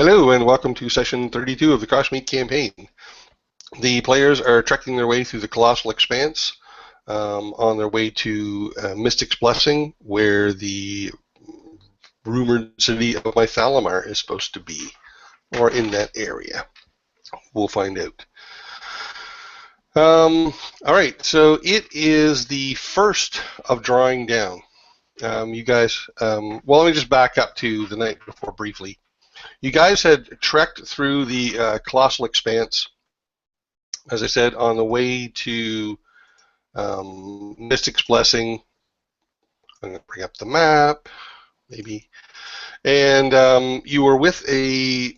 Hello and welcome to session 32 of the Crossmeet campaign. The players are trekking their way through the Colossal Expanse on their way to Mystic's Blessing, where the rumored city of Mythalamar is supposed to be, or in that area. We'll find out. Alright, so it is the first of drawing down. You guys, well, let me just back up to the night before briefly. You guys had trekked through the Colossal Expanse, as I said, on the way to Mystic's Blessing. I'm going to bring up the map, maybe. And you were with a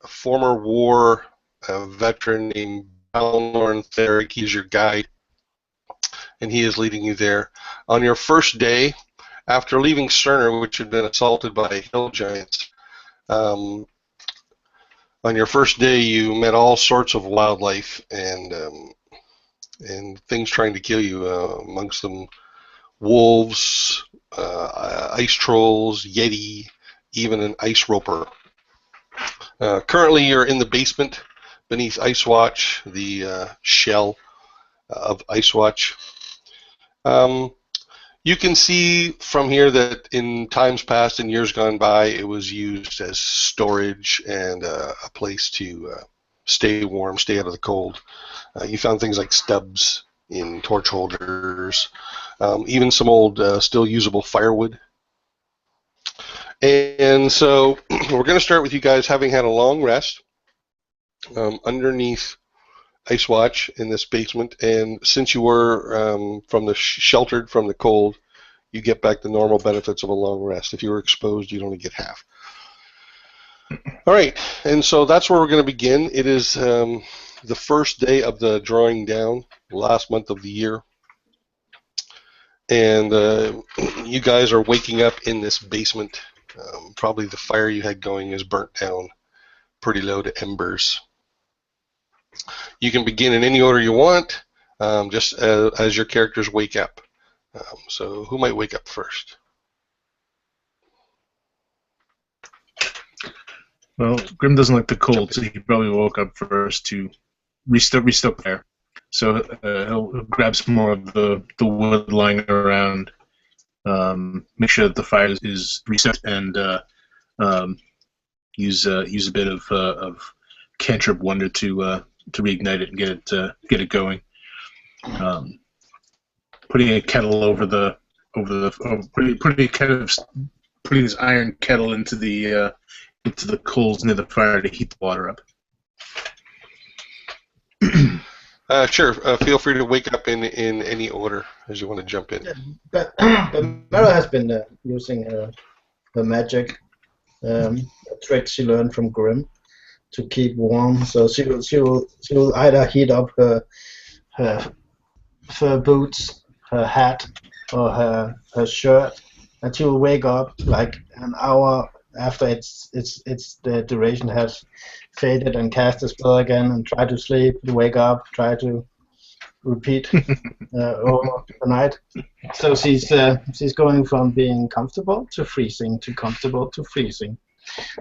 former war veteran named Balmera. He's your guide, and he is leading you there. On your first day, after leaving Cerner, which had been assaulted by hill giants, on your first day, you met all sorts of wildlife and things trying to kill you. Amongst them, wolves, ice trolls, yeti, even an ice roper. Currently, you're in the basement beneath Ice Watch, the shell of Ice Watch. You can see from here that in times past, in years gone by, it was used as storage and a place to stay warm, stay out of the cold. You found things like stubs in torch holders, even some old still usable firewood. And so we're going to start with you guys having had a long rest underneath Ice Watch in this basement, and since you were sheltered from the cold, you get back the normal benefits of a long rest. If you were exposed, you'd only get half. All right, and so that's where we're going to begin. It is the first day of the drawing down, last month of the year, and you guys are waking up in this basement. Probably the fire you had going is burnt down pretty low to embers. You can begin in any order you want, just as your characters wake up. So who might wake up first? Well, Grimm doesn't like the cold, so he probably woke up first to restock there. So he'll grab some more of the wood lying around, make sure that the fire is reset, and use a bit of cantrip wonder to reignite it and get it going. Putting a kettle putting this iron kettle into the coals near the fire to heat the water up. Sure. Feel free to wake up in any order as you want to jump in. But Balmera has been using her magic, a trick she learned from Grimm, to keep warm. So she will either heat up her fur boots, her hat, or her shirt, and she will wake up like an hour after the duration has faded and cast a spell again and try to sleep, wake up, try to repeat over the night. So she's going from being comfortable to freezing to comfortable to freezing.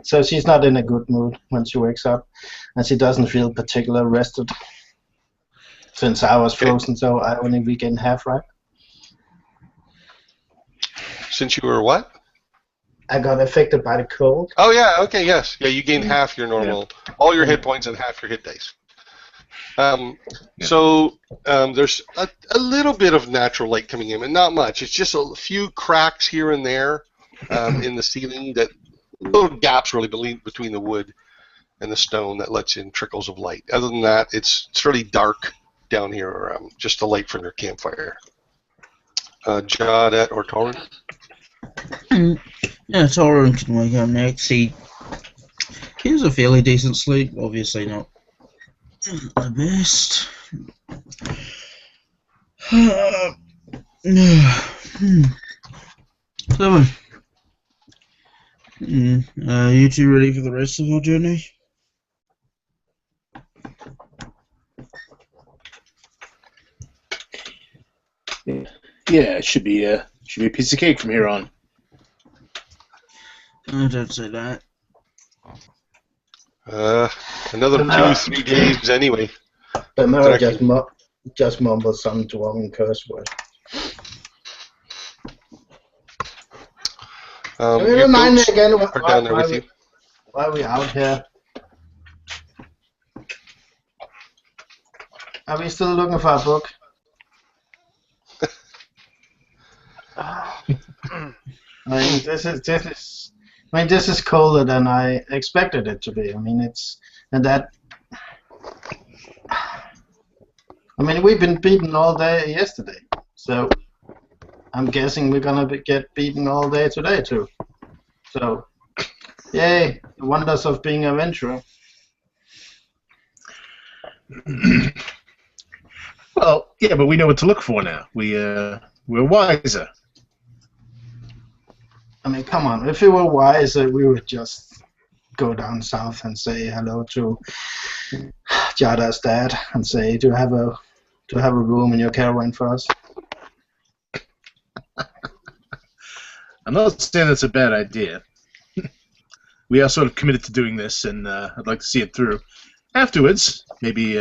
So she's not in a good mood when she wakes up, and she doesn't feel particularly rested. Since I was frozen, so I only regained half, right? Since you were what? I got affected by the cold. Oh yeah, okay, yes. Yeah, you gained half your normal, all your hit points and half your hit dice. So there's a little bit of natural light coming in, and not much. It's just a few cracks here and there in the ceiling, that little gaps really between the wood and the stone that lets in trickles of light. Other than that, it's really dark down here, just the light from your campfire. Jawdat or Tolraun? Yeah, Tolraun can wake up next. He has a fairly decent sleep, obviously not the best. So, you two ready for the rest of our journey? Yeah, it should be a piece of cake from here on. I don't say that. Another 2-3 days anyway. Balmera Directly. just mumbles some dwarven curse word. Can you Your remind me goats again are down there with you. why are we out here? Are we still looking for a book? I mean, this is colder than I expected it to be. I mean, we've been beaten all day yesterday, so I'm guessing we're gonna get beaten all day today too. So, yay, the wonders of being an adventurer. Well, yeah, but we know what to look for now. We're wiser. I mean, come on, if we were wiser, we would just go down south and say hello to Jawdat's dad and say, do you have a room in your caravan for us? I'm not saying that's a bad idea. We are sort of committed to doing this, and I'd like to see it through. Afterwards, maybe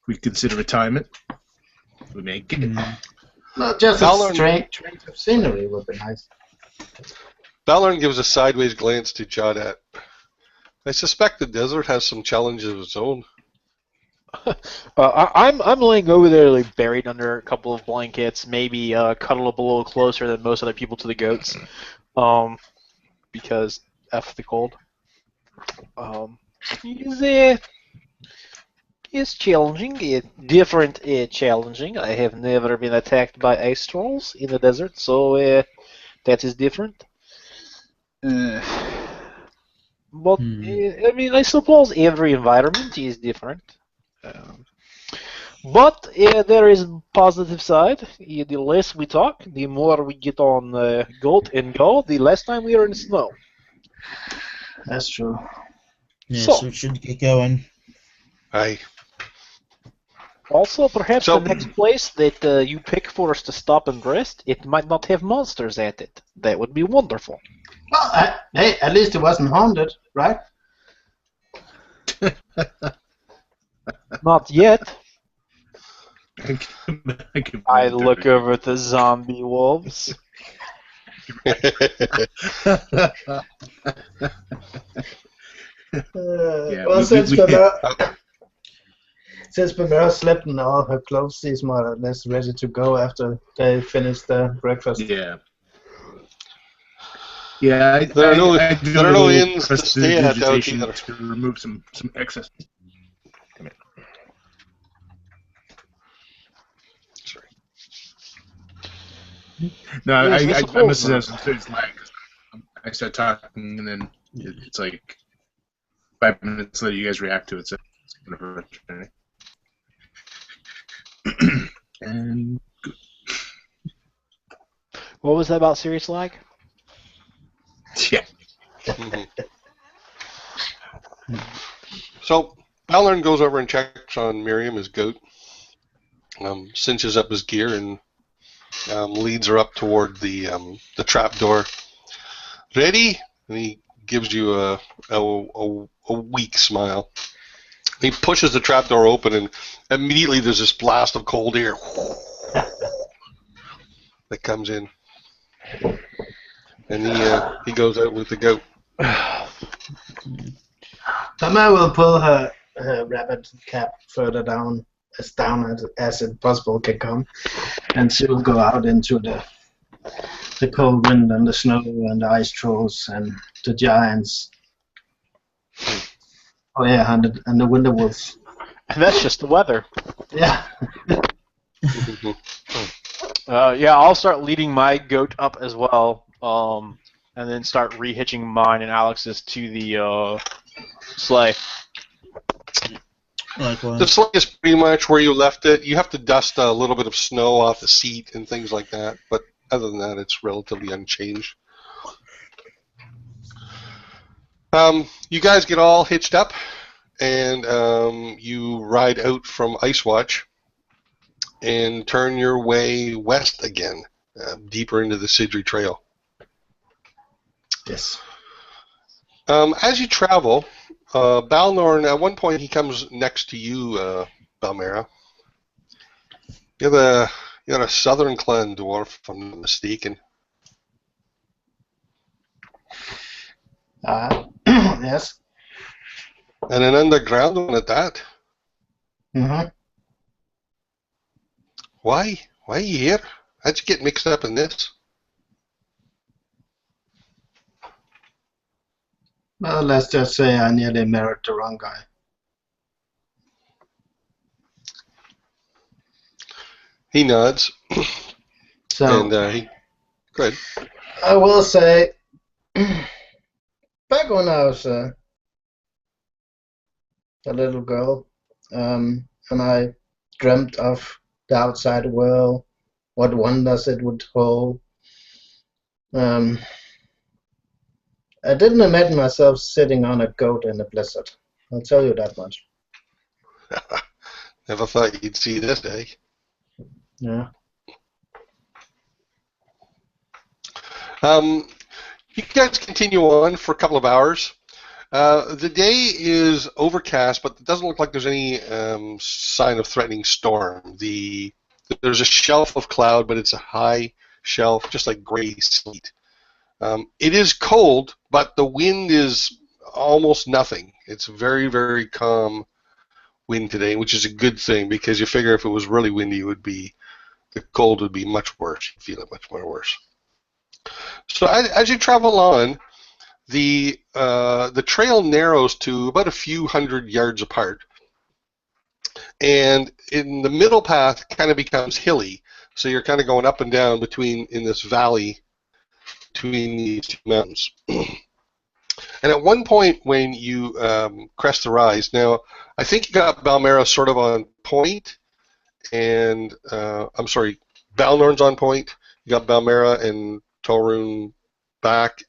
we consider retirement. We may get it. No, just Balor- a strange of scenery would be nice. Balorn gives a sideways glance to Jawdat. I suspect the desert has some challenges of its own. I'm laying over there, like, buried under a couple of blankets, maybe cuddle up a little closer than most other people to the goats, because F the cold. It's challenging, different, challenging. I have never been attacked by ice trolls in the desert, so that is different. But I mean, I suppose every environment is different. But there is a positive side. The less we talk, the more we get on goat and go, the less time we are in snow. That's true. Yeah, So- so we should get going. Aye. Also, perhaps So- the next place that you pick for us to stop and rest, it might not have monsters at it. That would be wonderful. Well, hey, at least it wasn't haunted, right? Not yet. I can look over at the zombie wolves. Well, we- since we- Balmera slept in all her clothes, she's more or less ready to go after they finish their breakfast. Yeah. Yeah, There are no inns to crusted stay at out vegetation either. to remove some excess. Come here. Sorry. No, Yes, I I suppose must have not. some serious lag. I start talking, and then it's like 5 minutes later, you guys react to it. So it's kind of frustrating. And What was that about serious lag? yeah, Mhm. So Balorn goes over and checks on Miriam, his goat, cinches up his gear, and leads her up toward the trap door. Ready? And he gives you a weak smile. He pushes the trap door open, and immediately there's this blast of cold air that comes in. And he goes out with the goat. Balmera will pull her rabbit cap further down as it possible can come, and she will go out into the cold wind and the snow and the ice trolls and the giants. Oh yeah, and the winter wolves. And that's just the weather. Yeah. Yeah, I'll start leading my goat up as well, and then start rehitching mine and Alex's to the sleigh. Likewise. The sleigh is pretty much where you left it. You have to dust a little bit of snow off the seat and things like that, but other than that, it's relatively unchanged. You guys get all hitched up, and you ride out from Ice Watch and turn your way west again, deeper into the Sidri Trail. Yes. As you travel, Balnorn, at one point he comes next to you, Balmera. You're a southern clan dwarf, if I'm not mistaken. Yes. And an underground one at that. Mm-hmm. Why? Why are you here? How'd you get mixed up in this? Well, let's just say I nearly married the wrong guy. He nods, So and he good. I will say, back when I was a little girl, and I dreamt of the outside world, what wonders it would hold. I didn't imagine myself sitting on a goat in a blizzard. I'll tell you that much. Never thought you'd see this day. Yeah. You guys continue on for a couple of hours. The day is overcast, but it doesn't look like there's any sign of threatening storm. There's a shelf of cloud, but it's a high shelf, just like gray sleet. It is cold, but the wind is almost nothing. It's very, very calm wind today, which is a good thing because you figure if it was really windy, the cold would be much worse. You feel it much more worse. So as you travel on, the trail narrows to about a few hundred yards apart, and in the middle path kind of becomes hilly. So you're kind of going up and down in this valley between these two mountains. And at one point when you crest the rise, now I think you got Balmera sort of on point, and I'm sorry, Balnorn's on point. You got Balmera and Tolraun back,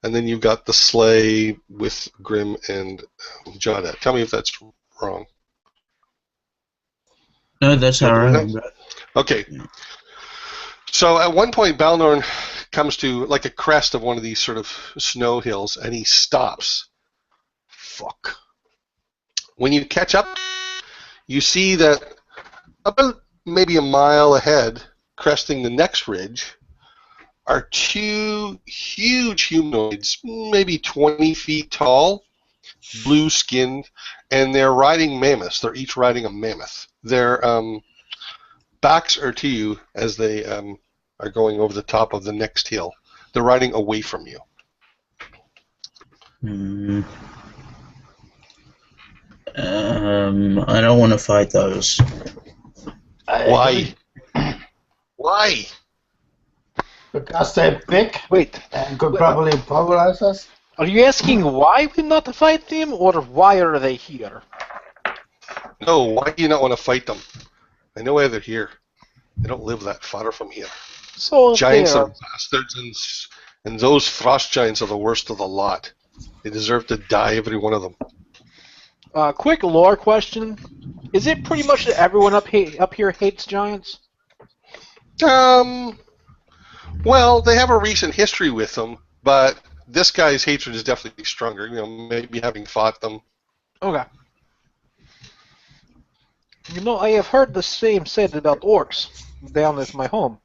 and then you've got the sleigh with Grimm and Jawdat. Tell me if that's wrong. No, that's Did I how do I that? remember it. Okay. So at one point, Balnorn comes to like a crest of one of these sort of snow hills, and he stops. Fuck. When you catch up, you see that about maybe a mile ahead, cresting the next ridge, are two huge humanoids, maybe 20 feet tall, blue-skinned, and they're riding mammoths. They're each riding a mammoth. Their backs are to you as they are going over the top of the next hill. They're riding away from you. I don't want to fight those. Why? Why? Because they're big Wait, and could probably pulverize us. are you asking why we not to fight them, or why are they here? No, why do you not want to fight them? I know why they're here. They don't live that far from here. So Giants they're are bastards, and those frost giants are the worst of the lot. They deserve to die, every one of them. quick lore question: is it pretty much that everyone up here hates giants? Well, they have a recent history with them, but this guy's hatred is definitely stronger. You know, maybe having fought them. Okay. You know, I have heard the same said about orcs down at my home.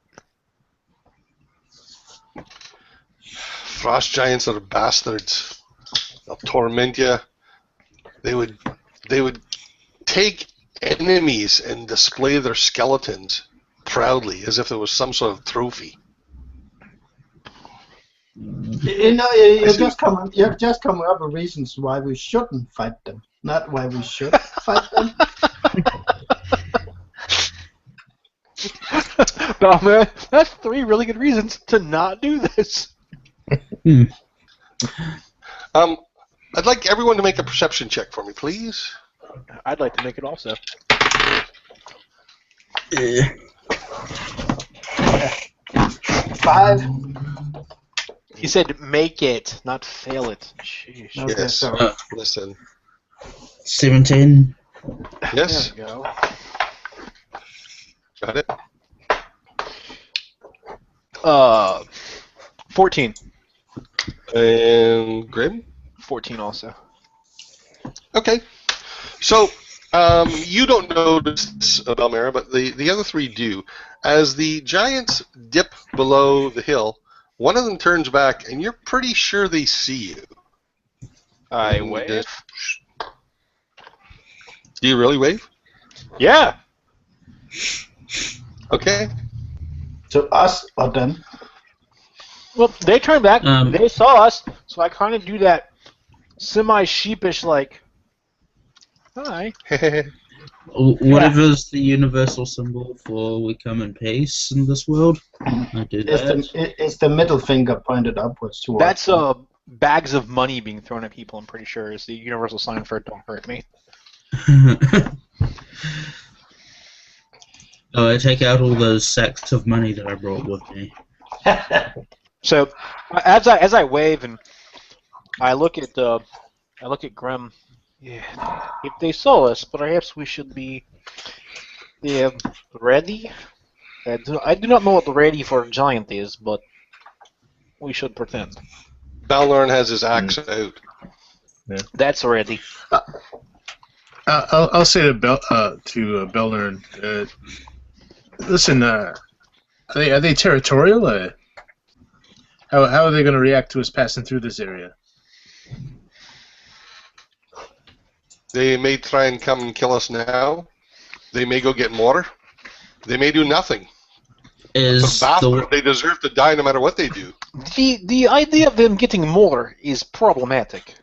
Frost giants are bastards. They'll torment you. They would take enemies and display their skeletons proudly, as if it was some sort of trophy. You know, you've just come up with reasons why we shouldn't fight them, not why we should fight them. No, man, that's 3 really good reasons to not do this. I'd like everyone to make a perception check for me, please. I'd like to make it also. 5. He said make it, not fail it. Sheesh. Okay, Yes. sorry. Listen. 17. Yes. There we go. Got it. 14. And Grimm? 14 also. Okay. So you don't notice Balmera, but the other three do. As the giants dip below the hill, one of them turns back, and you're pretty sure they see you. I And, wave. Do you really wave? Yeah. Okay. To us or them? Well, they turned back. Um, They saw us, so I kind of do that semi-sheepish, like, hi. Whatever's the universal symbol for we come in peace in this world, I do that. Is the middle finger pointed upwards towards? That's bags of money being thrown at people. I'm pretty sure is the universal sign for "Don't hurt me." Oh, I take out all those sacks of money that I brought with me. So, as I wave and I look at Grimm. Yeah, if they saw us, perhaps we should be ready. I do not know what ready for a giant is, but we should pretend. Balnarn has his axe out. Yeah. That's ready. I'll say to Belnern, listen, are they territorial? How are they going to react to us passing through this area? They may try and come and kill us now. They may go get more. They may do nothing. They deserve to die no matter what they do. The idea of them getting more is problematic.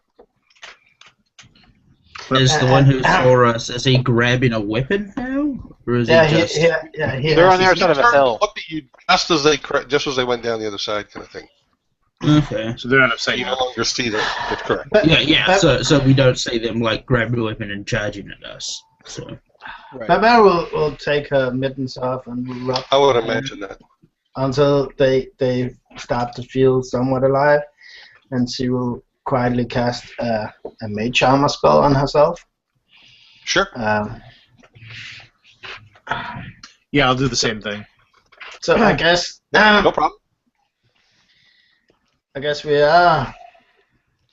Is the one who saw us, is he grabbing a weapon now? Or is he just... They're on the other side of a hill. Looked at you just as they went down the other side, kind of thing. Okay. So they're out of sight. You no longer see them. That's correct. Yeah. So we don't see them like grabbing a weapon and charging at us. So. Right. Balmera will take her mittens off and will rub I would imagine that. until they start to feel somewhat alive, and she will quietly cast a mage armor spell on herself. Sure. Yeah, I'll do the same thing. So I guess No problem. I guess we are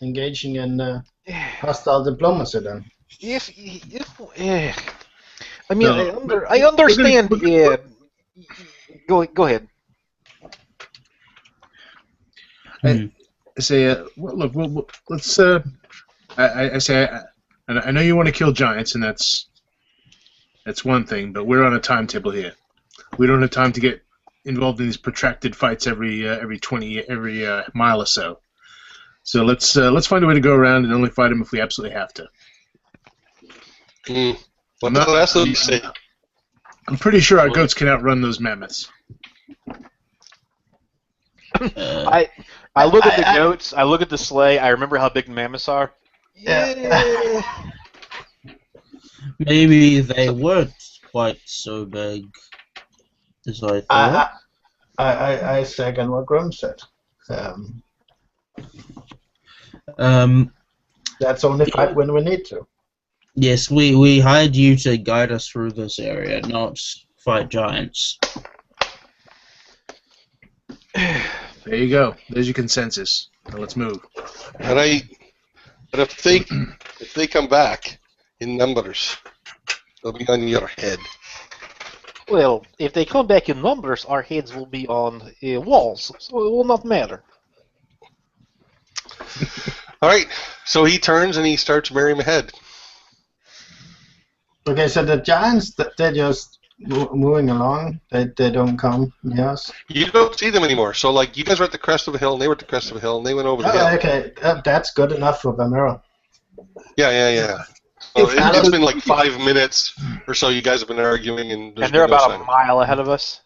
engaging in hostile diplomacy then. I mean, No, I understand. Yeah. Go ahead. I say, look, let's. I say, I know you want to kill giants, and that's one thing. But we're on a timetable here. We don't have time to get involved in these protracted fights every mile or so. So let's find a way to go around and only fight them if we absolutely have to. What the rest of you say? I'm pretty sure our goats can outrun those mammoths. I look at the goats. I look at the sleigh. I remember how big mammoths are. Yeah. Maybe they weren't quite so big as I thought. I second what Grimm said. That's only fight when we need to. Yes, we hired you to guide us through this area, not fight giants. There you go. There's your consensus. Now let's move. But if they come back in numbers, they'll be on your head. Well, if they come back in numbers, our heads will be on walls, so it will not matter. All right. So he turns and he starts bearing him ahead. Okay, so the giants, they're just moving along. They don't come near us. You don't see them anymore. So, like, you guys were at the crest of a hill, and they were at the crest of a hill, and they went over the hill. Okay, that's good enough for Balmera. Yeah. So it's been like 5 minutes or so. You guys have been arguing, and they're about a mile ahead of us.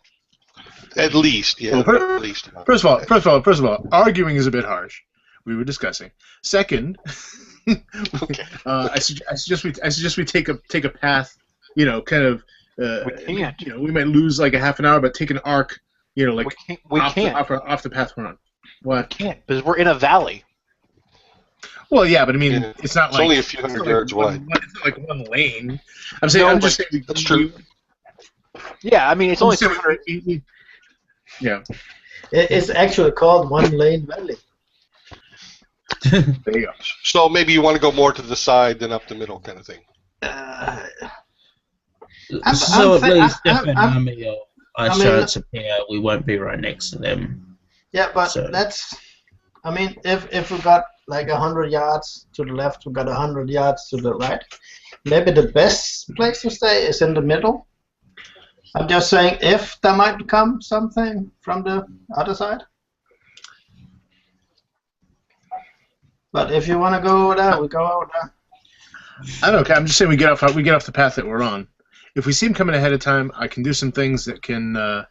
At least, yeah. Well, at least. First of all, arguing is a bit harsh. We were discussing. Second, Okay. I suggest we take a path. Kind of. We can't. We might lose like a half an hour, but take an arc. Like we off can't. off the path we're on. What? We can't because we're in a valley. Well, yeah, but I mean, it's not It's like only a few hundred yards wide. It's not like one lane. I'm saying. No, I'm just saying. That's true. Yeah, I mean it's only 300. Yeah. It's actually called One Lane Valley. There you go. So maybe you want to go more to the side than up the middle, kind of thing. So at least if an I'm- army of ice I mean- giants appear, we won't be right next to them. Yeah, but So- that's. I mean, if we got like 100 yards to the left, we got 100 yards to the right. Maybe the best place to stay is in the middle. I'm just saying, if there might come something from the other side. But if you want to go over there, we go over there. I don't care. I'm just saying we get off the path that we're on. If we see him coming ahead of time, I can do some things that can hide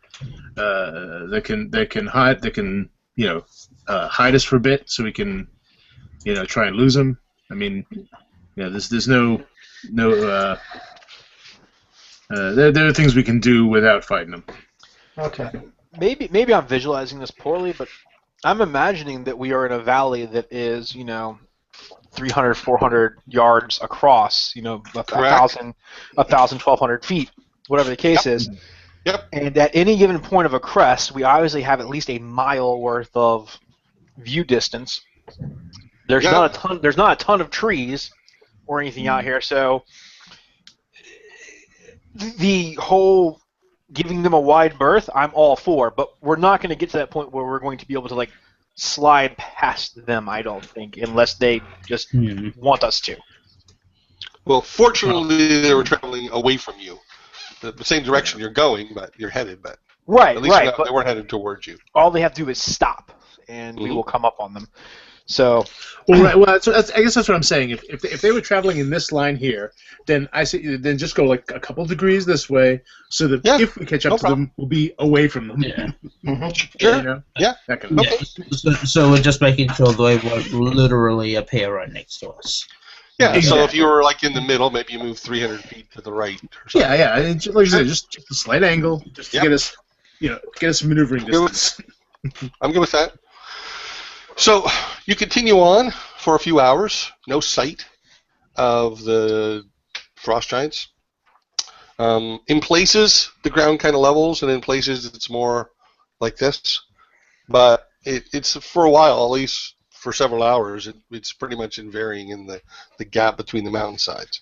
us for a bit, so we can try and lose him. I mean, there's no there are things we can do without fighting him. Okay. Maybe I'm visualizing this poorly, but I'm imagining that we are in a valley that is, 300, 400 yards across, 1,000, 1,200 feet, whatever the case is. Yep. And at any given point of a crest, we obviously have at least a mile worth of view distance. There's not a ton of trees or anything out here, so the whole giving them a wide berth, I'm all for, but we're not going to get to that point where we're going to be able to slide past them, I don't think, unless they just want us to. Well, fortunately, they were traveling away from you, the same direction you're going, but you're headed. But Right, at least right. they weren't headed towards you. All they have to do is stop, and we will come up on them. So, Well, right. Well, I guess that's what I'm saying. If they were traveling in this line here, then I say then just go like a couple degrees this way, so that if we catch up to them, we'll be away from them. Yeah. Sure. Yeah. That kind of So we're just making sure they won't literally appear right next to us. Yeah. So Exactly. if you were in the middle, maybe you move 300 feet to the right. Or something. Yeah. And like I said, just a slight angle, just to get us, maneuvering distance. I'm good with that. So you continue on for a few hours, no sight of the frost giants. In places, the ground kind of levels, and in places, it's more like this. But it's for a while, at least for several hours, it's pretty much varying in the gap between the mountainsides.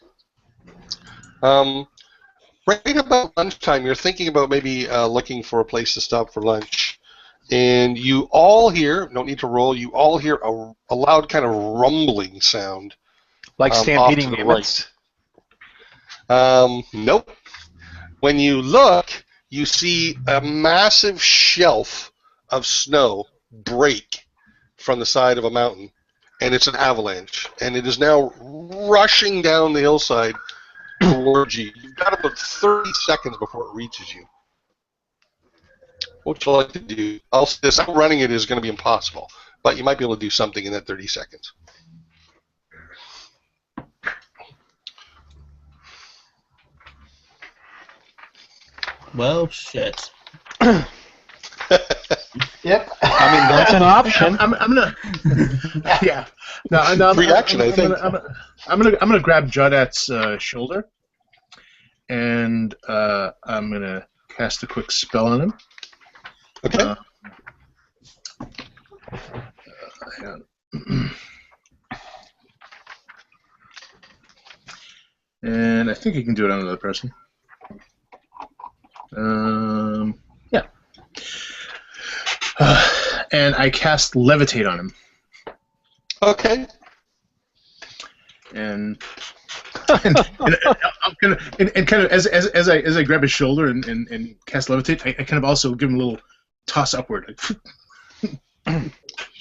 Right about lunchtime, you're thinking about maybe looking for a place to stop for lunch. And you all hear, don't need to roll, you all hear a loud kind of rumbling sound. like stampeding off to the mammoths. right. Nope. When you look, you see a massive shelf of snow break from the side of a mountain, and it's an avalanche. And it is now rushing down the hillside towards you. You've got about 30 seconds before it reaches you. What would you like to do? Outrunning it is going to be impossible, but you might be able to do something in that 30 seconds. Well, shit. Yep. I mean, that's an option. I'm gonna. Yeah. No. Free action, I think. I'm gonna grab Jawdat's shoulder, and I'm gonna cast a quick spell on him. Okay. Hang on. And I think you can do it on another person. Yeah. And I cast Levitate on him. Okay. And kind of as I grab his shoulder and cast Levitate, I kind of also give him a little toss upward.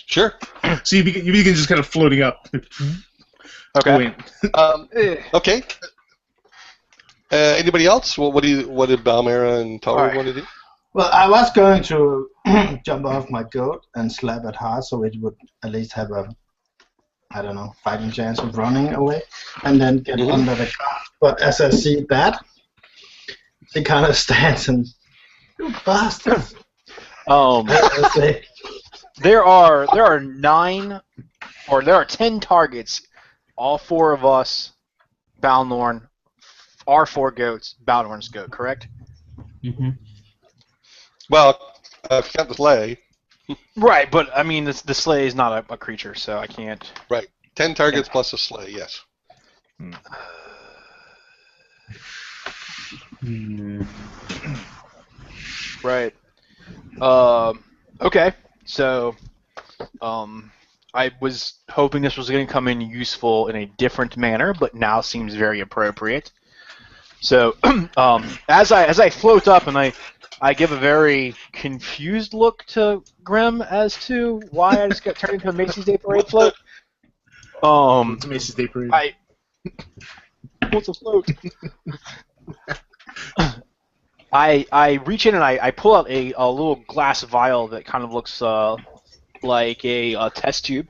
Sure. So you begin just kind of floating up. Okay. Okay. Anybody else? What did Balmera and Tolraun want to do? Well, I was going to jump off my goat and slap it hard so it would at least have a, I don't know, fighting chance of running away and then get under the car. But as I see that, it kind of stands and, you bastards. I say, There are 10 targets. All 4 of us, Balnorn, our 4 goats, Balnorn's goat, correct? Mm-hmm. Well, if you count the sleigh. Right, but I mean, the sleigh is not a creature, so I can't. Right. 10 targets plus a sleigh, yes. Right. Okay. So, I was hoping this was going to come in useful in a different manner, but now seems very appropriate. So, as I float up and I give a very confused look to Grimm as to why I just got turned into a Macy's Day Parade float. It's Macy's Day Parade. What's a float? I reach in and I pull out a little glass vial that kind of looks like a test tube,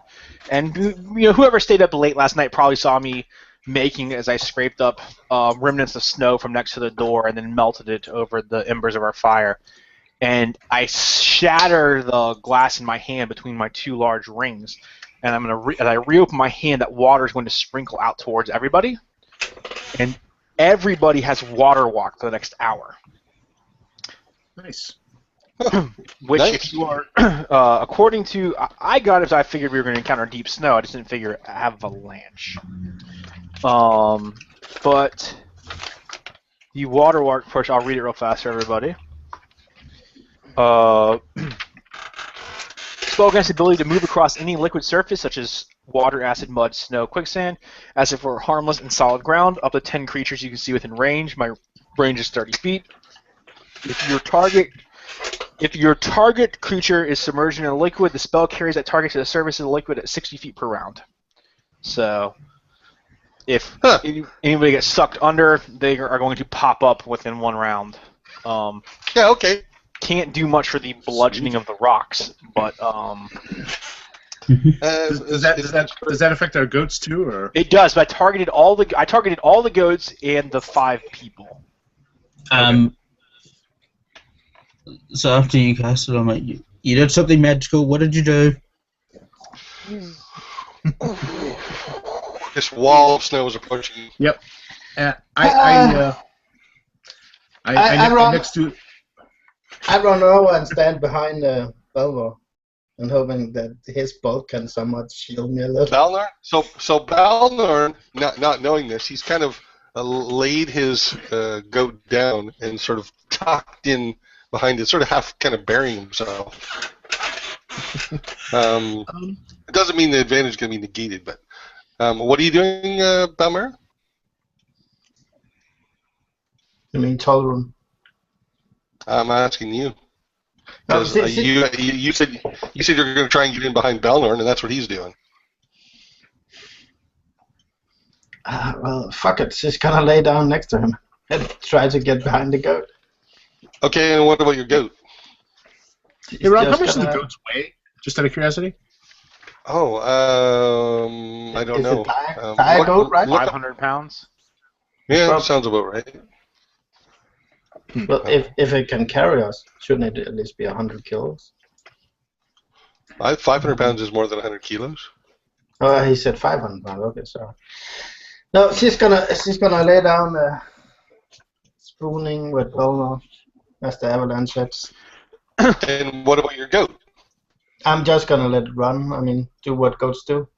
and whoever stayed up late last night probably saw me making as I scraped up remnants of snow from next to the door and then melted it over the embers of our fire. And I shatter the glass in my hand between my two large rings, and as I reopen my hand, that water is going to sprinkle out towards everybody, and everybody has water walk for the next hour. Nice. Which, Nice. if you are, according to, I got it as I figured we were going to encounter deep snow. I just didn't figure avalanche. But the water walk, first, I'll read it real fast for everybody. Spell grants the ability to move across any liquid surface, such as water, acid, mud, snow, quicksand, as if it were harmless and solid ground. Up to 10 creatures you can see within range. My range is 30 feet. If your target creature is submerged in a liquid, the spell carries that target to the surface of the liquid at 60 feet per round. So, if anybody gets sucked under, they are going to pop up within one round. Yeah, okay. Can't do much for the bludgeoning of the rocks, but Does that affect our goats too, or? it does. But I targeted all the goats and the 5 people. So after you cast it, I'm like, you did something magical. What did you do? This wall of snow is approaching you. Yep. I run- next to. I run over and stand behind Belmera and hoping that his bolt can somewhat shield me a little. Balnor? So Balnor, not knowing this, he's kind of laid his goat down and sort of tucked in behind it, sort of half kind of burying himself. It doesn't mean the advantage is going to be negated, but what are you doing, Balmera? I mean, Tolraun. I'm asking you. No, Because you said you're going to try and get in behind Balnor, and that's what he's doing. Well, fuck it. She's gonna lay down next to him and try to get behind the goat. Okay, and what about your goat? Hey, Rob, how Just much does the gonna- goats weigh? Just out of curiosity. Oh, I don't Is know. it dire goat, right? 500 pounds. Yeah, Prob- sounds about right. Well, if it can carry us, shouldn't it at least be 100 kilos? 500 pounds is more than 100 kilos. Oh, he said 500 pounds. Okay, sorry. No, she's gonna lay down, spooning with Belmera as the avalanche hits. And what about your goat? I'm just gonna let it run. I mean, do what goats do.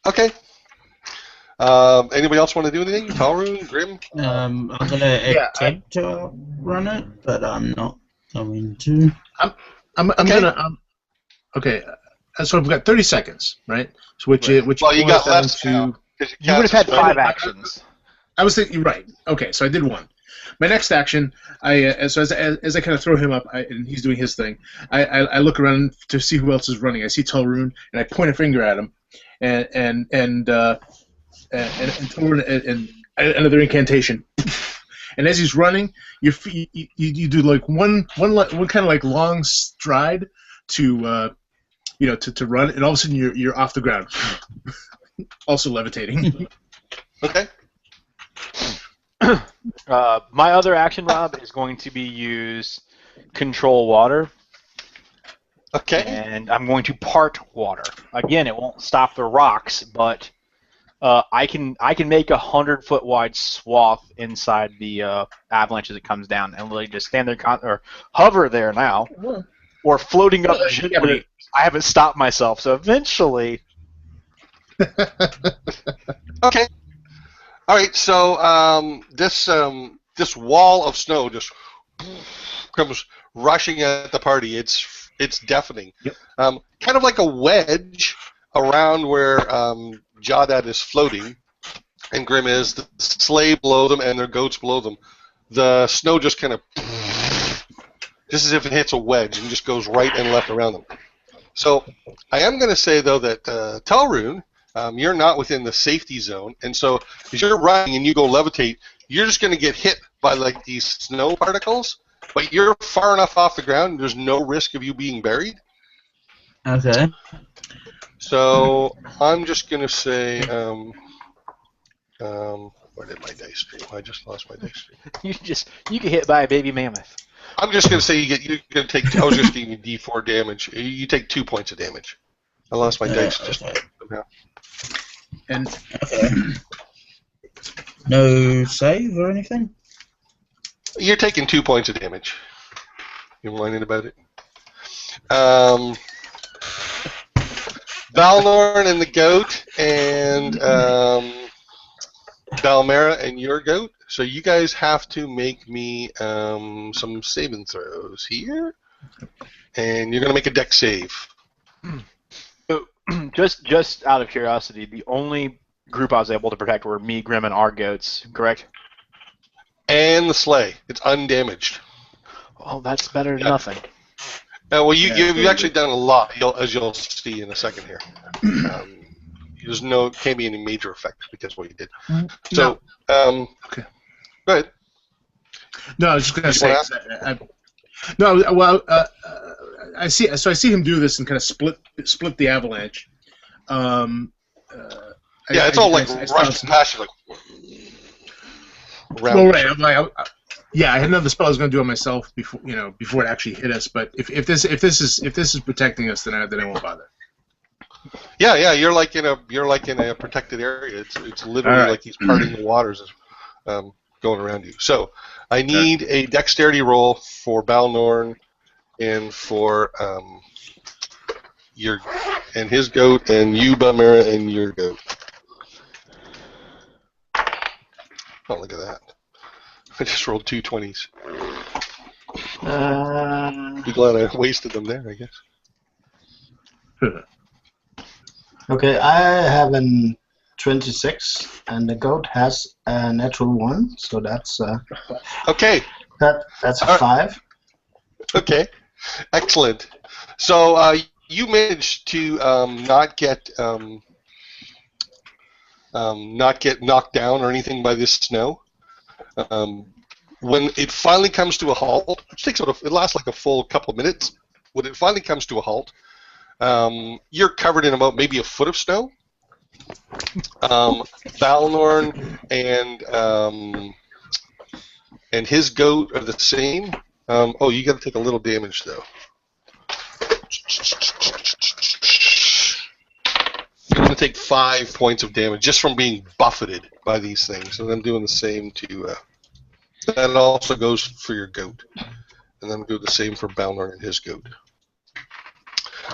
Okay. Anybody else want to do anything? Tolraun, Grimm? I'm gonna attempt to run it, but I'm not going to. I'm Okay. gonna. Okay. So we've got 30 seconds, right? So which Well, you got boils down less to. now. 'Cause You would have had cast a spell. 5 actions. I was thinking right. Okay, so I did one. My next action, as I kind of throw him up, and he's doing his thing. I look around to see who else is running. I see Tolraun, and I point a finger at him, and Tolraun and another incantation. And as he's running, you do like one kind of like long stride to to run, and all of a sudden you're off the ground, also levitating. Okay. My other action, Rob, is going to be use control water, Okay. and I'm going to part water. Again, it won't stop the rocks, but I can make 100-foot wide swath inside the avalanche as it comes down, and literally just stand there or hover there now, or floating up Yeah, gently I haven't stopped myself, so eventually. Okay. All right. So this wall of snow just comes rushing at the party. It's deafening. Yep. Kind of like a wedge around where Jawdat is floating, and Grimm is. The sleigh below them and their goats below them. The snow just kind of, just as if it hits a wedge and just goes right and left around them. So I am going to say though that Tolraun, you're not within the safety zone, and so as you're running and you go levitate, you're just going to get hit by like these snow particles. But you're far enough off the ground, there's no risk of you being buried. Okay. So I'm just going to say, where did my dice go? I just lost my dice. You get hit by a baby mammoth. I'm just going to say you're going to take, I was just giving you D4 damage. You take 2 points of damage. I lost my dice just somehow. And Okay. No save or anything? You're taking 2 points of damage. You're whining about it. Balnorn and the goat, and Balmera and your goat. So you guys have to make me some saving throws here, and you're gonna make a dex save. So, just out of curiosity, the only group I was able to protect were me, Grimm, and our goats. Correct? And the sleigh, it's undamaged. Oh, that's better than nothing. Well, you've actually done a lot, as you'll see in a second here. There's can't be any major effect because of what you did. So, okay. Go ahead. No, I was just gonna say. I see him do this and kind of split the avalanche. It's all like rushing past you, like. Well, right. I had another spell I was going to do on myself before it actually hit us. But if this is protecting us, then I won't bother. Yeah, you're like in a protected area. It's literally like he's parting the waters, going around you. So I need a dexterity roll for Balnorn and for his goat, and you, Balmera, and your goat. Oh, look at that. I just rolled 2 20s. Be glad I wasted them there, I guess. Okay, I have a 26, and the goat has a natural 1, so that's Okay. That's a 5. Okay, excellent. So you managed to not get knocked down or anything by this snow. When it finally comes to a halt, which takes it lasts like a full couple of minutes. When it finally comes to a halt, you're covered in about maybe a foot of snow. Balnorn and his goat are the same. You got to take a little damage though. You're going to take 5 points of damage just from being buffeted by these things, and I'm doing the same to. That also goes for your goat, and then do the same for Balnorn and his goat.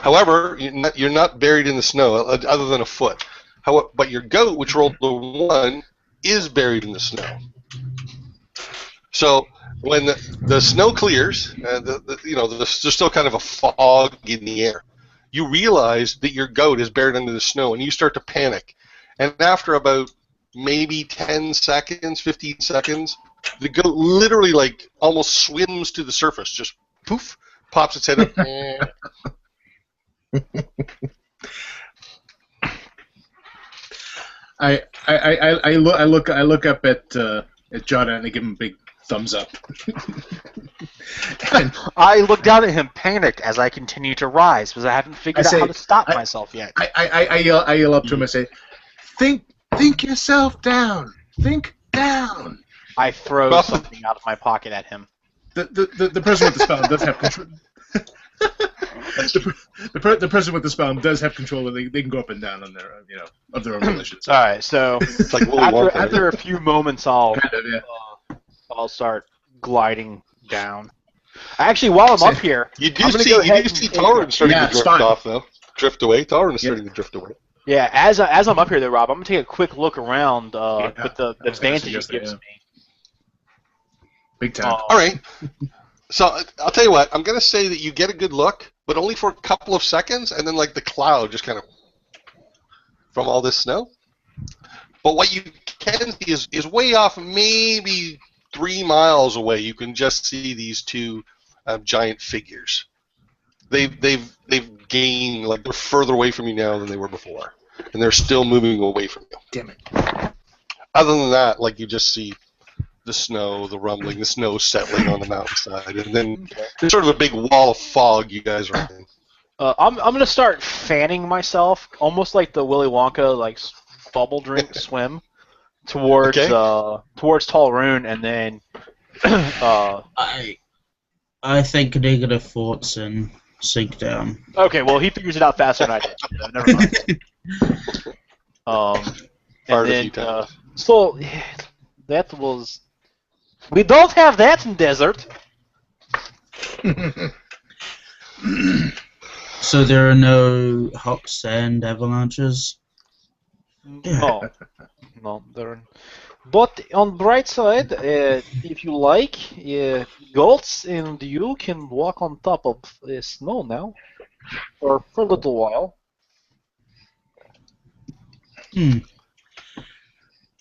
However, you're not buried in the snow, other than a foot. But your goat, which rolled the 1, is buried in the snow. So when the snow clears, there's still kind of a fog in the air. You realize that your goat is buried under the snow, and you start to panic. And after about maybe 10 seconds, 15 seconds, the goat literally like almost swims to the surface, just poof, pops its head up. I look up at Jawdat and I give him a big thumbs up. I look down at him, panicked as I continue to rise because I haven't figured out how to stop myself yet. I yell up to him and say, "Think yourself down. Think down." I throw something out of my pocket at him. The person with the spell does have control. The person with the spell does have control. They can go up and down on their of their own volition. All right, so It's like after a few moments, I'll start gliding down. Actually, while I'm up here, You do I'm gonna see go ahead Tolraun starting Yeah, to it's drift fine. off, though. Drift away. Tolraun is starting to drift away. Yeah, as I'm up here, though, Rob, I'm gonna take a quick look around with the I was gonna advantage it suggest that, gives yeah. me. Big time. All right. So I'll tell you what. I'm going to say that you get a good look, but only for a couple of seconds, and then like the cloud just kind of from all this snow. But what you can see is way off, maybe 3 miles away. You can just see these two giant figures. They've gained, like they're further away from you now than they were before, and they're still moving away from you. Damn it. Other than that, like you just see the snow, the rumbling, the snow settling on the mountainside, and then there's sort of a big wall of fog you guys are in. I'm gonna start fanning myself, almost like the Willy Wonka bubble drink swim towards towards Tolraun, and then I think negative thoughts and sink down. okay, well he figures it out faster than I did. So never mind. Fired a and few then times. so that was. We don't have that in desert. So there are no hot sand avalanches? No, no, there. But on bright side, if you like, goats and you can walk on top of snow now, or for a little while.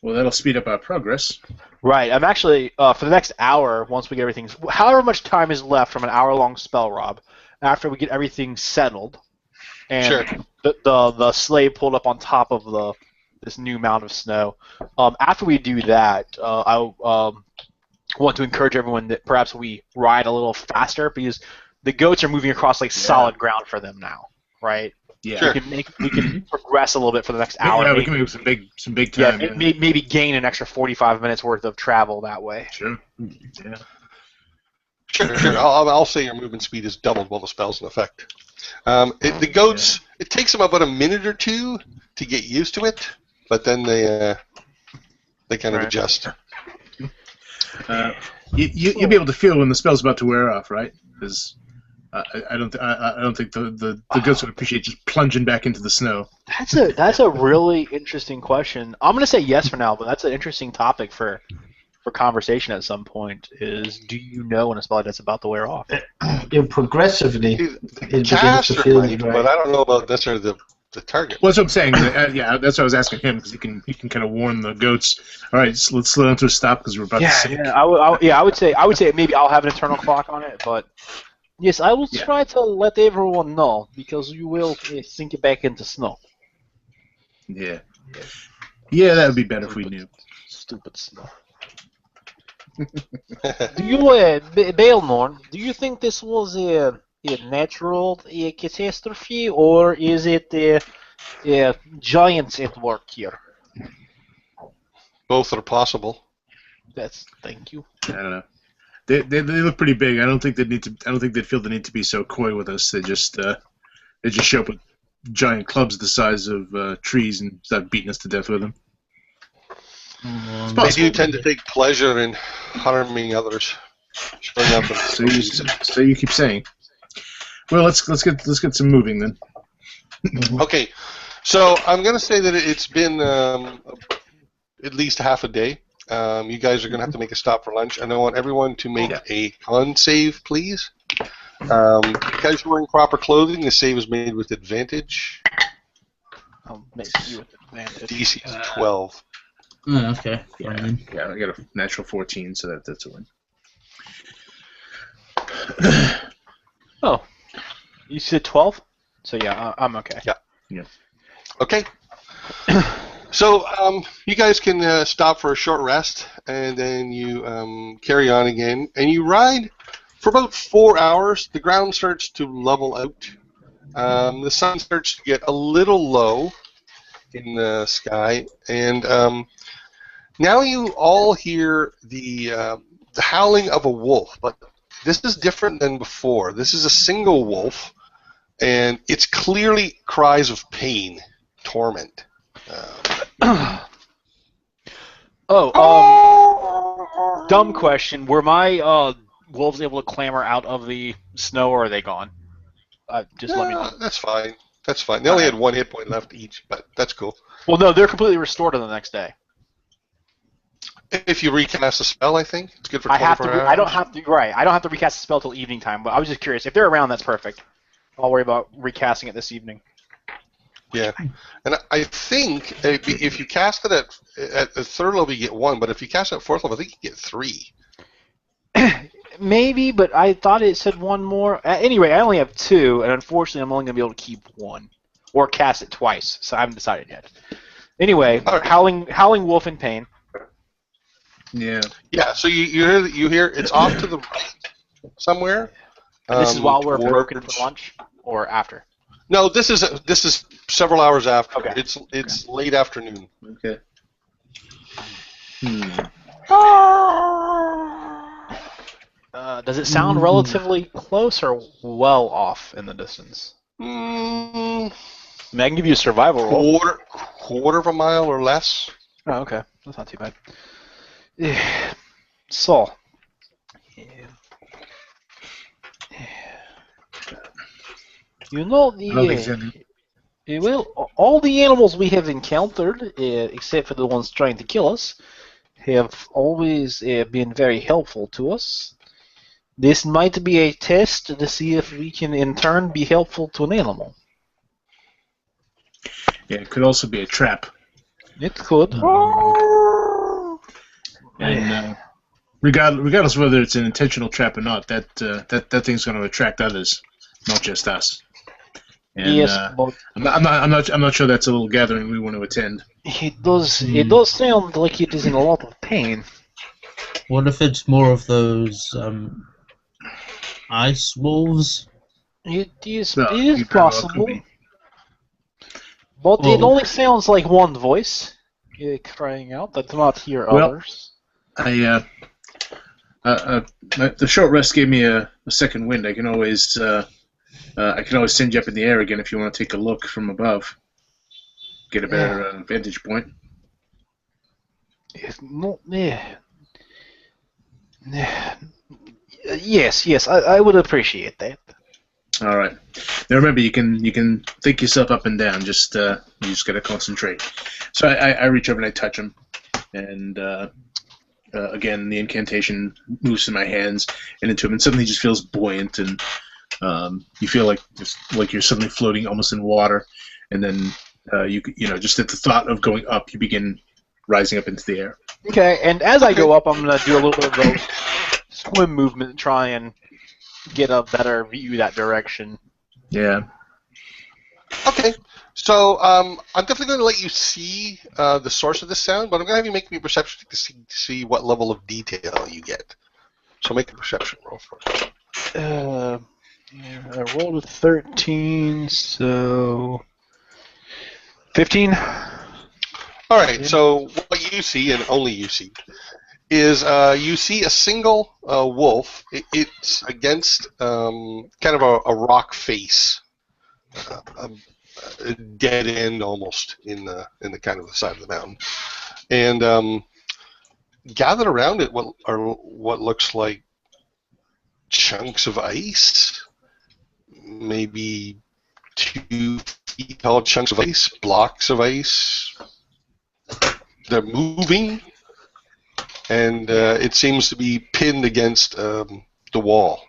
Well, that'll speed up our progress. Right. I'm actually for the next hour. Once we get everything, however much time is left from an hour-long spell, Rob, after we get everything settled, and the sleigh pulled up on top of this new mound of snow. After we do that, I want to encourage everyone that perhaps we ride a little faster because the goats are moving across solid ground for them now, right? Yeah. We can progress a little bit for the next hour. Yeah, we can make some big time. Yeah, maybe gain an extra 45 minutes worth of travel that way. Sure. Yeah. Sure. I'll say your movement speed is doubled while the spell's in effect. The goats, it takes them about a minute or two to get used to it, but then they kind of adjust. You'll be able to feel when the spell's about to wear off, right? Because I don't think the goats would appreciate just plunging back into the snow. That's a really interesting question. I'm gonna say yes for now, but that's an interesting topic for conversation at some point. Is do you know when a spell that's about to wear off? Progressively, it begins to Caster feel might, it, right? but I don't know about necessarily the target. Well, that's what I'm saying. Yeah, that's what I was asking him because he can kind of warn the goats. All right, let's slow down to a stop because we're about to sink. Yeah. I would say maybe I'll have an internal clock on it, but yes, I will try to let everyone know because you will sink it back into snow. Yeah, that would be better if we knew. Stupid snow. Do you, Balmor, do you think this was a natural catastrophe, or is it giants at work here? Both are possible. Thank you. I don't know. They look pretty big. I don't think they'd feel the need to be so coy with us. They just show up with giant clubs the size of trees and start beating us to death with them. They do tend to take pleasure in harming others. So you keep saying. Well, let's get some moving then. Okay, so I'm going to say that it's been at least half a day. You guys are going to have to make a stop for lunch, and I want everyone to make a con save, please. Because you're wearing proper clothing, the save is made with advantage. I'll make you with advantage. DC is 12. Oh, okay. Yeah, I got a natural 14, so that's a win. Oh, you said 12? So yeah, I'm okay. Yeah. Okay. So you guys can stop for a short rest, and then you carry on again, and you ride for about 4 hours. The ground starts to level out. The sun starts to get a little low in the sky, and now you all hear the howling of a wolf, but this is different than before. This is a single wolf, and it's clearly cries of pain, torment. Dumb question. Were my wolves able to clamber out of the snow, or are they gone? Just let me know. That's fine. That's fine. They only had 1 hit point left each, but that's cool. Well, no, they're completely restored on the next day. If you recast a spell, I think it's good for 24 I have to. hours. I don't have to. Right. I don't have to recast the spell till evening time. But I was just curious. If they're around, that's perfect. I'll worry about recasting it this evening. Yeah, and I think if you cast it at the third level, you get 1. But if you cast it at 4th level, I think you get 3. Maybe, but I thought it said 1 more. Anyway, I only have 2, and unfortunately, I'm only going to be able to keep 1, or cast it twice. So I haven't decided yet. Anyway, Right. howling wolf in pain. Yeah. Yeah. So you hear it's off to the right somewhere. And this is while we're towards- broken for lunch, or after. No, this is several hours after. Okay. It's late afternoon. Okay. Does it sound relatively close or well off in the distance? Mm, I mean, I can give you a survival roll. quarter of a mile or less. Oh, okay. That's not too bad. So. You know, all the animals we have encountered, except for the ones trying to kill us, have always been very helpful to us. This might be a test to see if we can, in turn, be helpful to an animal. Yeah, it could also be a trap. It could. And regardless of whether it's an intentional trap or not, that thing's going to attract others, not just us. And, yes, but I'm not sure that's a little gathering we want to attend. it does sound like it is in a lot of pain. What if it's more of those ice wolves? It is No, you very well possible, could be. but it Well- only sounds like one voice crying out. I do not hear Well- others. The short rest gave me a second wind. I can always send you up in the air again if you want to take a look from above. Get a better vantage point. Yes, I would appreciate that. All right. Now remember, you can think yourself up and down. You just gotta concentrate. So I reach over and I touch him, and again the incantation moves in my hands and into him, and suddenly he just feels buoyant, and you feel like you're suddenly floating almost in water, and then just at the thought of going up, you begin rising up into the air. Okay, and as I go up, I'm gonna do a little bit of a swim movement and try and get a better view that direction. Yeah. Okay. So I'm definitely going to let you see the source of the sound, but I'm going to have you make me a perception to see what level of detail you get. So make a perception roll for it. I rolled a 13, so 15. All right. So what you see, and only you see, is you see a single wolf. It's against kind of a rock face, a dead end almost in the kind of the side of the mountain, and gathered around it what looks like chunks of ice, maybe 2 feet tall chunks of ice, blocks of ice. They're moving. And it seems to be pinned against the wall.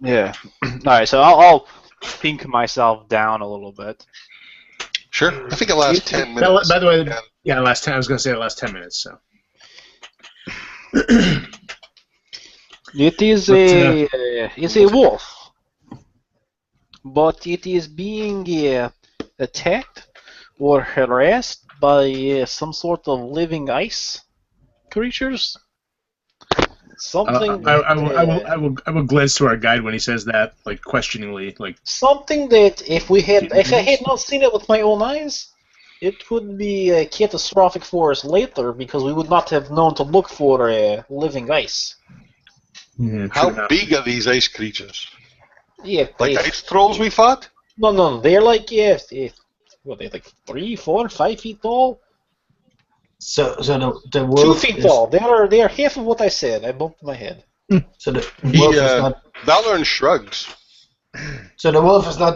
Yeah. Alright, so I'll pink myself down a little bit. Sure. I think it lasts 10 minutes. By the way, yeah, last 10. I was going to say the last 10 minutes. So. It is it's a wolf, but it is being attacked or harassed by some sort of living ice creatures. Something. I will glance to our guide when he says that, like questioningly, like something that if I had not seen it with my own eyes, it would be catastrophic for us later because we would not have known to look for living ice. yeah, How big are these ice creatures? Yeah, Like ice trolls we fought? No, they're like they're like 3, 4, 5 feet tall. So the 2 wolf feet is, tall. They are half of what I said. I bumped my head. so the He, wolf is not Balnor shrugs.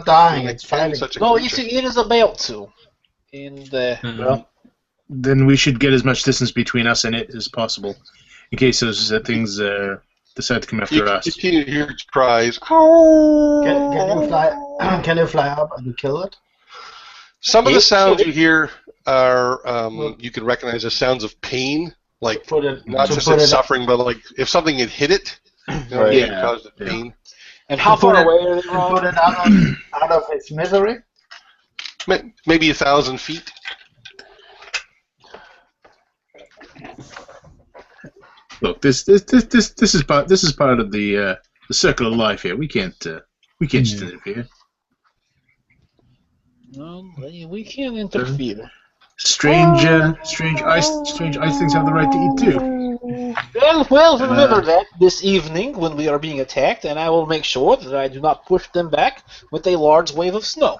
dying. Like, It's and fighting. such a No, creature. it is about to. And Well, then we should get as much distance between us and it as possible, in case those things decide to come after You us. continue to hear its cries. Can you fly? Can you fly up and kill it? Some of the Yes, sounds sure. you hear are you can recognize as sounds of pain, like Put it not to just put it it suffering, but like if something had hit it, Right. it Yeah, caused it yeah. pain. and how to put far it- away are they to from? put it out of its misery. Maybe 1,000 feet. Look, this is part of the circle of life here. We can't just interfere. No, we can't interfere. Strange ice things have the right to eat too. Well, remember that this evening when we are being attacked, and I will make sure that I do not push them back with a large wave of snow.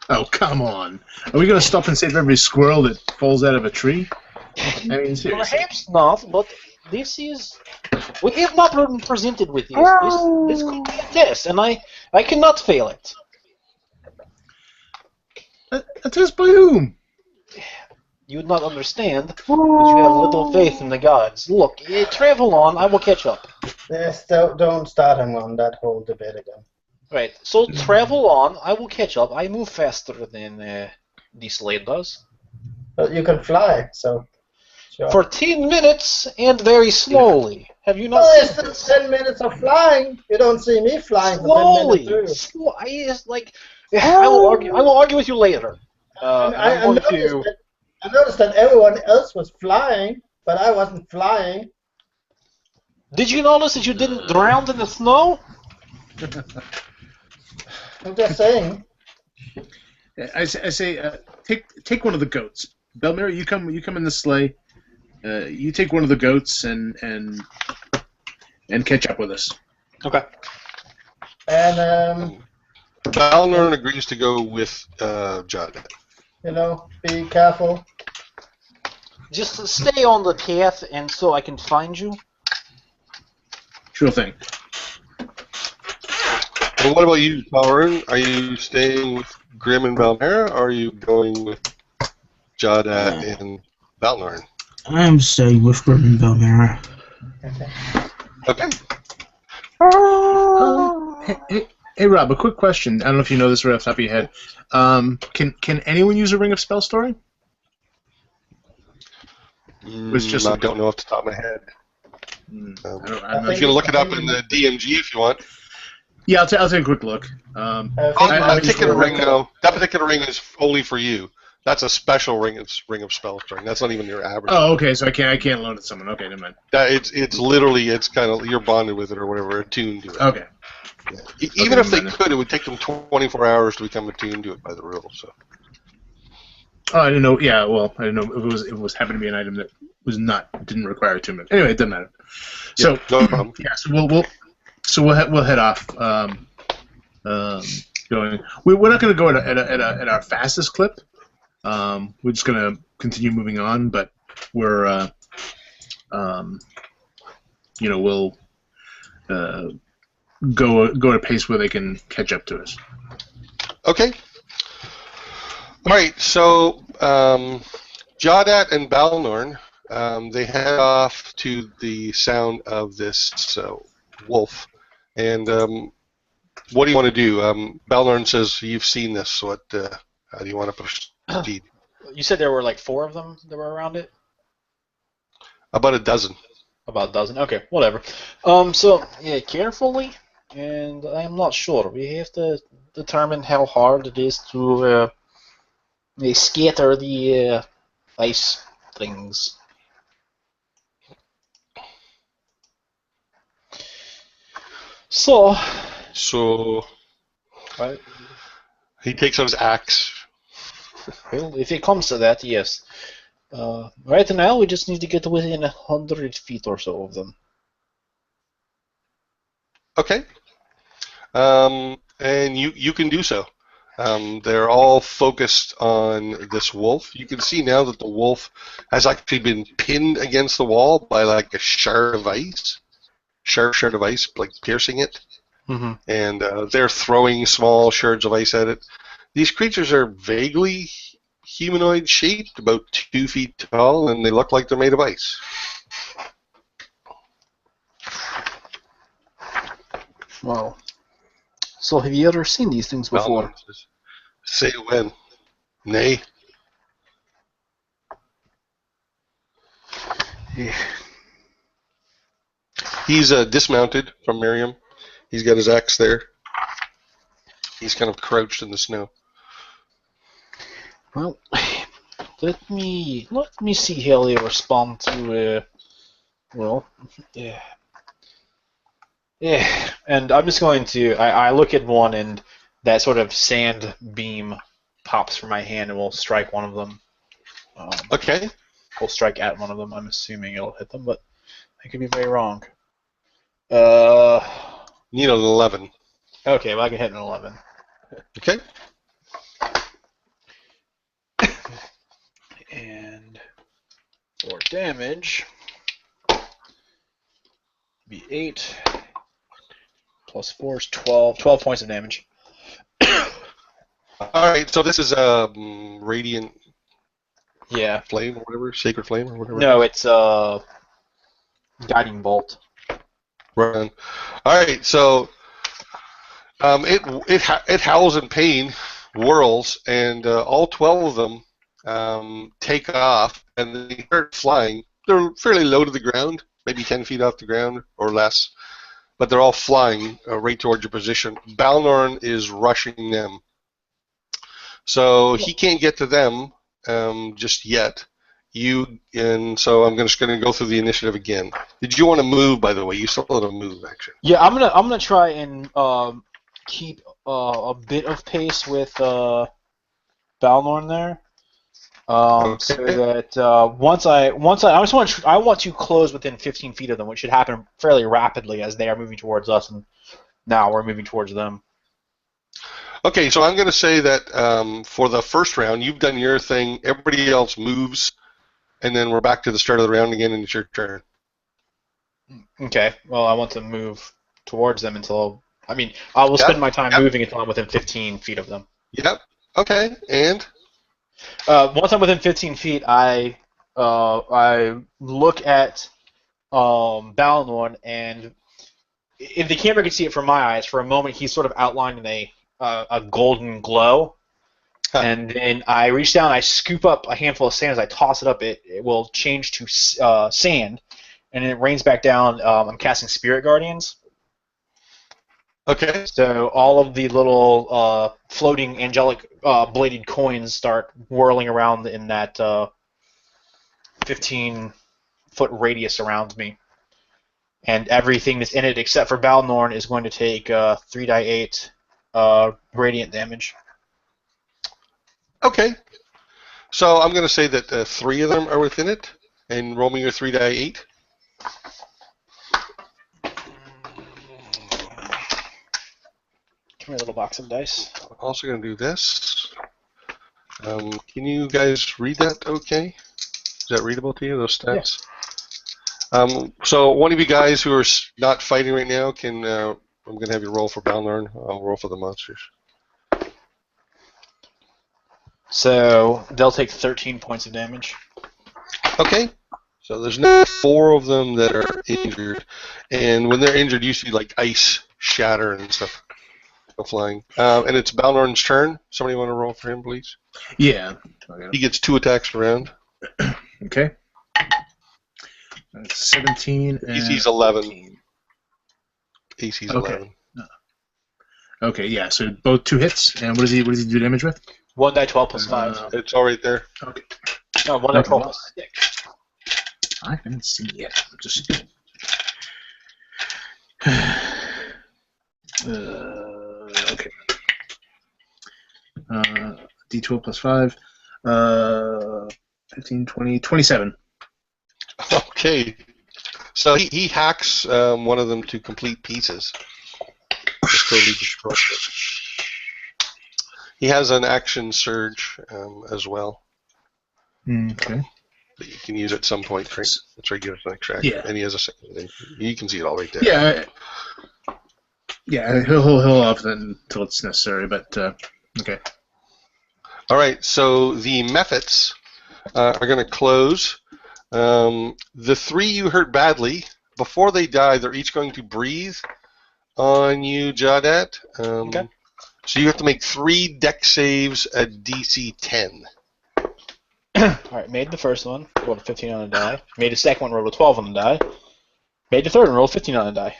Oh, come on! Are we gonna stop and save every squirrel that falls out of a tree? I mean, seriously. Perhaps not, but this is... We have not been presented with this. This could be a test, and I cannot fail it. A test by whom? You would not understand, because you have little faith in the gods. Look, travel on, I will catch up. Yes, don't start him on that whole debate again. Right, so travel on, I will catch up. I move faster than the sled does. But you can fly, so. Sure. For 10 minutes and very slowly. Have you not Well, seen it's this? still 10 minutes of flying. You don't see me flying for 10 minutes, do you? It's like, I will argue with you later. I noticed that everyone else was flying, but I wasn't flying. Did you notice that you didn't drown in the snow? I'm just saying. I say, take one of the goats. Balmera, you come in the sleigh. You take one of the goats and catch up with us. Okay. And, Balnor agrees to go with Jawdat. be careful. Just stay on the path, and so I can find you. Sure thing. And what about you, Tolraun? Are you staying with Grimm and Balmera, or are you going with Jawdat and Balnor? I'm staying with Grimm and Balmera. Okay. Hey, Rob, a quick question. I don't know if you know this right off the top of your head. Can anyone use a ring of spell storing? It's just I don't know off the top of my head. I'm You not can look it up in the DMG if you want. Yeah, I'll take a quick look. That particular ring, though, that particular ring is only for you. That's a special ring of spell storing. That's not even your average. Oh, okay. So I can't loan it to someone. Okay, never mind. It's literally kind of you're bonded with it or whatever, attuned to it. Okay. Yeah. Even if they never mind. could, it would take them 24 hours to become attuned to it by the rules. So. Oh, I didn't know. Yeah, well, I didn't know if it was happened to be an item that didn't require attunement. Anyway, it doesn't matter. So Yeah, no problem. yeah, so we'll head off. Going. We're not going to go at our fastest clip. We're just going to continue moving on, but we're we'll go at a pace where they can catch up to us. Okay. All right. So Jawdat and Balnor, they head off to the sound of this wolf. And what do you want to do? Balnor says, "You've seen this. So what? How do you want to proceed?" You said there were like 4 of them that were around it? About a dozen. About a dozen. Okay, whatever. So, yeah, carefully, and I'm not sure. We have to determine how hard it is to scatter the ice things. So, right, He takes out his axe. well, if it comes to that, yes. Right now, we just need to get within 100 feet or so of them. Okay. And you can do so. They're all focused on this wolf. You can see now that the wolf has actually been pinned against the wall by like a shard of ice, sharp shard of ice, like piercing it. Mm-hmm. And they're throwing small shards of ice at it. These creatures are vaguely humanoid shaped, about 2 feet tall, and they look like they're made of ice. Wow. So have you ever seen these things before? Say when. Nay. Yeah. He's dismounted from Miriam. He's got his axe there. He's kind of crouched in the snow. Well, let me see how they respond to yeah. And I'm just going to I look at one and that sort of sand beam pops from my hand and will strike one of them. Okay. Will strike at one of them. I'm assuming it'll hit them, but I could be very wrong. You know, an 11. Okay, well I can hit an 11. Okay. And for damage, be 8 plus 4 is 12. 12 points of damage. All right. So this is radiant Yeah. flame or whatever, sacred flame or whatever. No, it's guiding bolt. Right on. All right. So it howls in pain, whirls, and all 12 of them take off, and they start flying. They're fairly low to the ground, maybe 10 feet off the ground or less, but they're all flying right towards your position. Balnorn is rushing them. So he can't get to them just yet. So I'm just going to go through the initiative again. Did you want to move, by the way? You still have a move action. Yeah, I'm gonna try and keep a bit of pace with Balnorn there. Okay. So that once I want to close within 15 feet of them, which should happen fairly rapidly as they are moving towards us, and now we're moving towards them. Okay, so I'm going to say that for the first round, you've done your thing. Everybody else moves, and then we're back to the start of the round again, and it's your turn. Okay. Well, I want to move towards them until I will spend my time moving until I'm within 15 feet of them. Yep. Okay, and once I'm within 15 feet, I look at Balnorn, and if the camera can see it from my eyes, for a moment he's sort of outlined in a golden glow, and then I reach down, I scoop up a handful of sand. As I toss it up, it will change to sand, and then it rains back down. I'm casting Spirit Guardians. okay. So all of the little floating angelic bladed coins start whirling around in that 15-foot radius around me. And everything that's in it except for Balnorn is going to take 3d8 radiant damage. Okay. So I'm going to say that 3 of them are within it, and roll me your 3d8. Come here, little box of dice. I'm also going to do this. Can you guys read that okay? Is that readable to you, those stats? Yeah. So one of you guys who are not fighting right now can, I'm going to have you roll for Balnorn. I'll roll for the monsters. So they'll take 13 points of damage. Okay. So there's now 4 of them that are injured. And when they're injured, you see like ice shatter and stuff go flying. And it's Balnorn's turn. Somebody want to roll for him, please? Yeah. He gets 2 attacks per round. Okay. 17 and AC's 11. 14. AC's Okay. 11. Okay, yeah, so both 2 hits. And what does he do damage with? 1d12 plus 5. It's all right there. Okay. No, 1d12 plus 6. I haven't seen it yet. Just okay. D12 plus 5. 15, 20, 27. Okay. So he hacks one of them to complete pieces. Just totally destroys it. He has an action surge as well Okay. that you can use at some point. Right? That's right. Give us an extra action. Yeah. And he has a second. You can see it all right there. Yeah. Yeah. He'll off then until it's necessary. But okay. All right. So the Mephits are going to close. The 3 you hurt badly, before they die, they're each going to breathe on you, Jawdat. Okay. So you have to make 3 dex saves at DC 10. Alright, made the first one, rolled a 15 on a die. Made the second one, rolled a 12 on the die. Made the third one, rolled 15 on a die.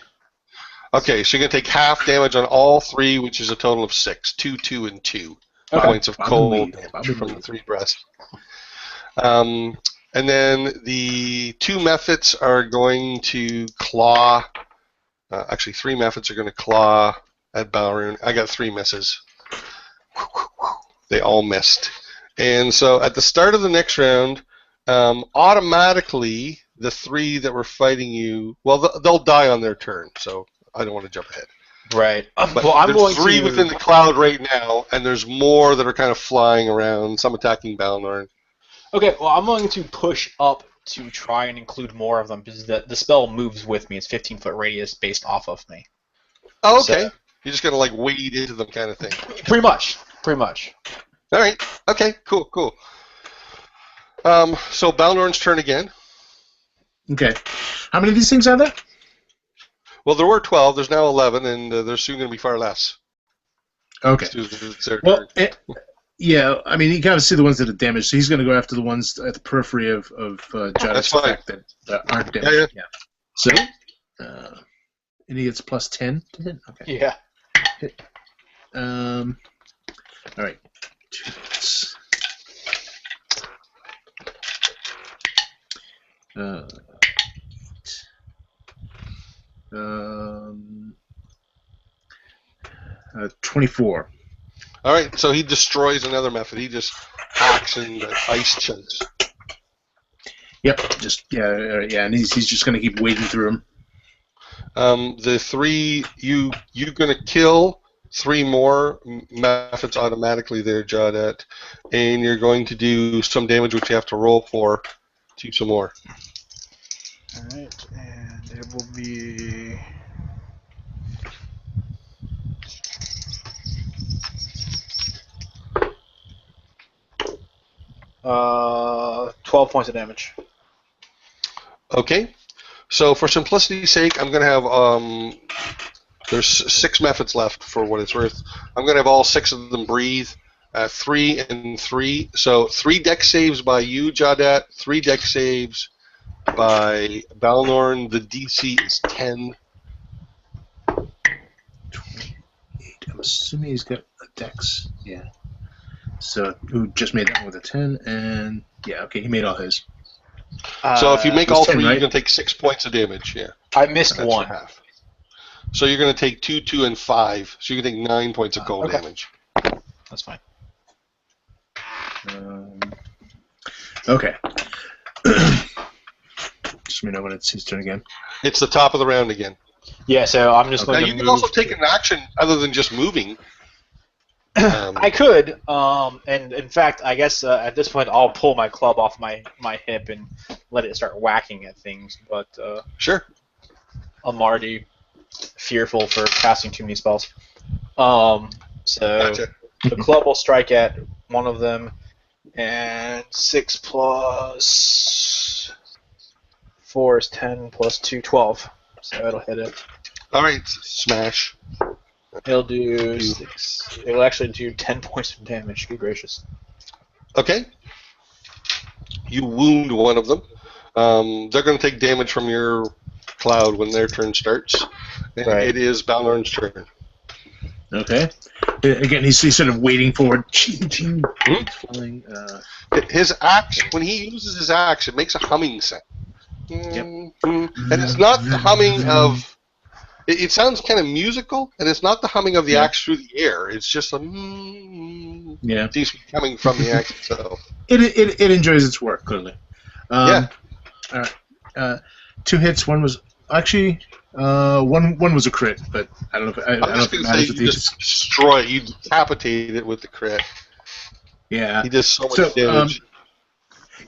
Okay, so you're going to take half damage on all 3, which is a total of 6. 2, 2, and 2 points of cold damage from the 3 breaths. And then the 2 Mephits are going to claw. Actually, 3 Mephits are going to claw at Balrune. I got 3 misses. They all missed. And so at the start of the next round, automatically the 3 that were fighting you, well, they'll die on their turn. So I don't want to jump ahead. Right. But Well, I'm there's going 3 to... within the cloud right now, and there's more that are kind of flying around. Some attacking Balnor. Okay, well, I'm going to push up to try and include more of them because the spell moves with me. It's 15-foot radius based off of me. Oh, okay. So, You're just gonna like wade into them, kind of thing. pretty much. All right. Okay. Cool. So Balnorn's turn again. Okay. How many of these things are there? Well, there were 12. There's now 11, and there's soon going to be far less. Okay. It's their Well, turn. yeah, I mean, you kind of see the ones that are damaged, so he's going to go after the ones at the periphery of Jawdat's fine. effect that aren't damaged. Yeah. So, and he gets plus 10 to hit? Okay. Yeah. All right. 2 hits. 24. All right. So he destroys another method. He just hacks and ice chunks. Yep. Just and he's just going to keep wading through them. The 3 you're going to kill 3 more methods automatically there, Jawdat, and you're going to do some damage, which you have to roll for. Do some more. Alright, and it will be... Uh, 12 points of damage. Okay. So for simplicity's sake, I'm going to have there's 6 methods left for what it's worth. I'm going to have all 6 of them breathe. 3 and 3. So 3 dex saves by you, Jawdat. 3 dex saves by Balnorn. The DC is 10. 28. I'm assuming he's got a dex. Yeah. So who just made that one with a 10, and yeah, okay, he made all his. So if you make all 10, 3, right? you're going to take 6 points of damage. Yeah. I missed That's one. for half. So you're going to take 2, 2, and 5. So you can take 9 points of cold okay. damage. That's fine. Okay. Just let me know when it's his turn again. It's the top of the round again. Yeah, so I'm just Now going to you move... can also take an action other than just moving. I could, and in fact, I guess at this point I'll pull my club off my hip and let it start whacking at things, but Sure. I'm already fearful for casting too many spells. So Gotcha. the club will strike at one of them, and 6 plus 4 is 10, plus 2, 12. So it'll hit it. All right, smash. It'll do 6. It'll actually do 10 points of damage. Good gracious. Okay. You wound one of them. They're going to take damage from your cloud when their turn starts. And Right. It is Balnorn's turn. Okay. Again, he's sort of waiting for it. Ching, ching. Flying, His axe, when he uses his axe, it makes a humming sound. Yep. And it's not the humming of... It sounds kind of musical, and it's not the humming of the axe through the air. It's just a... yeah. coming from the axe itself. It enjoys its work, clearly. Yeah. All right. 2 hits. One was Actually, one was a crit, but I don't know if I I'm don't know just if it going to say matters if you they just destroy it. You decapitate it with the crit. Yeah. He does so much So, damage.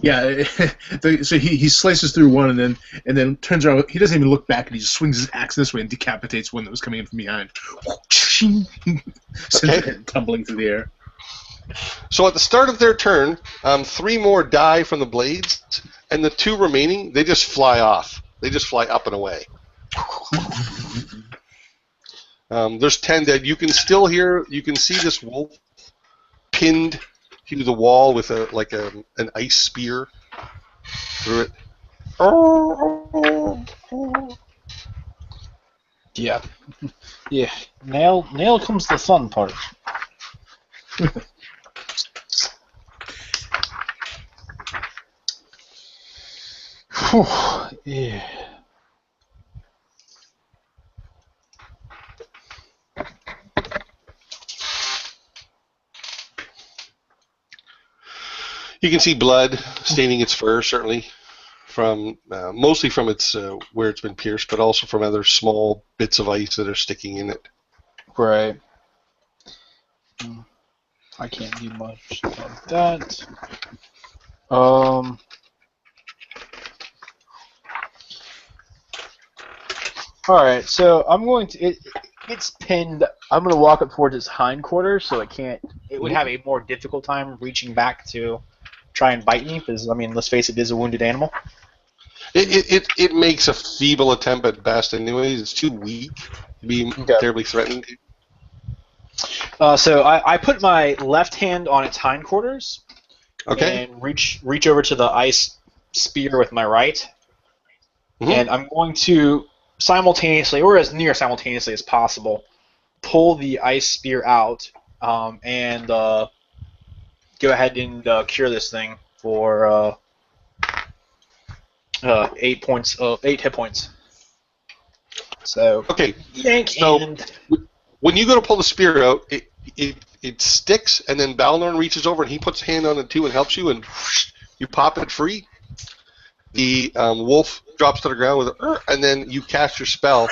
yeah, so he slices through one and then turns around. He doesn't even look back, and he just swings his axe this way and decapitates one that was coming in from behind. Sends Okay. it tumbling through the air. So at the start of their turn, 3 more die from the blades, and the 2 remaining, they just fly off. They just fly up and away. There's 10 dead. You can still hear, you can see this wolf pinned to the wall with an ice spear through it. Yeah. Yeah. Now comes the fun part. Whew. Yeah. You can see blood staining its fur, certainly, from mostly from its where it's been pierced, but also from other small bits of ice that are sticking in it. Right. I can't do much about that. Alright, so I'm going to. It's pinned. I'm going to walk up towards its hindquarters, so it can't. It would have a more difficult time reaching back to try and bite me, because, I mean, let's face it is a wounded animal. It makes a feeble attempt at best, anyways. It's too weak to be terribly threatening. So I put my left hand on its hindquarters, Okay. and reach over to the ice spear with my right, and I'm going to simultaneously, or as near simultaneously as possible, pull the ice spear out and go ahead and cure this thing for 8 points, 8 hit points. So Okay. yank, So and when you go to pull the spear out, it sticks, and then Balnorn reaches over and he puts a hand on it too and helps you, and whoosh, you pop it free. The wolf drops to the ground with it, and then you cast your spell.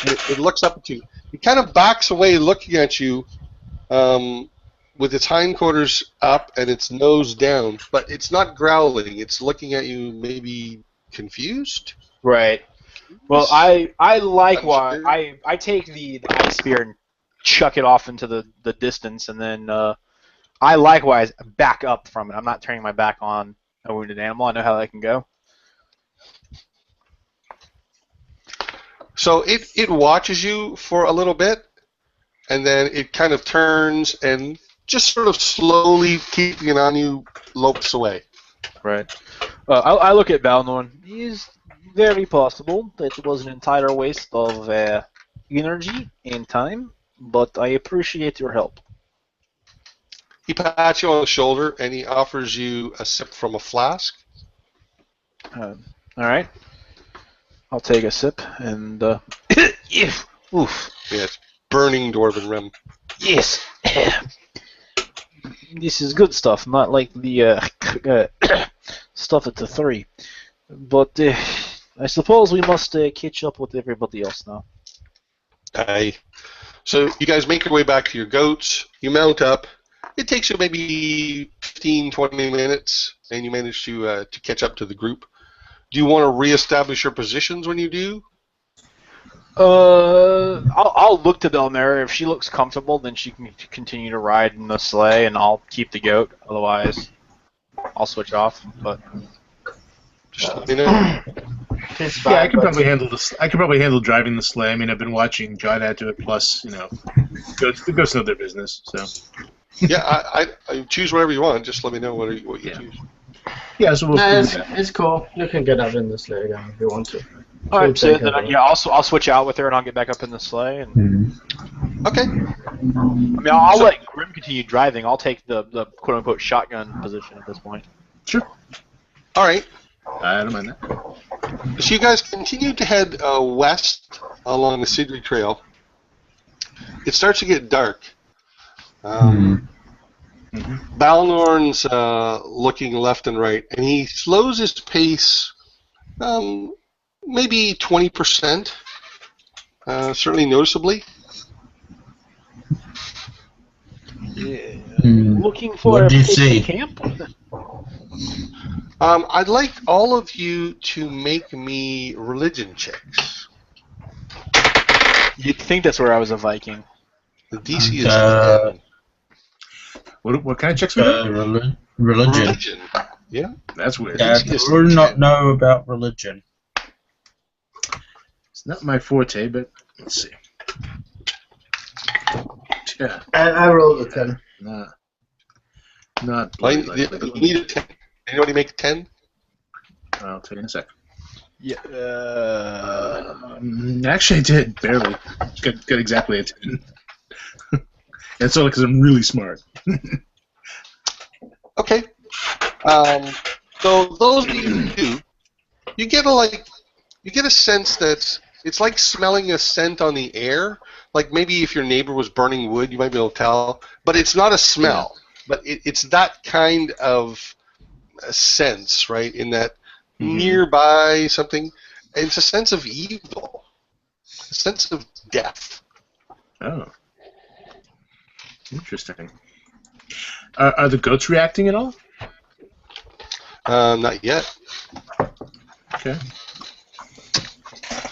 And it looks up at you. It kind of backs away, looking at you, with its hindquarters up and its nose down. But it's not growling. It's looking at you, maybe confused. right. Well, I likewise Unsure. I take the ice spear and chuck it off into the distance, and then I likewise back up from it. I'm not turning my back on a wounded animal. I know how that can go. So it watches you for a little bit, and then it kind of turns and just sort of slowly keeping an eye on you, lopes away. Right. I look at Balnorn. It is very possible that it was an entire waste of energy and time, but I appreciate your help. He pats you on the shoulder and he offers you a sip from a flask. All right. I'll take a sip and. Oof. Yes, burning dwarven rum. Yes. This is good stuff, not like the stuff at the 3. But I suppose we must catch up with everybody else now. Aye. So you guys make your way back to your goats. You mount up. It takes you maybe 15, 20 minutes, and you manage to catch up to the group. Do you want to reestablish your positions when you do? I'll look to Balmera. If she looks comfortable, then she can continue to ride in the sleigh, and I'll keep the goat. Otherwise, I'll switch off. But Just let me know. Yeah, I could probably handle this. I could probably handle driving the sleigh. I mean, I've been watching Jawdat do it. Plus, goats know their business. So. Yeah, I choose whatever you want. Just let me know what you choose. Yeah, so we'll. It's cool. You can get up in the sleigh again if you want to. all right, so then I'll switch out with her, and I'll get back up in the sleigh. And Okay. I mean, I'll let Grimm continue driving. I'll take the quote unquote shotgun position at this point. Sure. All right. I don't mind that. So you guys continue to head west along the Sidri Trail. It starts to get dark. Balnorn's looking left and right, and he slows his pace maybe 20%, certainly noticeably. Yeah. Hmm. Looking for What a do you place see? to camp? I'd like all of you to make me religion checks. You'd think that's where I was a Viking. The DC is Uh, 10. What kind of checks we do? Religion. Religion. Yeah. That's weird. Yeah, DC is I do not 10. know about religion. It's not my forte, but let's see. Yeah, I rolled a 10. not I, bloody likely. you need a 10. Anybody make a 10? I'll tell you in a second. Yeah. Actually, I did barely. Got exactly a 10. It's only because I'm really smart. Okay. So those of you who do, you get a sense that it's like smelling a scent on the air. Like maybe if your neighbor was burning wood, you might be able to tell. But it's not a smell. But it's that kind of a sense, right? In that nearby something. It's a sense of evil, a sense of death. Oh, interesting. Are the goats reacting at all? Not yet. Okay.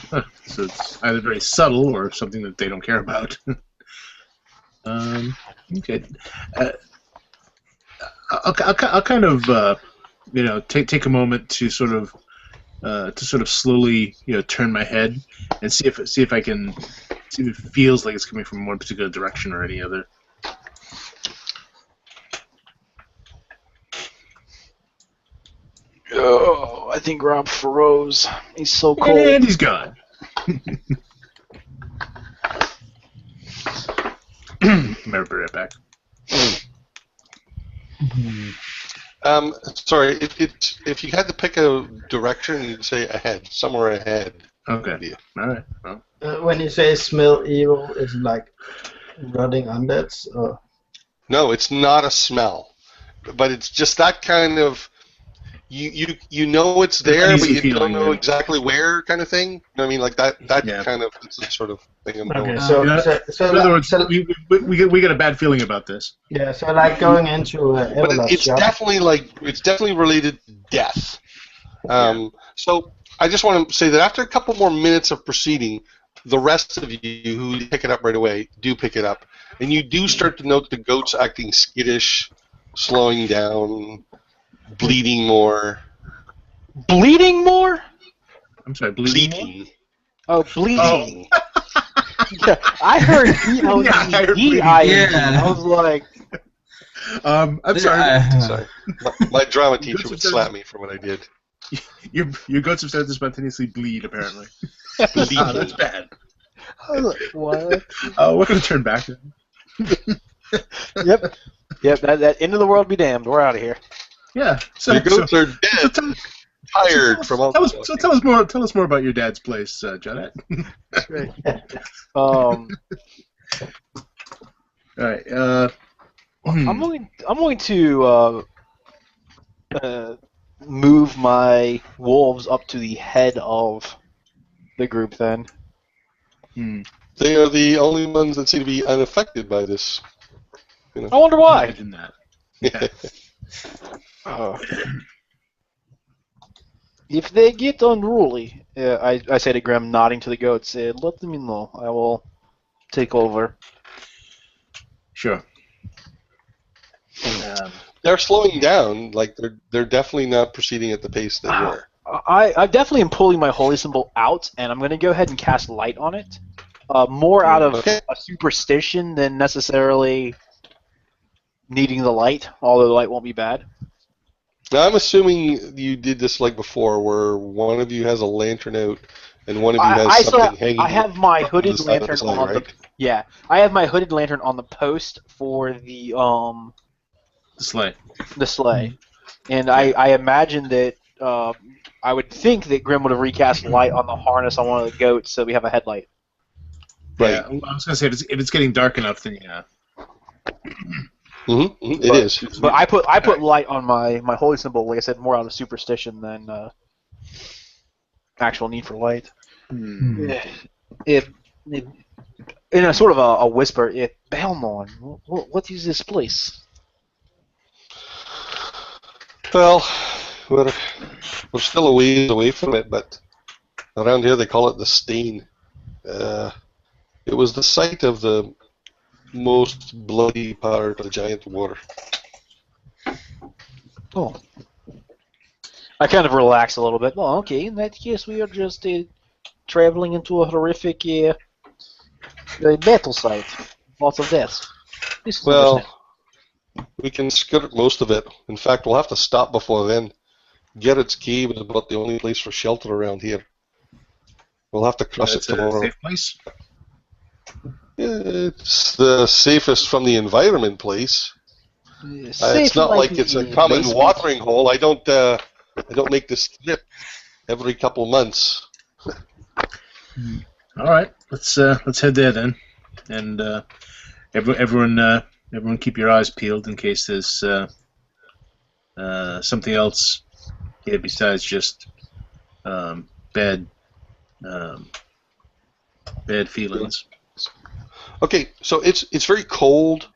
Huh. So it's either very subtle or something that they don't care about. Okay. I'll kind of take a moment to sort of slowly turn my head and see if I can see if it feels like it's coming from one particular direction or any other. Oh, I think Rob froze. He's so cold. And he's gone. I'll be right back. Sorry, if you had to pick a direction, you'd say ahead, somewhere ahead. Okay. All right. Well. When you say smell evil, is it like rotting undeads? Or? No, it's not a smell, but it's just that kind of you know it's there, but Uneasy you feeling, don't know yeah. exactly where, kind of thing. You know what I mean? Like that Yeah. kind of it's the sort of thing I'm Okay, going. so in other words, we get a bad feeling about this. yeah, so like going into But Everlast's it's shop. definitely related to death. So I just want to say that after a couple more minutes of proceeding, the rest of you who pick it up right away do pick it up, and you do start to note the goats acting skittish, slowing down, bleeding more. Bleeding more? I'm sorry, bleeding. Bleeding. Oh, bleeding. Bleeding. Yeah, I heard B-O-D-D-I-N-G. Yeah, I heard bleeding. Yeah. I was like, I'm sorry. Sorry, my drama teacher would slap me for what I did. Your goats have started to spontaneously bleed, apparently. Bleeding. Oh, that's bad. I was like, what? We're going to turn back. Yep. That end of the world be damned. We're out of here. Yeah. So, Your goats are so dead, tell, tired from all. tell us more about your dad's place, Jawdat. That's right. All right. I'm going to move my wolves up to the head of the group then. They are the only ones that seem to be unaffected by this. I wonder why. Imagine that. Yeah. If they get unruly, I say to Grimm, nodding to the goats, let me know. I will take over. Sure. They're slowing down. Like they're definitely not proceeding at the pace they were. I definitely am pulling my holy symbol out, and I'm going to go ahead and cast light on it. More out of Okay. a superstition than necessarily needing the light, although the light won't be bad. Now I'm assuming you did this like before, where one of you has a lantern out and one of you has something hanging. I have my from hooded the side of lantern the sleigh, on right? I have my hooded lantern on the post for the Sleigh. sleigh, and I imagine that I would think that Grimm would have recast light on the harness on one of the goats, so we have a headlight. Right. Yeah, I was going to say if it's getting dark enough, then yeah. It is. But I put light on my holy symbol, like I said, more out of superstition than. actual need for light. Hmm. If in a sort of a whisper, Balmon, what is this place? Well, we're still a ways away from it, but around here they call it the Stain. It was the site of the most bloody part of the giant war. Oh. I kind of relax a little bit. Oh, okay. In that case, we are just traveling into a horrific battle site. Lots of deaths. This is understandable. Well, we can skirt most of it. In fact, we'll have to stop before then. Garrett's Cave is about the only place for shelter around here. We'll have to cross it That's a tomorrow. safe place. It's the safest from the environment place. It's not like it's a common watering hole. I don't make this trip every couple months. All right, let's head there then, and everyone keep your eyes peeled in case there's something else here besides just bad feelings. Okay, so it's very cold,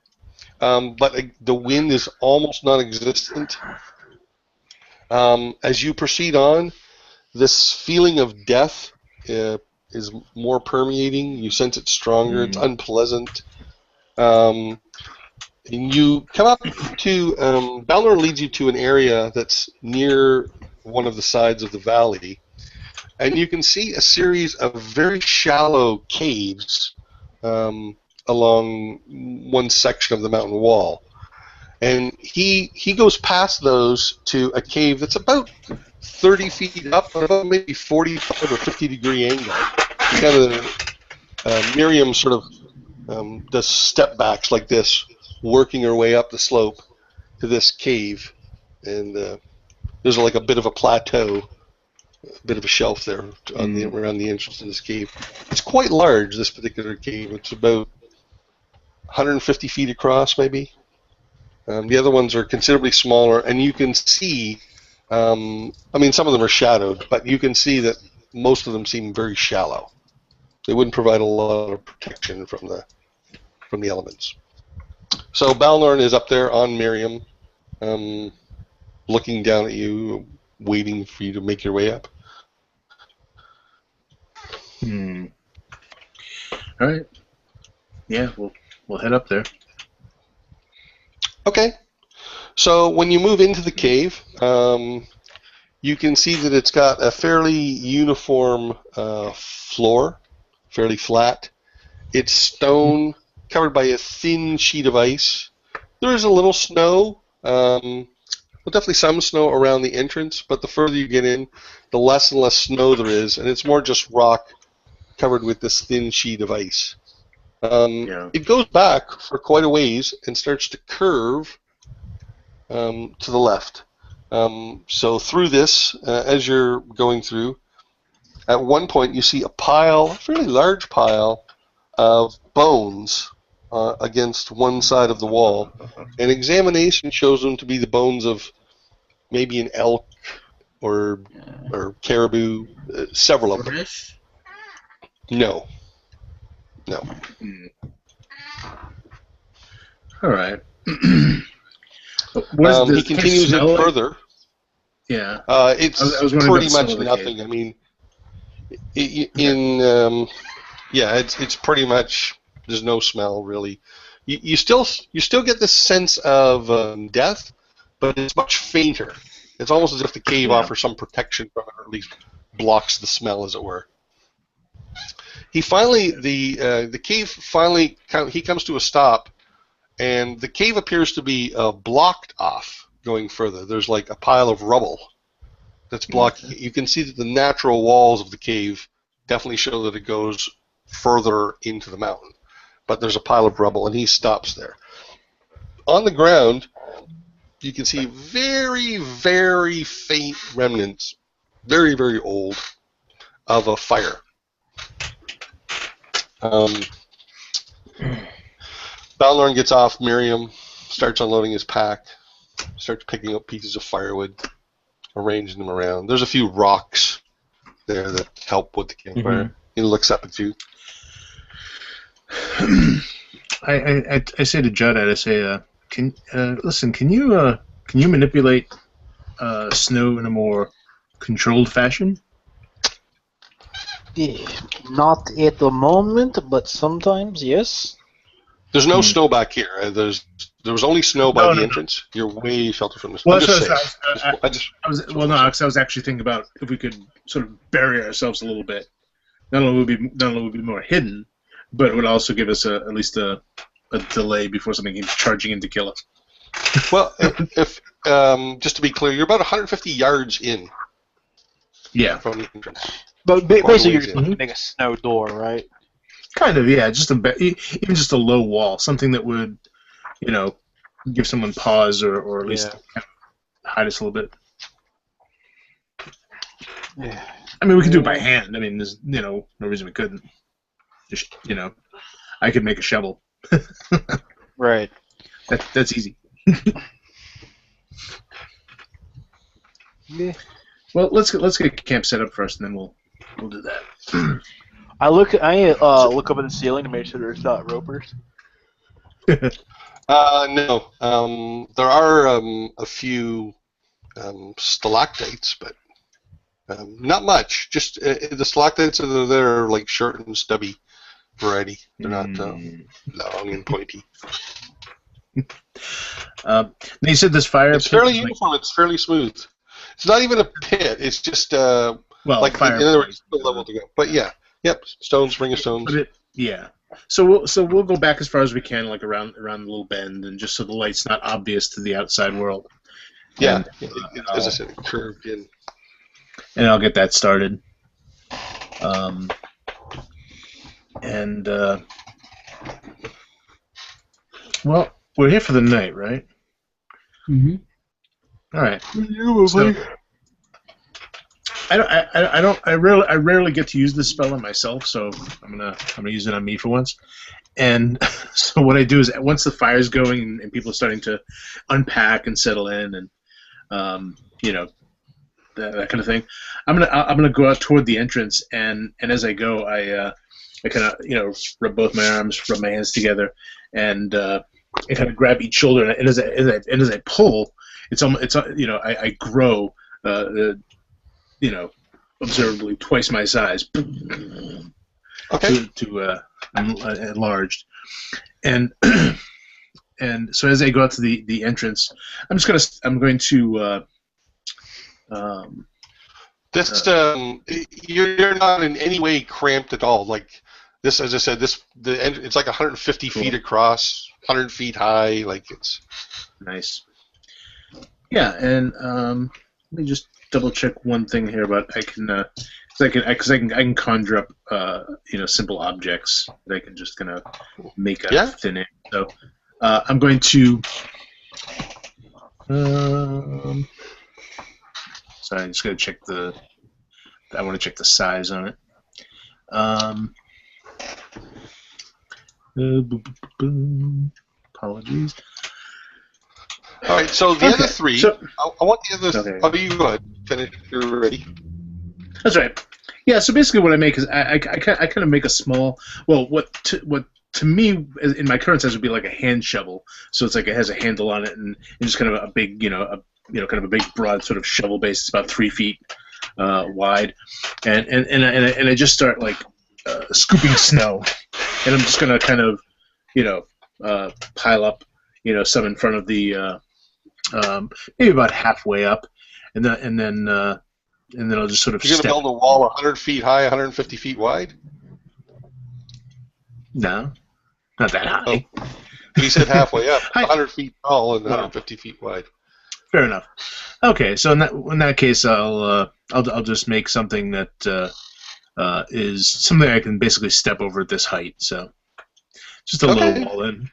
but the wind is almost non-existent. As you proceed on, this feeling of death is more permeating. You sense it stronger. It's unpleasant. And you come up to Balmera leads you to an area that's near one of the sides of the valley, and you can see a series of very shallow caves along one section of the mountain wall. And he goes past those to a cave that's about 30 feet up, about maybe 45 or 50 degree angle. Kind of Miriam sort of does step backs like this, working her way up the slope to this cave, and there's like a bit of a plateau, a bit of a shelf there around the entrance to this cave. It's quite large, this particular cave. It's about 150 feet across, maybe. The other ones are considerably smaller, and you can see, I mean, some of them are shadowed, but you can see that most of them seem very shallow. They wouldn't provide a lot of protection from the elements. So Balnorn is up there on Miriam, looking down at you, waiting for you to make your way up. All right. Yeah, we'll head up there. Okay. So when you move into the cave, you can see that it's got a fairly uniform floor, fairly flat. It's stone, covered by a thin sheet of ice. There is a little snow, well, definitely some snow around the entrance, but the further you get in, the less and less snow there is, and it's more just rock covered with this thin sheet of ice. It goes back for quite a ways and starts to curve to the left. So through this, as you're going through, at one point you see a fairly large pile of bones against one side of the wall. An examination shows them to be the bones of maybe an elk or caribou, several of them. No. All right. He continues it further. Yeah. It's I was pretty much nothing. I mean, it's pretty much, there's no smell really. You still get this sense of death, but it's much fainter. It's almost as if the cave offers some protection from it, or at least blocks the smell, as it were. The cave finally, he comes to a stop, and the cave appears to be blocked off going further. There's like a pile of rubble that's blocking it. You can see that the natural walls of the cave definitely show that it goes further into the mountain. But there's a pile of rubble, and he stops there. On the ground, you can see very, very faint remnants, very, very old, of a fire. Balnorn gets off Miriam, starts unloading his pack, starts picking up pieces of firewood, arranging them around. There's a few rocks there that help with the campfire. He looks up at you. I say to Jawdat, I say, can you manipulate snow in a more controlled fashion? Not at the moment, but sometimes, yes. There's no snow back here. There was only snow by the entrance. You're way sheltered from the snow. Well, I was actually thinking about if we could sort of bury ourselves a little bit. Not only would be more hidden, but it would also give us at least a delay before something came charging in to kill us. Well, if just to be clear, you're about 150 yards in. Yeah. From the entrance. But basically, you're just looking to make a snow door, right? Kind of, yeah. Just even just a low wall, something that would, give someone pause or at least kind of hide us a little bit. Yeah. I mean, we could do it by hand. I mean, there's no reason we couldn't. Just I could make a shovel. Right. That's easy. Yeah. Well, let's get camp set up first, and then we'll do that. I look up at the ceiling to make sure there's not ropers. No. There are a few stalactites, but not much. Just the stalactites that are there are like short and stubby variety. They're not long and pointy. You said this fire. It's fairly uniform. It's fairly smooth. It's not even a pit. It's just like fire. In other words, a level to go. But yeah, yep. Stones, ring of stones. Yeah. So we'll go back as far as we can, like around the little bend, and just so the light's not obvious to the outside world. Yeah. As I said, it curved in. And I'll get that started. Well, we're here for the night, right? Mm-hmm. All right. So, I rarely get to use this spell on myself, so I'm gonna use it on me for once. And so what I do is once the fire's going and people are starting to unpack and settle in and that kind of thing, I'm gonna go out toward the entrance and as I go I kind of rub both my arms, rub my hands together, and kind of grab each shoulder, and as I pull, I grow observably twice my size. Okay. To enlarged, and so as I go out to the entrance, I'm going to. You're not in any way cramped at all. Like this, as I said, it's like 150 feet across, 100 feet high. Like it's nice. Yeah, and let me just double check one thing here about I can conjure up simple objects that I can just kind of make out thin air. So I'm going to sorry, I'm just gonna check I want to check the size on it. Apologies. All right, so the other three, I want the other. Okay. Oh, you go ahead. Finish. You're ready. That's right. Yeah. So basically, what I make is I kind of make a small. Well, what to me in my current size would be like a hand shovel. So it's like it has a handle on it and just kind of a big, kind of a big broad sort of shovel base. It's about 3 feet wide, and I just start like scooping snow, and I'm just gonna kind of pile up some in front of the maybe about halfway up, and then I'll just sort of. You're gonna build a wall 100 feet high, 150 feet wide. No, not that high. Oh. He said halfway up, 100 feet tall and 150 feet wide. Fair enough. Okay, so in that case, I'll just make something that is something I can basically step over at this height. So just a low wall in.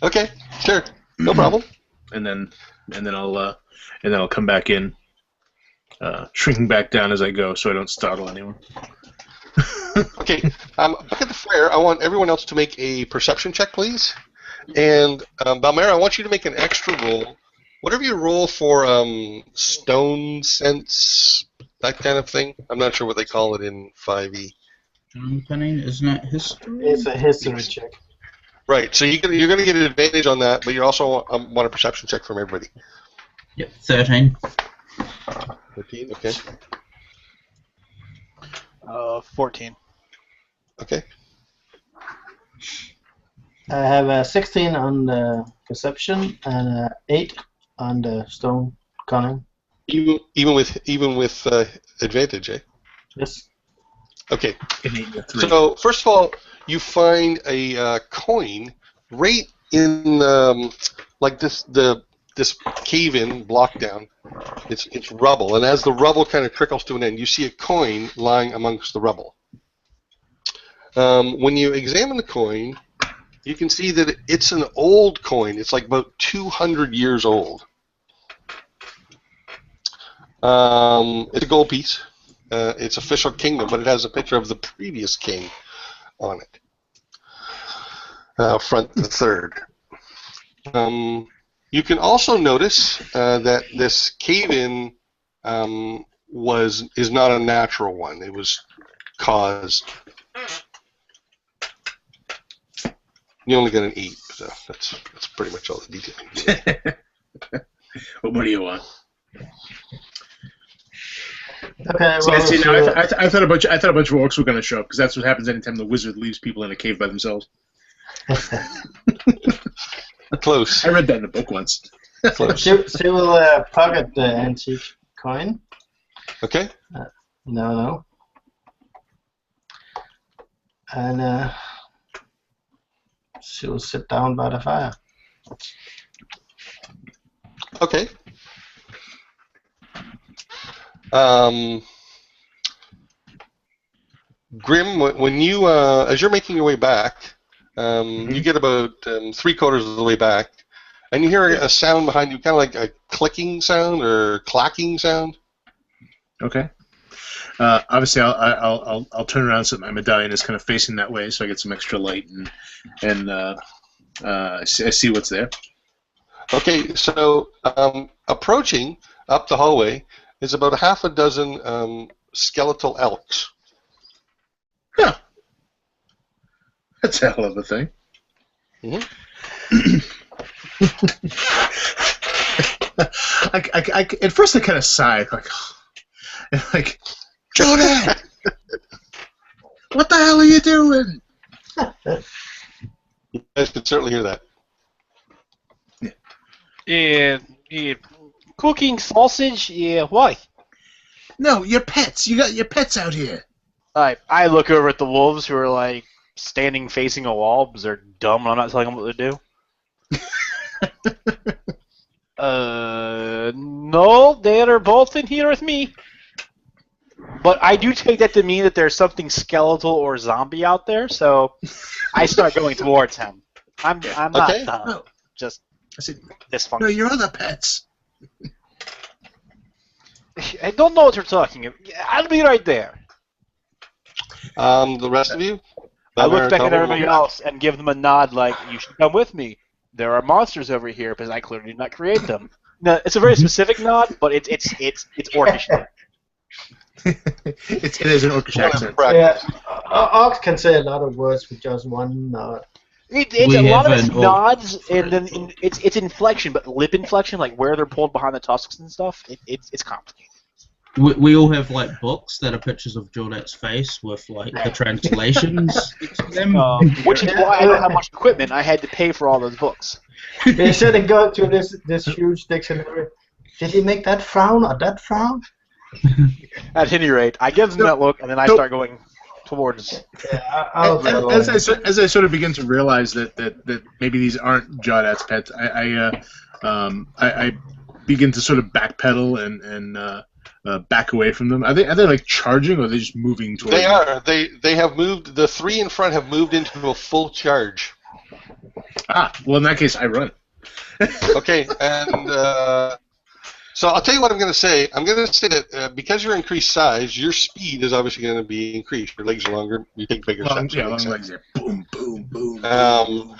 Okay, sure, no problem. And then I'll come back in, shrinking back down as I go, so I don't startle anyone. Okay, back at the flare, I want everyone else to make a perception check, please. And Balmera, I want you to make an extra roll whatever you roll for stone sense, that kind of thing. I'm not sure what they call it in 5e. Cunning, isn't it history? It's a history check. Right. So you're going to get an advantage on that, but you also want a perception check from everybody. Yep, 13. 13. Okay. 14. Okay. I have a 16 on the perception and a 8 on the stone cunning. Even with advantage, eh? Yes. Okay. So, So first of all, you find a coin right in like this cave-in block down. It's rubble, and as the rubble kind of trickles to an end, you see a coin lying amongst the rubble. When you examine the coin, you can see that it's an old coin. It's like about 200 years old. It's a gold piece. It's official kingdom, but it has a picture of the previous king on it. Front the third. You can also notice that this cave-in is not a natural one. It was caused. You only got an 8, so that's pretty much all the detail. what more do you want? Okay. See, Well, see, so, now, I thought a bunch of orcs were going to show up because that's what happens anytime the wizard leaves people in a cave by themselves. Close. I read that in a book once. Close. she will pocket the antique coin. Okay. No. And she will sit down by the fire. Okay. Grimm, when you as you're making your way back, you get about 3/4 of the way back, and you hear a sound behind you, kind of like a clicking sound or clacking sound. Okay. Obviously, I'll turn around so that my medallion is kind of facing that way, so I get some extra light and I see what's there. Okay, so approaching up the hallway is about a half a dozen skeletal elks. Huh. That's a hell of a thing. Mm-hmm. At first, I kind of sighed, like, Jawdat, what the hell are you doing? You guys can certainly hear that. Cooking sausage? Yeah, why? No, your pets. You got your pets out here. I look over at the wolves who are like standing facing a wall because they're dumb and I'm not telling them what to do. No, they're both in here with me. But I do take that to mean that there's something skeletal or zombie out there, so I start going towards him. I'm not Okay. No. just I said, dysfunctional. no, your other pets. I don't know what you're talking about. I'll be right there. The rest of you? I look back at Balmera, everybody else and give them a nod like, you should come with me. There are monsters over here because I clearly did not create them. No, it's a very specific nod, but it's orcish. It is an orcish accent. Yeah, orcs can say a lot of words with just one nod. It's a We lot of have it's an orc. nods and then it's inflection, but lip inflection, like where they're pulled behind the tusks and stuff. It's complicated. We all have like books that are pictures of Jawdat's face with like the translations to them. Which is why I don't have much equipment. I had to pay for all those books. They should go to this huge dictionary. Did he make that frown or that frown? At any rate, I give them that look, and then I start going towards. Yeah, I'll As I sort of begin to realize that maybe these aren't Jawdat's pets, I begin to sort of backpedal and back away from them. Are they like charging, or are they just moving towards? They are. They have moved. The three in front have moved into a full charge. Ah, well, in that case, I run. Okay, and So I'll tell you what I'm going to say. I'm going to say that because you're increased size, your speed is obviously going to be increased. Your legs are longer. You take bigger steps. Yeah, long legs. Yeah. Boom, boom, boom.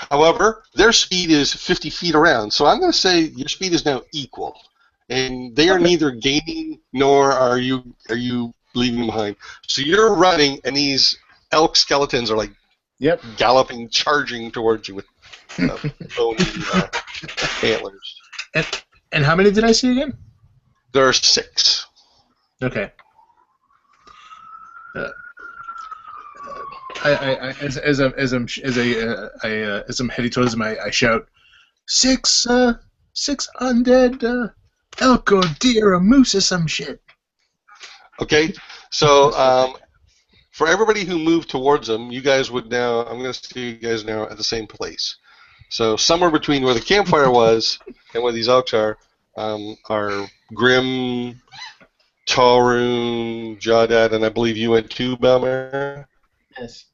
However, their speed is 50 feet around. So I'm going to say your speed is now equal, and they are neither gaining nor are you leaving behind. So you're running, and these elk skeletons are like galloping, charging towards you with bony antlers. And how many did I see again? There are 6. Okay. As I'm heading towards them, I shout, six undead elk or deer or moose or some shit. Okay, so for everybody who moved towards them, you guys would now. I'm going to see you guys now at the same place. So somewhere between where the campfire was and where these elks are Grimm, Tolraun, Jawdat, and I believe you went to Balmera. Yes.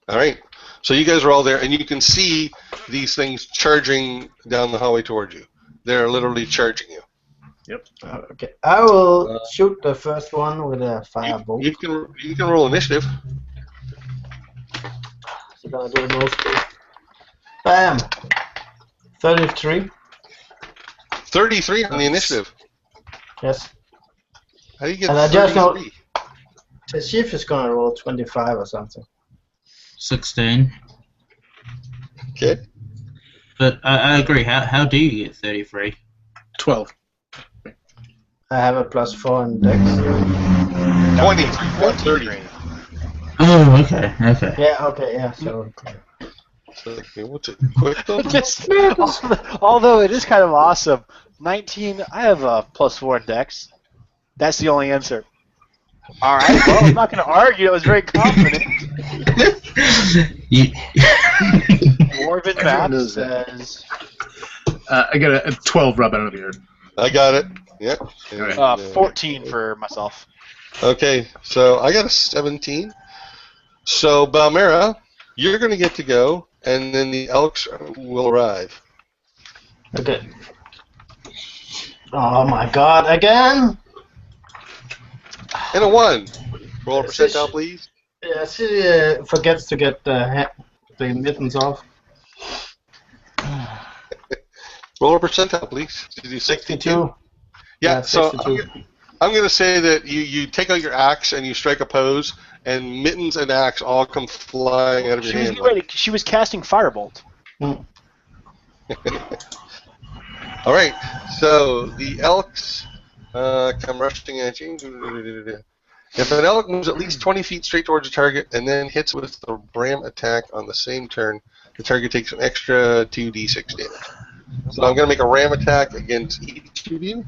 All right. So you guys are all there, and you can see these things charging down the hallway towards you. They're literally charging you. Yep. Okay. I will shoot the first one with a firebolt. You can roll initiative. So gonna do the most. Bam. 33. 33 on the initiative. Yes. How do you get And I just know 33? Thashif is gonna roll 25 or something. 16. Okay. But I agree. How do you get 33? 12. I have a +4 in Dex. 23 or 30. Oh, okay. Okay. Yeah. Okay. Yeah. So. Okay, what's it? Quick though? Just, although it is kind of awesome. 19. I have a +4 in Dex. That's the only answer. All right. Well, I'm not going to argue. I was very confident. Dwarven map says. I got a 12, Rob. I don't know if you heard. I got it. Yep. And, 14 for myself. Okay, so I got a 17. So Balmera, you're going to get to go, and then the elks will arrive. Okay. Oh my God! Again. And a 1. Roll a percentile, please. Yeah, she forgets to get the mittens off. Roll a percentile, please. Did you 62? Yeah, so 62. I'm going to say that you take out your axe and you strike a pose, and mittens and axe all come flying out of your hand. She was casting Firebolt. All right, so the elks come rushing at you. If an elk moves at least 20 feet straight towards the target and then hits with the ram attack on the same turn, the target takes an extra 2d6 damage. So I'm going to make a ram attack against each of you.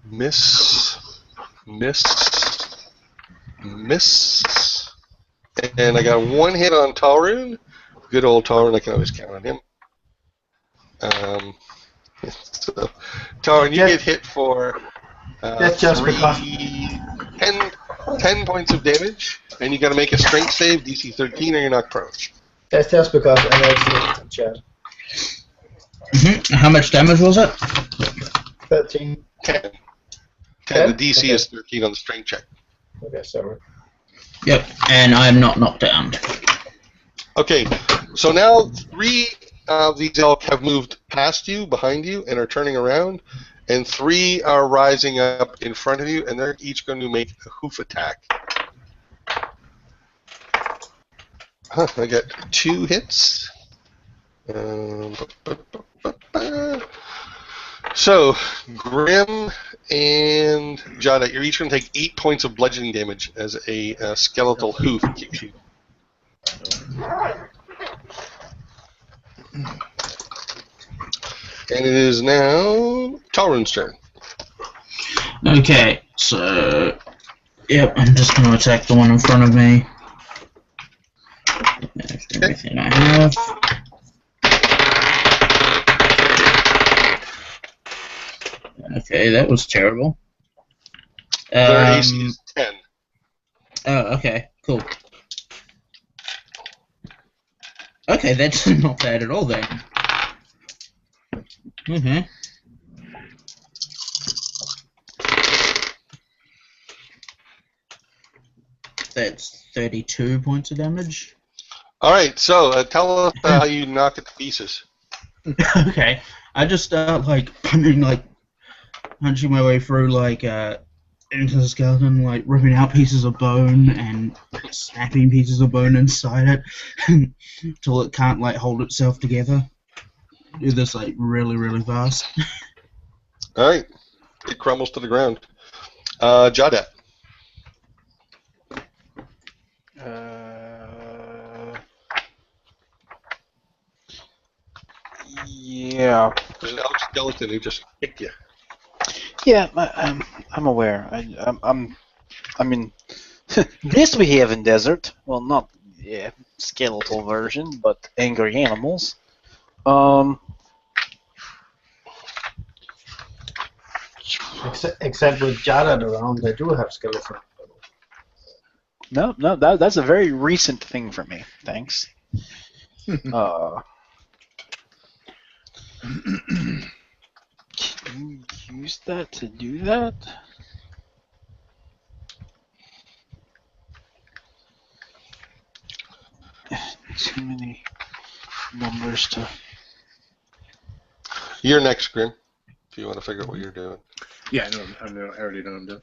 Miss. And I got 1 hit on Tolraun. Good old Tolraun, I can always count on him. So, Tolraun, you get hit for That's just because 10 points of damage, and you got to make a strength save, DC 13, or you're knocked prone. That's just because I actually chat. How much damage was it? 13. 10. 10. The DC Okay. is 13 on the strength check. Okay, sorry. Yep, and I'm not knocked down. Okay, so now 3 of these elk have moved past you, behind you, and are turning around, and 3 are rising up in front of you, and they're each going to make a hoof attack. I got 2 hits. So, Grimm and Jawdat, you're each going to take 8 points of bludgeoning damage as a skeletal hoof kicks you. And it is now Tolraun's turn. Okay, so... Yep, I'm just going to attack the one in front of me. There's everything I have. Okay, that was terrible. Their AC is 10. Oh, okay, cool. Okay, that's not bad at all then. Okay. That's 32 points of damage. All right, so tell us how you knock it to pieces. Okay, I just start punching my way through into the skeleton, ripping out pieces of bone and snapping pieces of bone inside it until it can't hold itself together. Do this really, really fast. All right, it crumbles to the ground. Jawdat. Yeah. There's another skeleton who just kicked you. Yeah, I'm aware. I mean, this we have in desert. Well, not skeletal version, but angry animals. Except with Jawdat around, they do have skeleton. No, that's a very recent thing for me. Thanks. Can you use that to do that? Too many numbers to. You're next, Grimm, if you want to figure out what you're doing. Yeah, I already know what I'm doing.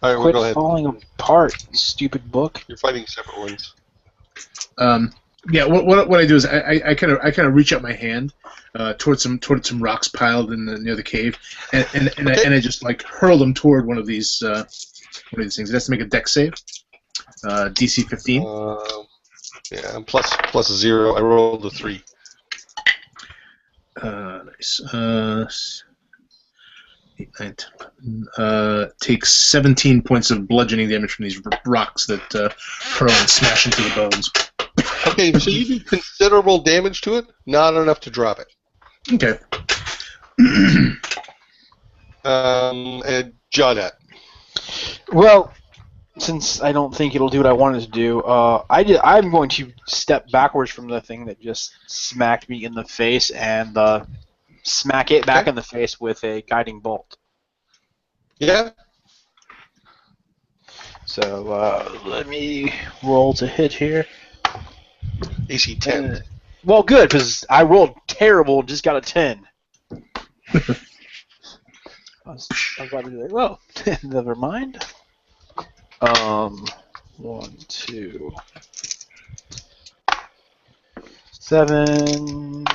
All right, we'll Quit go ahead. falling apart, stupid book. You're fighting separate ones. Yeah, what I do is I kind of reach out my hand towards some rocks piled near the cave, and I just hurl them toward one of these things. It has to make a dex save. DC 15. Yeah, plus 0. I rolled a 3. Nice. 8, 9, 10. Takes 17 points of bludgeoning damage from these rocks that hurl and smash into the bones. Okay, so you do considerable damage to it, not enough to drop it. Okay. Jawdat. Well, since I don't think it'll do what I wanted to do, I'm going to step backwards from the thing that just smacked me in the face and smack it back in the face with a guiding bolt. Yeah. So let me roll to hit here. AC 10. Well, good, because I rolled terrible and just got a 10. I was about to be like, well, never mind. 1, 2, 7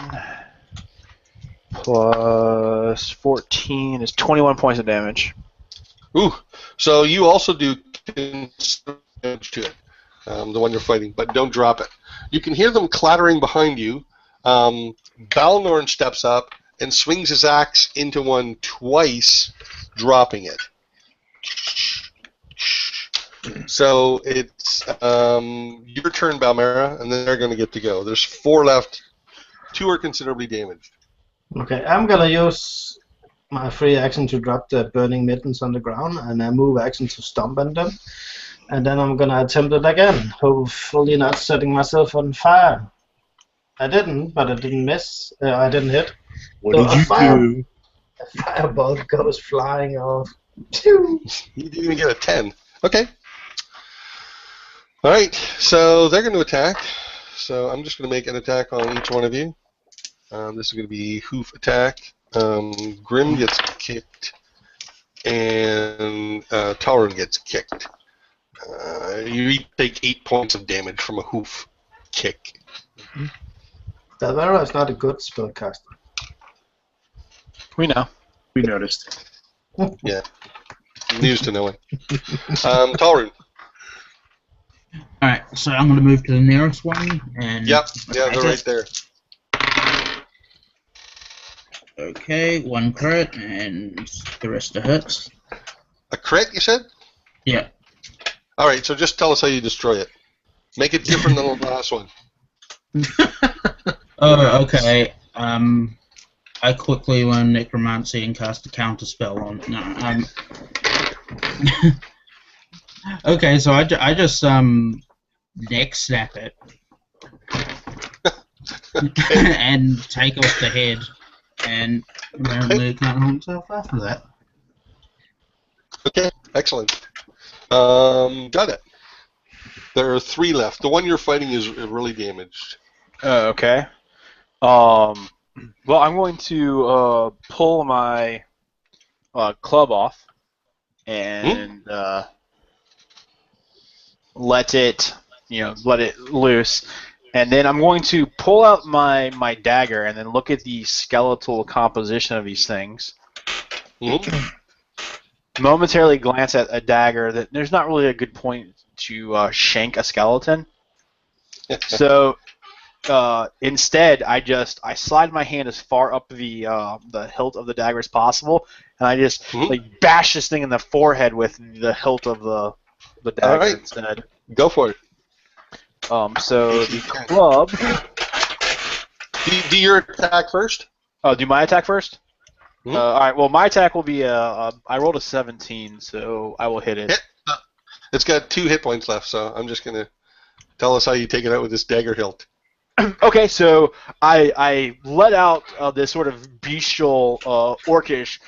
plus 14 is 21 points of damage. Ooh. So you also do considerable damage to it, the one you're fighting, but don't drop it. You can hear them clattering behind you. Balnorn steps up and swings his axe into one twice, dropping it. So it's your turn, Balmera, and then they're going to get to go. There's 4 left. 2 are considerably damaged. Okay, I'm gonna use my free action to drop the burning mittens on the ground, and a move action to stomp on them. And then I'm gonna attempt it again, hopefully not setting myself on fire. I didn't, but I didn't miss. I didn't hit. What So did you do? A fireball goes flying off. Pew! You didn't even get a 10. Okay. All right, so they're going to attack. So I'm just going to make an attack on each one of you. This is going to be hoof attack. Grimm gets kicked, and Tolraun gets kicked. You each take 8 points of damage from a hoof kick. Balmera is not a good spellcaster. We know. We noticed. Yeah. News to no one. Tolraun. Alright, so I'm going to move to the nearest one and... Yep, yeah, they're right there. Okay, 1 crit and the rest are hits. A crit, you said? Yeah. All right, so just tell us how you destroy it. Make it different than the last one. Oh, okay. I quickly learn necromancy and cast a counter spell on. No, okay, so I just neck snap it. and take off the head, and apparently can't hold himself after that. Okay, excellent. Got it. There are 3 left. The one you're fighting is really damaged. Okay. Well, I'm going to pull my club off and let it loose, and then I'm going to pull out my dagger and then look at the skeletal composition of these things. Momentarily glance at a dagger. That there's not really a good point to shank a skeleton. So instead, I slide my hand as far up the hilt of the dagger as possible, and I just bash this thing in the forehead with the hilt of the dagger instead. Go for it. So the club. Do your attack first. Oh, do my attack first? All right. Well, my attack will be I rolled a 17, so I will hit it. It's got 2 hit points left, so I'm just gonna tell us how you take it out with this dagger hilt. Okay, so I let out this sort of bestial, orcish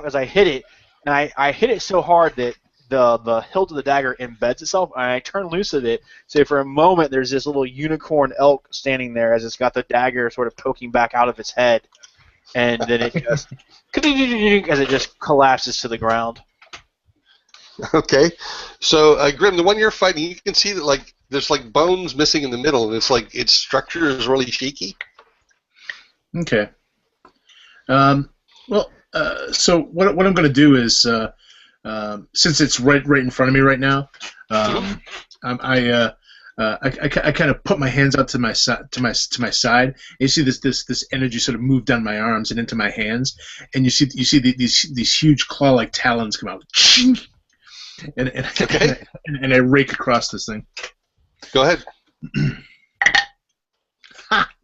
as I hit it, and I hit it so hard that the hilt of the dagger embeds itself, and I turn loose of it. So for a moment, there's this little unicorn elk standing there as it's got the dagger sort of poking back out of its head, and then it just as it just collapses to the ground. Okay, so Grimm, the one you're fighting, you can see that there's bones missing in the middle, and it's its structure is really shaky. Okay. So what I'm going to do is, since it's right in front of me right now, I kind of put my hands out to my side. And you see this energy sort of move down my arms and into my hands, and you see these huge claw-like talons come out, and I rake across this thing. Go ahead.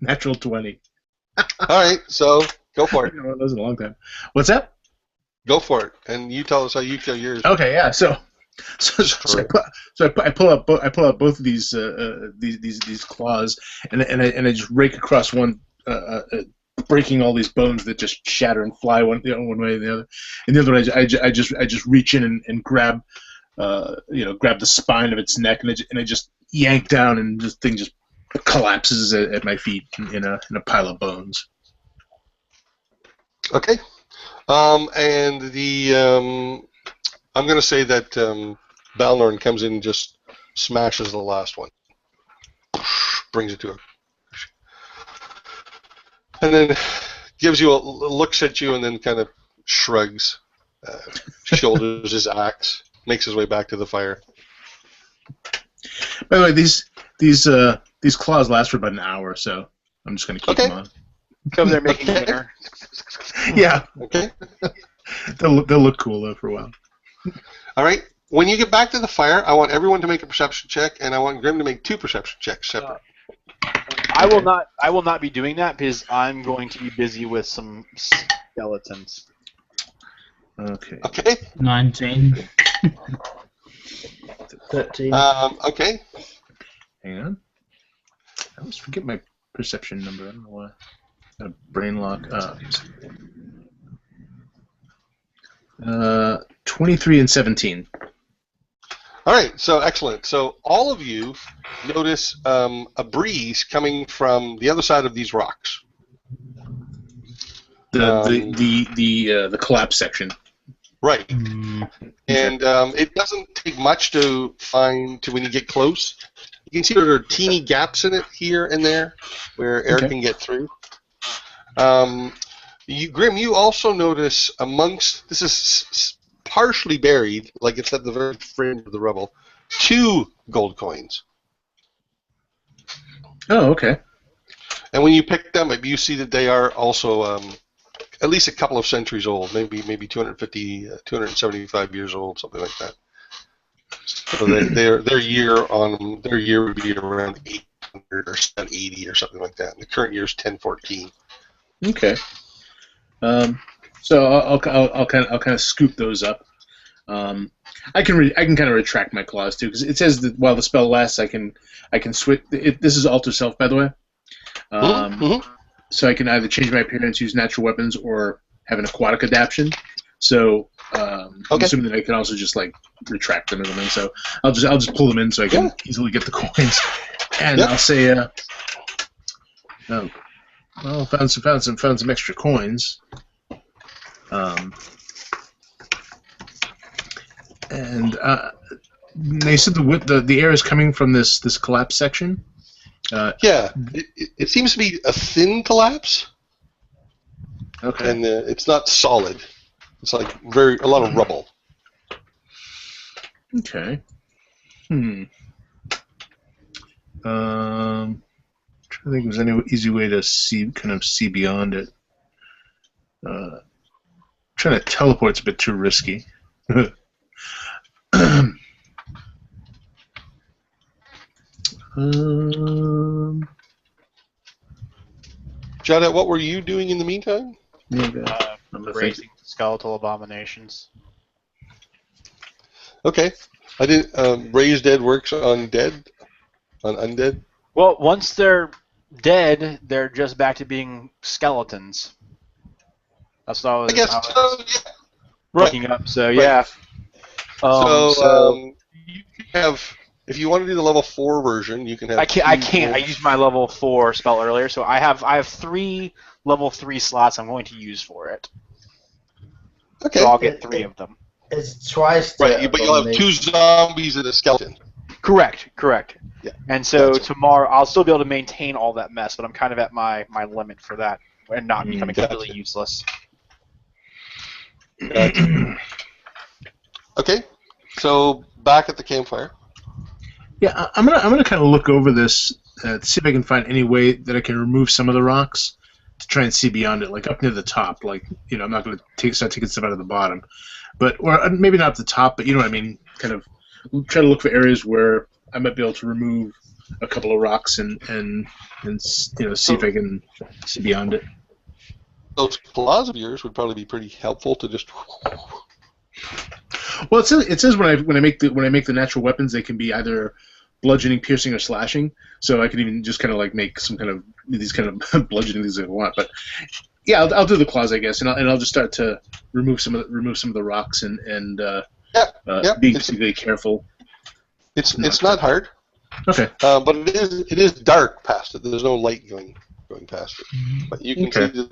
Natural 20. All right, so go for it. That was a long time. What's that? Go for it, and you tell us how you kill yours. Okay, yeah. So I pull out both of these claws, and I just rake across one, breaking all these bones that just shatter and fly one way or the other. And the other one, I just reach in and grab, grab the spine of its neck, and I just yank down, and this thing just collapses at my feet in a pile of bones. Okay. And I'm going to say that Balmera comes in and just smashes the last one. Brings it to him. And then gives you looks at you and then kind of shrugs, shoulders his axe, makes his way back to the fire. By the way, these claws last for about an hour, so I'm just going to keep them on. Come there making dinner. Yeah. Okay. They'll look cool though for a while. All right. When you get back to the fire, I want everyone to make a perception check, and I want Grimm to make 2 perception checks separate. I will not be doing that because I'm going to be busy with some skeletons. Okay. Okay. 19. 13. Okay. Hang on. I always forget my perception number. I don't know why. Got a brain lock. 23 and 17. All right, so excellent. So all of you notice a breeze coming from the other side of these rocks. The collapse section. Right. And it doesn't take much to find when you get close. You can see there are teeny gaps in it here and there where air can get through. Grimm, you also notice amongst, this is partially buried, like it's at the very fringe of the rubble, 2 gold coins. Oh, okay. And when you pick them up, you see that they are also at least a couple of centuries old, maybe 250, 275 years old, something like that. So their year would be around 800 or 780 or something like that. And the current year is 1014. Okay. So I'll kind of scoop those up. I can kind of retract my claws too, because it says that while the spell lasts, I can switch. This is alter self, by the way. So I can either change my appearance, use natural weapons, or have an aquatic adaptation. So I'm assuming that I can also just like retract them or something. So I'll just pull them in so I can easily get the coins. And I'll say, found some extra coins. And they said the air is coming from this collapse section. It seems to be a thin collapse. Okay. And it's not solid. It's like a lot of rubble. Okay. Trying to think if there's any easy way to see beyond it. Trying to teleport's a bit too risky. Jawdat, what were you doing in the meantime? Raising skeletal abominations. Okay. I didn't. Raise dead works on undead? Well, once they're dead, they're just back to being skeletons. That's what I was, looking up. So yeah. You have, if you want to do the level 4 version, you can have. I can't. I used my level 4 spell earlier, so I have 3 level 3 slots I'm going to use for it. Okay. So I'll get 3 of them. It's twice. Right, but you'll have 2 zombies and a skeleton. Correct. Yeah. And so Gotcha. tomorrow I'll still be able to maintain all that mess, but I'm kind of at my limit for that and not becoming completely useless. Gotcha. Okay, so back at the campfire. Yeah, I'm gonna kind of look over this to see if I can find any way that I can remove some of the rocks to try and see beyond it, like up near the top. Like, I'm not gonna start taking stuff out of the bottom, or maybe not at the top, but you know what I mean. Kind of try to look for areas where I might be able to remove a couple of rocks and see if I can see beyond it. Those claws of yours would probably be pretty helpful to just. Well, it says when I make the natural weapons, they can be either bludgeoning, piercing, or slashing. So I can even just kind of like make some kind of these kind of bludgeoning things if I want. But yeah, I'll do the claws, I guess, and I'll just start to remove some of the rocks and being particularly careful. It's not hard. Okay. But it is dark past it. There's no light going past it. But you can see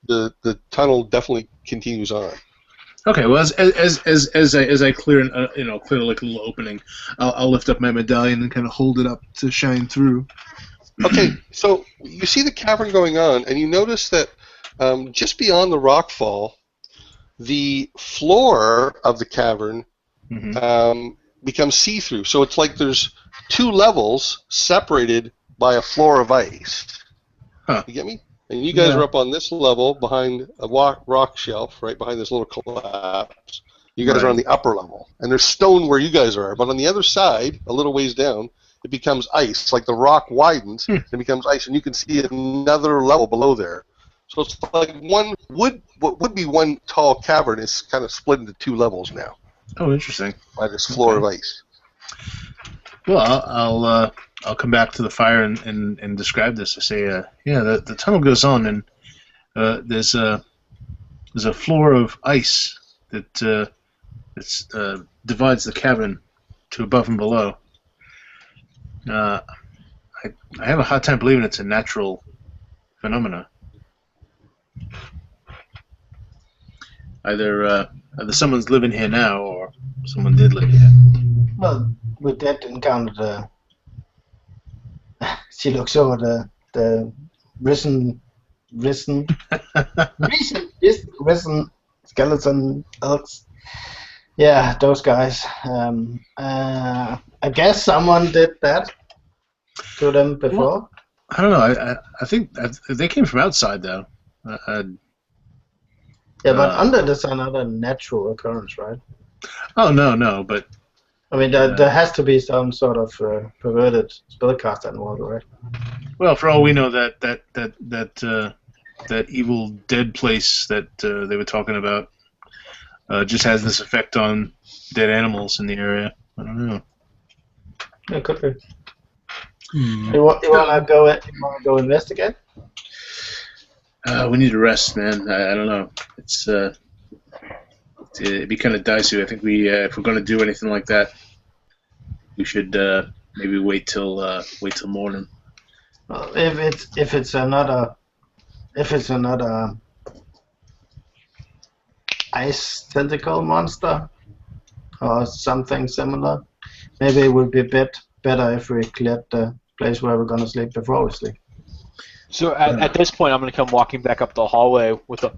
the tunnel definitely continues on. Okay. Well, as I clear like a little opening, I'll lift up my medallion and kind of hold it up to shine through. Okay. So you see the cavern going on, and you notice that just beyond the rockfall, the floor of the cavern becomes see-through. So it's like there's 2 levels separated by a floor of ice. Huh. You get me? And you guys are up on this level behind a rock shelf, right behind this little collapse. You guys are on the upper level. And there's stone where you guys are. But on the other side, a little ways down, it becomes ice. Like the rock widens, and it becomes ice. And you can see another level below there. So it's like what would be one tall cavern is kind of split into 2 levels now. Oh, interesting. By this floor of ice. Well, I'll come back to the fire and describe this. I say, the tunnel goes on, and there's a floor of ice that divides the cavern to above and below. I have a hard time believing it's a natural phenomena. Either someone's living here now, or someone did live here. Well, we did encounter she looks over the risen skeleton elves. Yeah, those guys. I guess someone did that to them before. Well, I don't know. I think they came from outside, though. Yeah, but under this another natural occurrence, right? Oh no, but I mean, there has to be some sort of perverted spellcaster involved, right? Well, for all we know, that evil dead place that they were talking about just has this effect on dead animals in the area. I don't know. Yeah, could be. You wanna go investigate? We need to rest, man. I don't know. It'd be kind of dicey. I think if we're going to do anything like that, we should maybe wait till morning. Well, if it's another ice tentacle monster or something similar, maybe it would be a bit better if we cleared the place where we're gonna sleep before we sleep. So at this point, I'm going to come walking back up the hallway with a.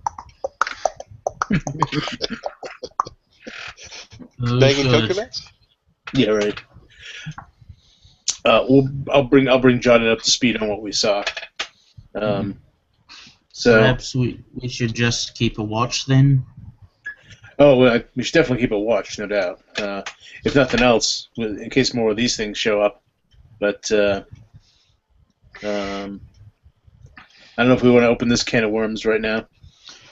Banging coconuts? Yeah, right. I'll bring Jawdat up to speed on what we saw. So perhaps we should just keep a watch then. Oh, well, we should definitely keep a watch, no doubt. If nothing else, in case more of these things show up. But I don't know if we want to open this can of worms right now.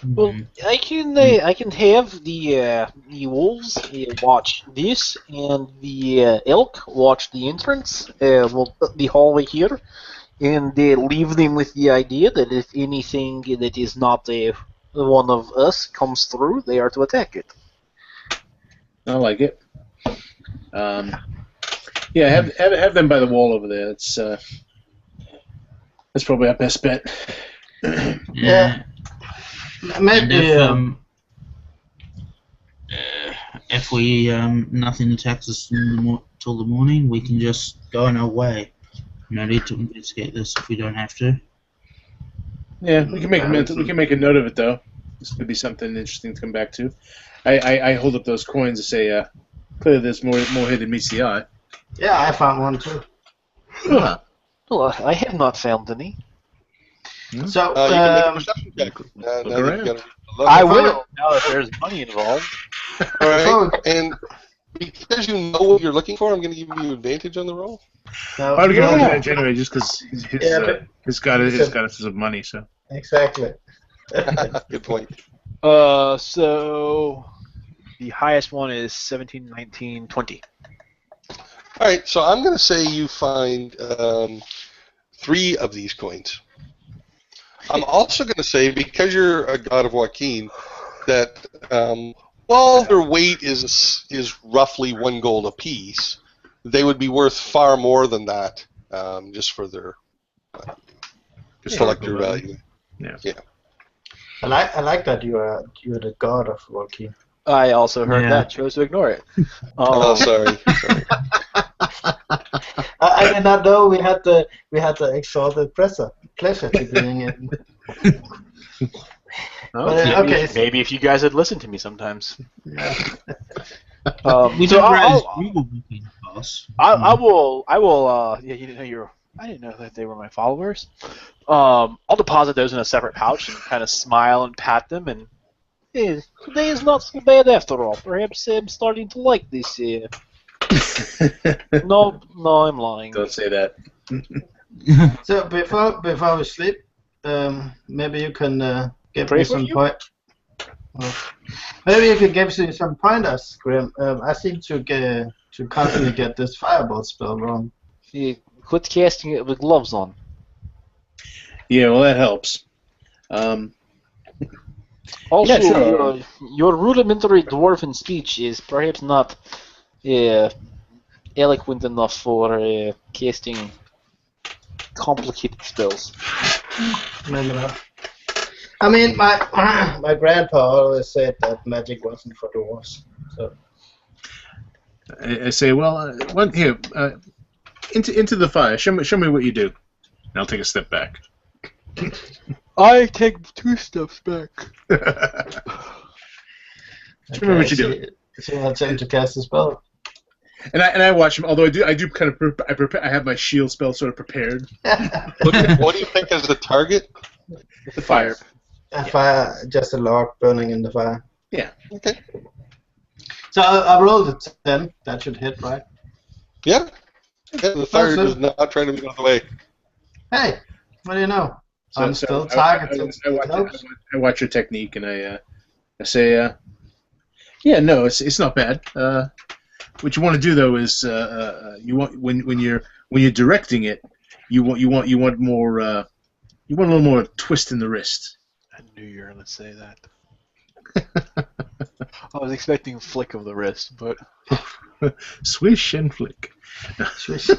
Well, I can have the wolves watch this, and the elk watch the entrance, the hallway here, and leave them with the idea that if anything that is not one of us comes through, they are to attack it. I like it. Yeah, have them by the wall over there. That's probably our best bet. Yeah. Maybe. And if we nothing attacks us till the morning, we can just go on our way. No need to investigate this if we don't have to. Yeah, we can make a note of it though. This could be something interesting to come back to. I hold up those coins and say, clearly there's more here than meets the eye. Yeah, I found one too. Huh. Well, I have not found any. So, you can make a perception check. I will, now that there's money involved. All right, and because you know what you're looking for, I'm going to give you advantage on the roll. no, I'd give yeah, him advantage anyway, just because he's got us some money. So exactly. Good point. So the highest one is 17, 19, 20. All right, so I'm going to say you find 3 of these coins. I'm also going to say, because you're a god of Joaquin, that while their weight is roughly 1 gold apiece, they would be worth far more than that, just for their collector value. Yeah. I like that you're the god of Joaquin. I also heard that, chose to ignore it. Oh, sorry. I did not know we had the exalted pleasure to being in. Maybe if you guys had listened to me sometimes. Yeah. We so I will. Yeah, you didn't know I didn't know that they were my followers. I'll deposit those in a separate pouch and kind of smile and pat them. And today is not so bad after all. Perhaps I'm starting to like this. No, I'm lying. Don't say that. So before we sleep, maybe you can give me some maybe you could give me some pointers, Grimm. I seem to constantly get this fireball spell wrong. Quit casting it with gloves on. Yeah, well, that helps. Also, yeah, sure. your rudimentary dwarven speech is perhaps not eloquent enough for casting complicated spells. Maybe not. I mean, my grandpa always said that magic wasn't for dwarves. So I say, well, here, into the fire. Show me what you do. And I'll take a step back. I take 2 steps back. Show me what you do. So I attempt to cast a spell. And I watch him. Although I do kind of I have my shield spell sort of prepared. What do you think is the target? The fire. A fire, just a log burning in the fire. Yeah. Okay. So I rolled a 10. That should hit, right? Yeah. The fire does not try to move out of the way. Hey, what do you know? So, I'm still targeted. I watch your technique, and I say, yeah, no, it's not bad. What you want to do though is when when you're directing it, you want more you want a little more twist in the wrist. I knew you were going to say that. I was expecting flick of the wrist, but Swish and flick. Swish.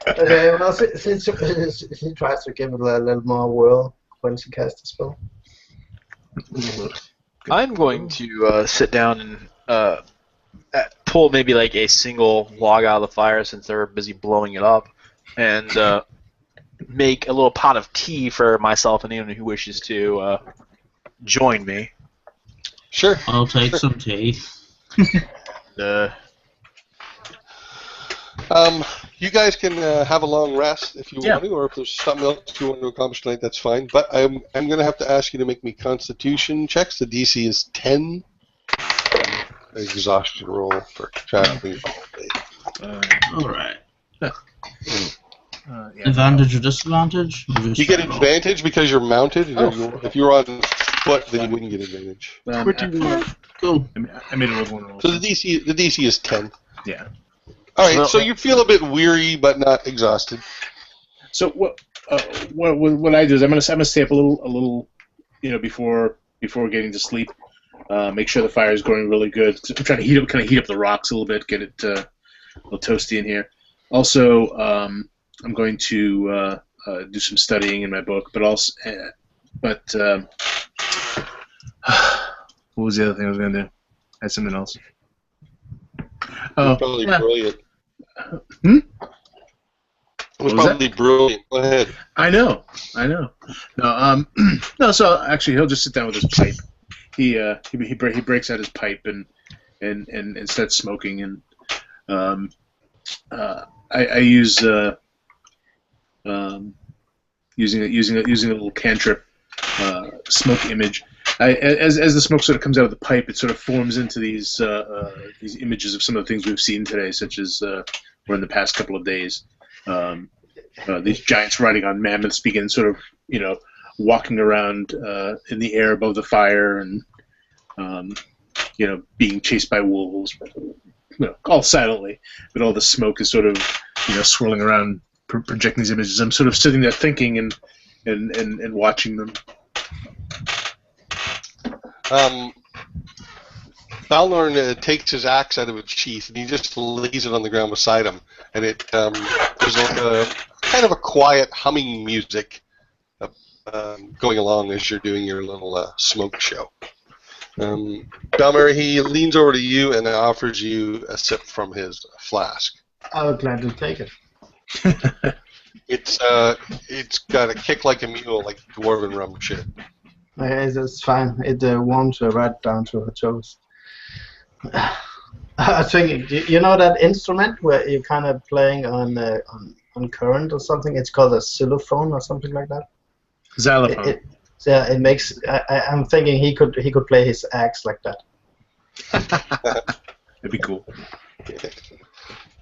Okay, well, since he tries to give it a little more whirl when she casts the spell. I'm going to sit down and pull maybe like a single log out of the fire since they're busy blowing it up, and make a little pot of tea for myself and anyone who wishes to join me. Sure. I'll take some tea. You guys can have a long rest if you want to, or if there's something else you want to accomplish tonight, that's fine. But I'm going to have to ask you to make me Constitution checks. The DC is 10. Exhaustion roll for traveling all day. All right. Advantage or disadvantage? Or You get advantage because you're mounted. If you were on foot, then you wouldn't get advantage. Cool. I made it with one roll. So the DC is 10. Yeah. All right. So you feel a bit weary, but not exhausted. So what I do is I'm gonna stay up a little, before getting to sleep. Make sure the fire is going really good. I'm trying to heat up the rocks a little bit, get it a little toasty in here. Also, I'm going to do some studying in my book, but also, what was the other thing I was going to do? I had something else. Oh, probably brilliant. It was probably brilliant. Go ahead. I know. No, no. So actually, he'll just sit down with his pipe. He breaks out his pipe and starts smoking, and I use using a little cantrip smoke image. As the smoke sort of comes out of the pipe, it sort of forms into these images of some of the things we've seen today, such as or in the past couple of days. These giants riding on mammoths begin sort of walking around in the air above the fire, and being chased by wolves, all silently, but all the smoke is sort of swirling around, projecting these images. I'm sort of sitting there thinking and watching them. Balmera takes his axe out of its sheath and he just lays it on the ground beside him, and it there's like a kind of a quiet humming music going along as you're doing your little smoke show. Balmera, he leans over to you and offers you a sip from his flask. I would gladly take it. It's got a kick like a mule, like dwarven rum shit. Okay, that's fine. It warms her right down to her toes. I was thinking, you know that instrument where you're kind of playing on current or something? It's called a xylophone or something like that. Xylophone. It makes. I'm thinking he could play his axe like that. That'd be cool.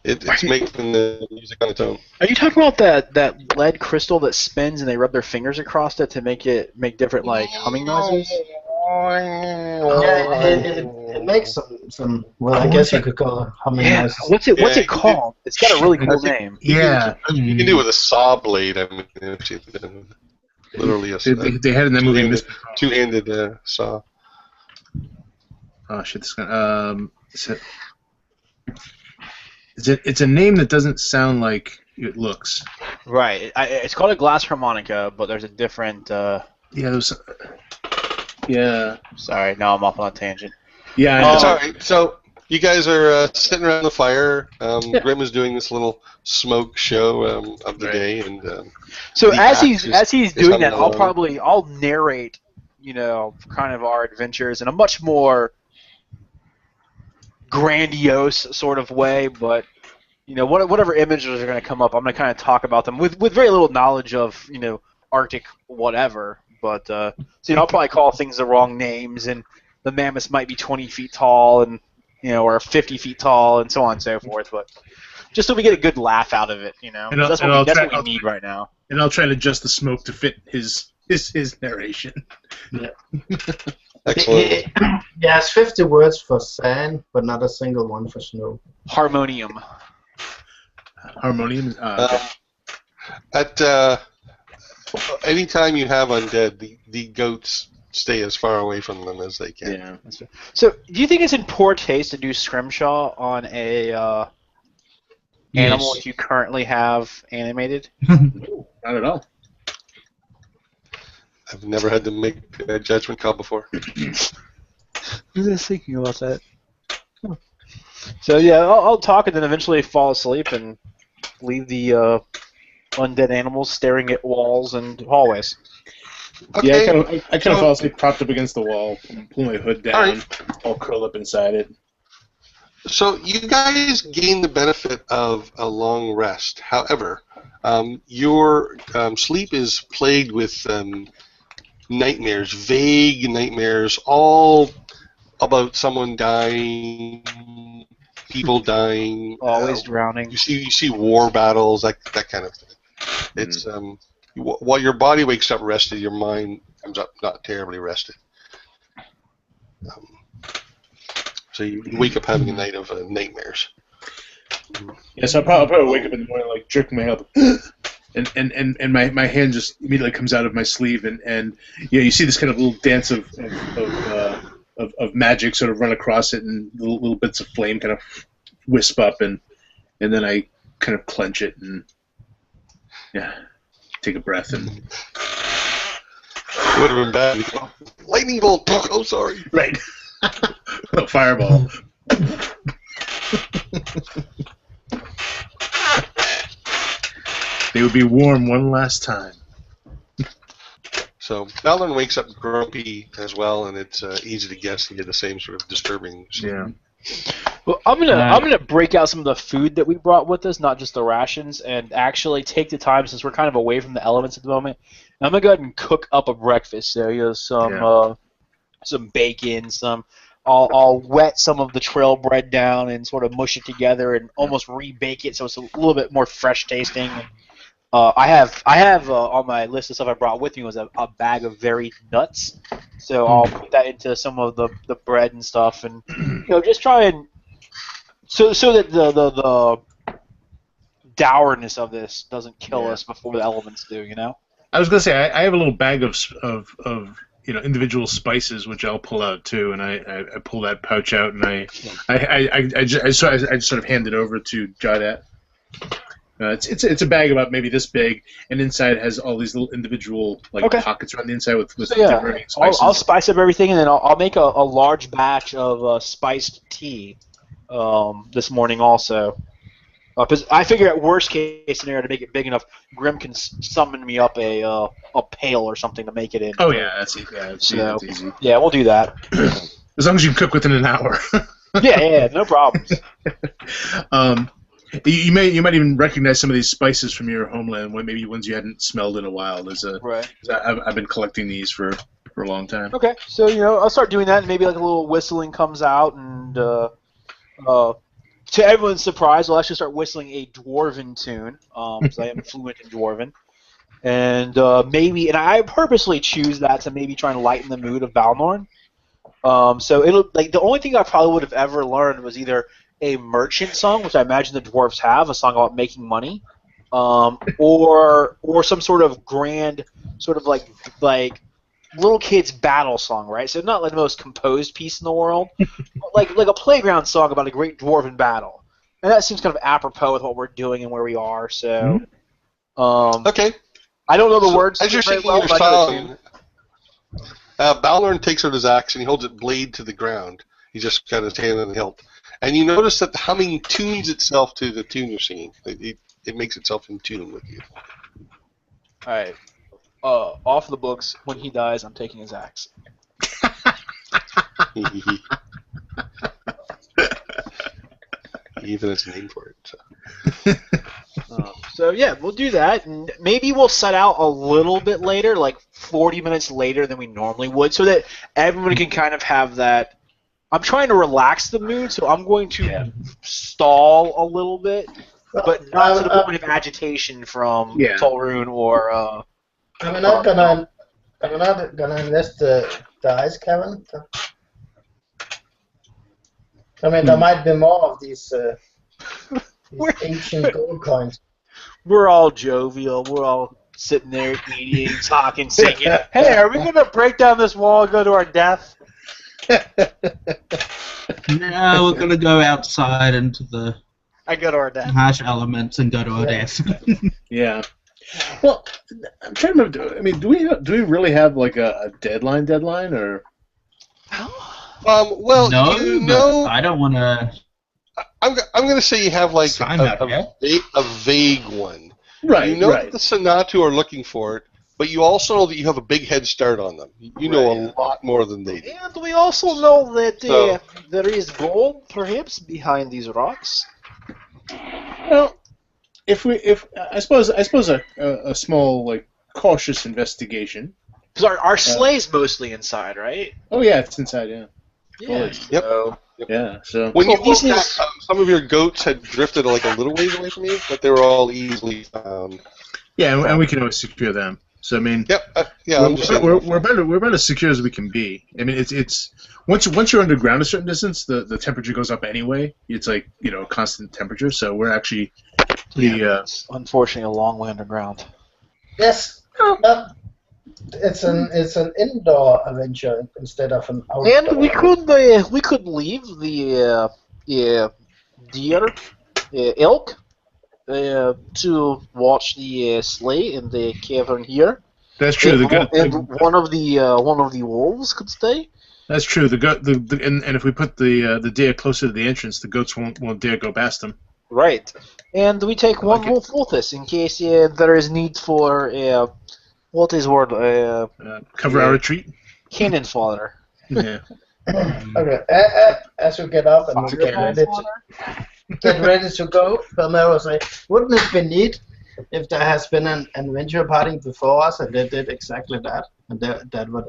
It's making the music on its own. Are you talking about that lead crystal that spins and they rub their fingers across it to make different like humming noises? Yeah, it makes some. Well, I guess you could call it humming noises. What's it called? It's got a really cool name. Yeah. You can do it with a saw blade. I mean, literally they had in that movie two-handed saw. Oh shit! This guy. It's a name that doesn't sound like it looks. Right. It's called a glass harmonica, but there's a different. Yeah. Sorry, now I'm off on a tangent. Yeah. I know. It's all right. So you guys are sitting around the fire. Grimm is doing this little smoke show of the day, and so as he's doing that, along. I'll narrate, kind of our adventures in a much more grandiose sort of way, but whatever images are going to come up, I'm going to kind of talk about them with very little knowledge of Arctic whatever. But I'll probably call things the wrong names, and the mammoths might be 20 feet tall, and or 50 feet tall, and so on and so forth. But just so we get a good laugh out of it, that's what we need right now. And I'll try to adjust the smoke to fit his narration. Yeah. Excellent. Yeah, it's 50 words for sand, but not a single one for snow. Harmonium. Harmonium. At anytime you have undead, the goats stay as far away from them as they can. Yeah. So, do you think it's in poor taste to do scrimshaw on a animal that you currently have animated? Not at all. I've never had to make a judgment call before. I was just thinking about that. So yeah, I'll talk and then eventually fall asleep and leave the undead animals staring at walls and hallways. Okay. Yeah, I kind of fall asleep propped up against the wall, pull my hood down, all curled up inside it. So you guys gain the benefit of a long rest. However, your sleep is plagued with nightmares, vague nightmares, all about someone dying, people dying. Always drowning. You see war battles, that kind of thing. It's while your body wakes up rested, your mind comes up not terribly rested. So you wake up having a night of nightmares. Yeah, so I'll probably wake up in the morning, like jerking my head, and my hand just immediately comes out of my sleeve, and yeah, you see this kind of little dance of magic sort of run across it, and little bits of flame kind of wisp up, and then I kind of clench it and take a breath and. Would have been bad. Lightning bolt. Oh, sorry. Right. Fireball. They would be warm one last time. So Balin wakes up grumpy as well, and it's easy to guess he had the same sort of disturbing. Yeah. Well, I'm gonna break out some of the food that we brought with us, not just the rations, and actually take the time since we're kind of away from the elements at the moment. I'm gonna go ahead and cook up a breakfast. So some bacon, I'll wet some of the trail bread down and sort of mush it together and almost rebake it so it's a little bit more fresh tasting. I have on my list of stuff I brought with me was a bag of varied nuts, so I'll put that into some of the bread and stuff, and just try and so that the dourness of this doesn't kill us before the elements do. I was gonna say I have a little bag of individual spices which I'll pull out too, and I pull that pouch out and I just sort of hand it over to Jawdat. It's a bag about maybe this big, and inside it has all these little individual pockets around the inside with different spices. I'll spice up everything, and then I'll make a large batch of spiced tea this morning also. Because I figure at worst case scenario, to make it big enough, Grimm can summon me up a pail or something to make it in. Oh yeah, that's easy. Yeah, we'll do that. As long as you can cook within an hour. yeah, no problems. You might even recognize some of these spices from your homeland, maybe ones you hadn't smelled in a while. Right. I've been collecting these for a long time. Okay, so I'll start doing that, and maybe like a little whistling comes out, and to everyone's surprise, I'll actually start whistling a dwarven tune, because I am fluent in dwarven, and and I purposely choose that to maybe try and lighten the mood of Balnorn. So it'll the only thing I probably would have ever learned was either a merchant song, which I imagine the dwarves have, a song about making money, or some sort of grand, sort of like little kids battle song, right? So not like the most composed piece in the world, but like a playground song about a great dwarven battle, and that seems kind of apropos with what we're doing and where we are. So, okay. I don't know the words. As you're singing your song, Balnorn takes out his axe and he holds it blade to the ground. He just got his hand on the hilt. And you notice that the humming tunes itself to the tune you're singing. It makes itself in tune with you. All right. Off the books. When he dies, I'm taking his axe. He even has a name for it. So yeah, we'll do that, and maybe we'll set out a little bit later, like 40 minutes later than we normally would, so that everyone can kind of have that. I'm trying to relax the mood, so I'm going to stall a little bit, but not to the point of agitation from Tolraun or. I'm not gonna I'm not gonna invest the ice cavern. I mean, there might be more of these ancient gold coins. We're all jovial. We're all sitting there eating, talking, singing. Hey, are we gonna break down this wall and go to our death? No, we're gonna go outside into the I go to our death. harsh elements and go to our death. Yeah. Well, I'm trying to remember. I mean, do we really have like a deadline or? Well, no, you but know, I don't want to. I'm going to say you have like Sign up, yeah. a vague one. Right. You know right. that the Senatu are looking for it, but you also know that you have a big head start on them. You know a lot more than they do. And we also know that So- there is gold, perhaps, behind these rocks. Well, if I suppose a small like cautious investigation. Because our sleigh's mostly inside, right? Oh yeah, it's inside. Yeah. Yeah. Yep. So, Yeah. So. When So you these looked at, is- some of your goats had drifted like a little ways away from you, but they were all easily found. Yeah, and we can always secure them. So I mean. Yep. Yeah. I'm just saying. We're about as secure as we can be. I mean, it's once you're underground a certain distance, the temperature goes up anyway. It's like a constant temperature. So we're actually pretty. it's unfortunately a long way underground. Yes. It's an indoor adventure instead of an outdoor. And we could leave the deer, elk, to watch the sleigh in the cavern here. That's true. And one of the wolves could stay. That's true. And if we put the deer closer to the entrance, the goats won't dare go past them. Right. And we take one wolf with us in case there is need for what is word Cover our retreat. cannon fodder. Yeah. Okay. As you get up and get ready to go, Balmera will say, "Wouldn't it be neat if there has been an adventure party before us and they did exactly that, and that were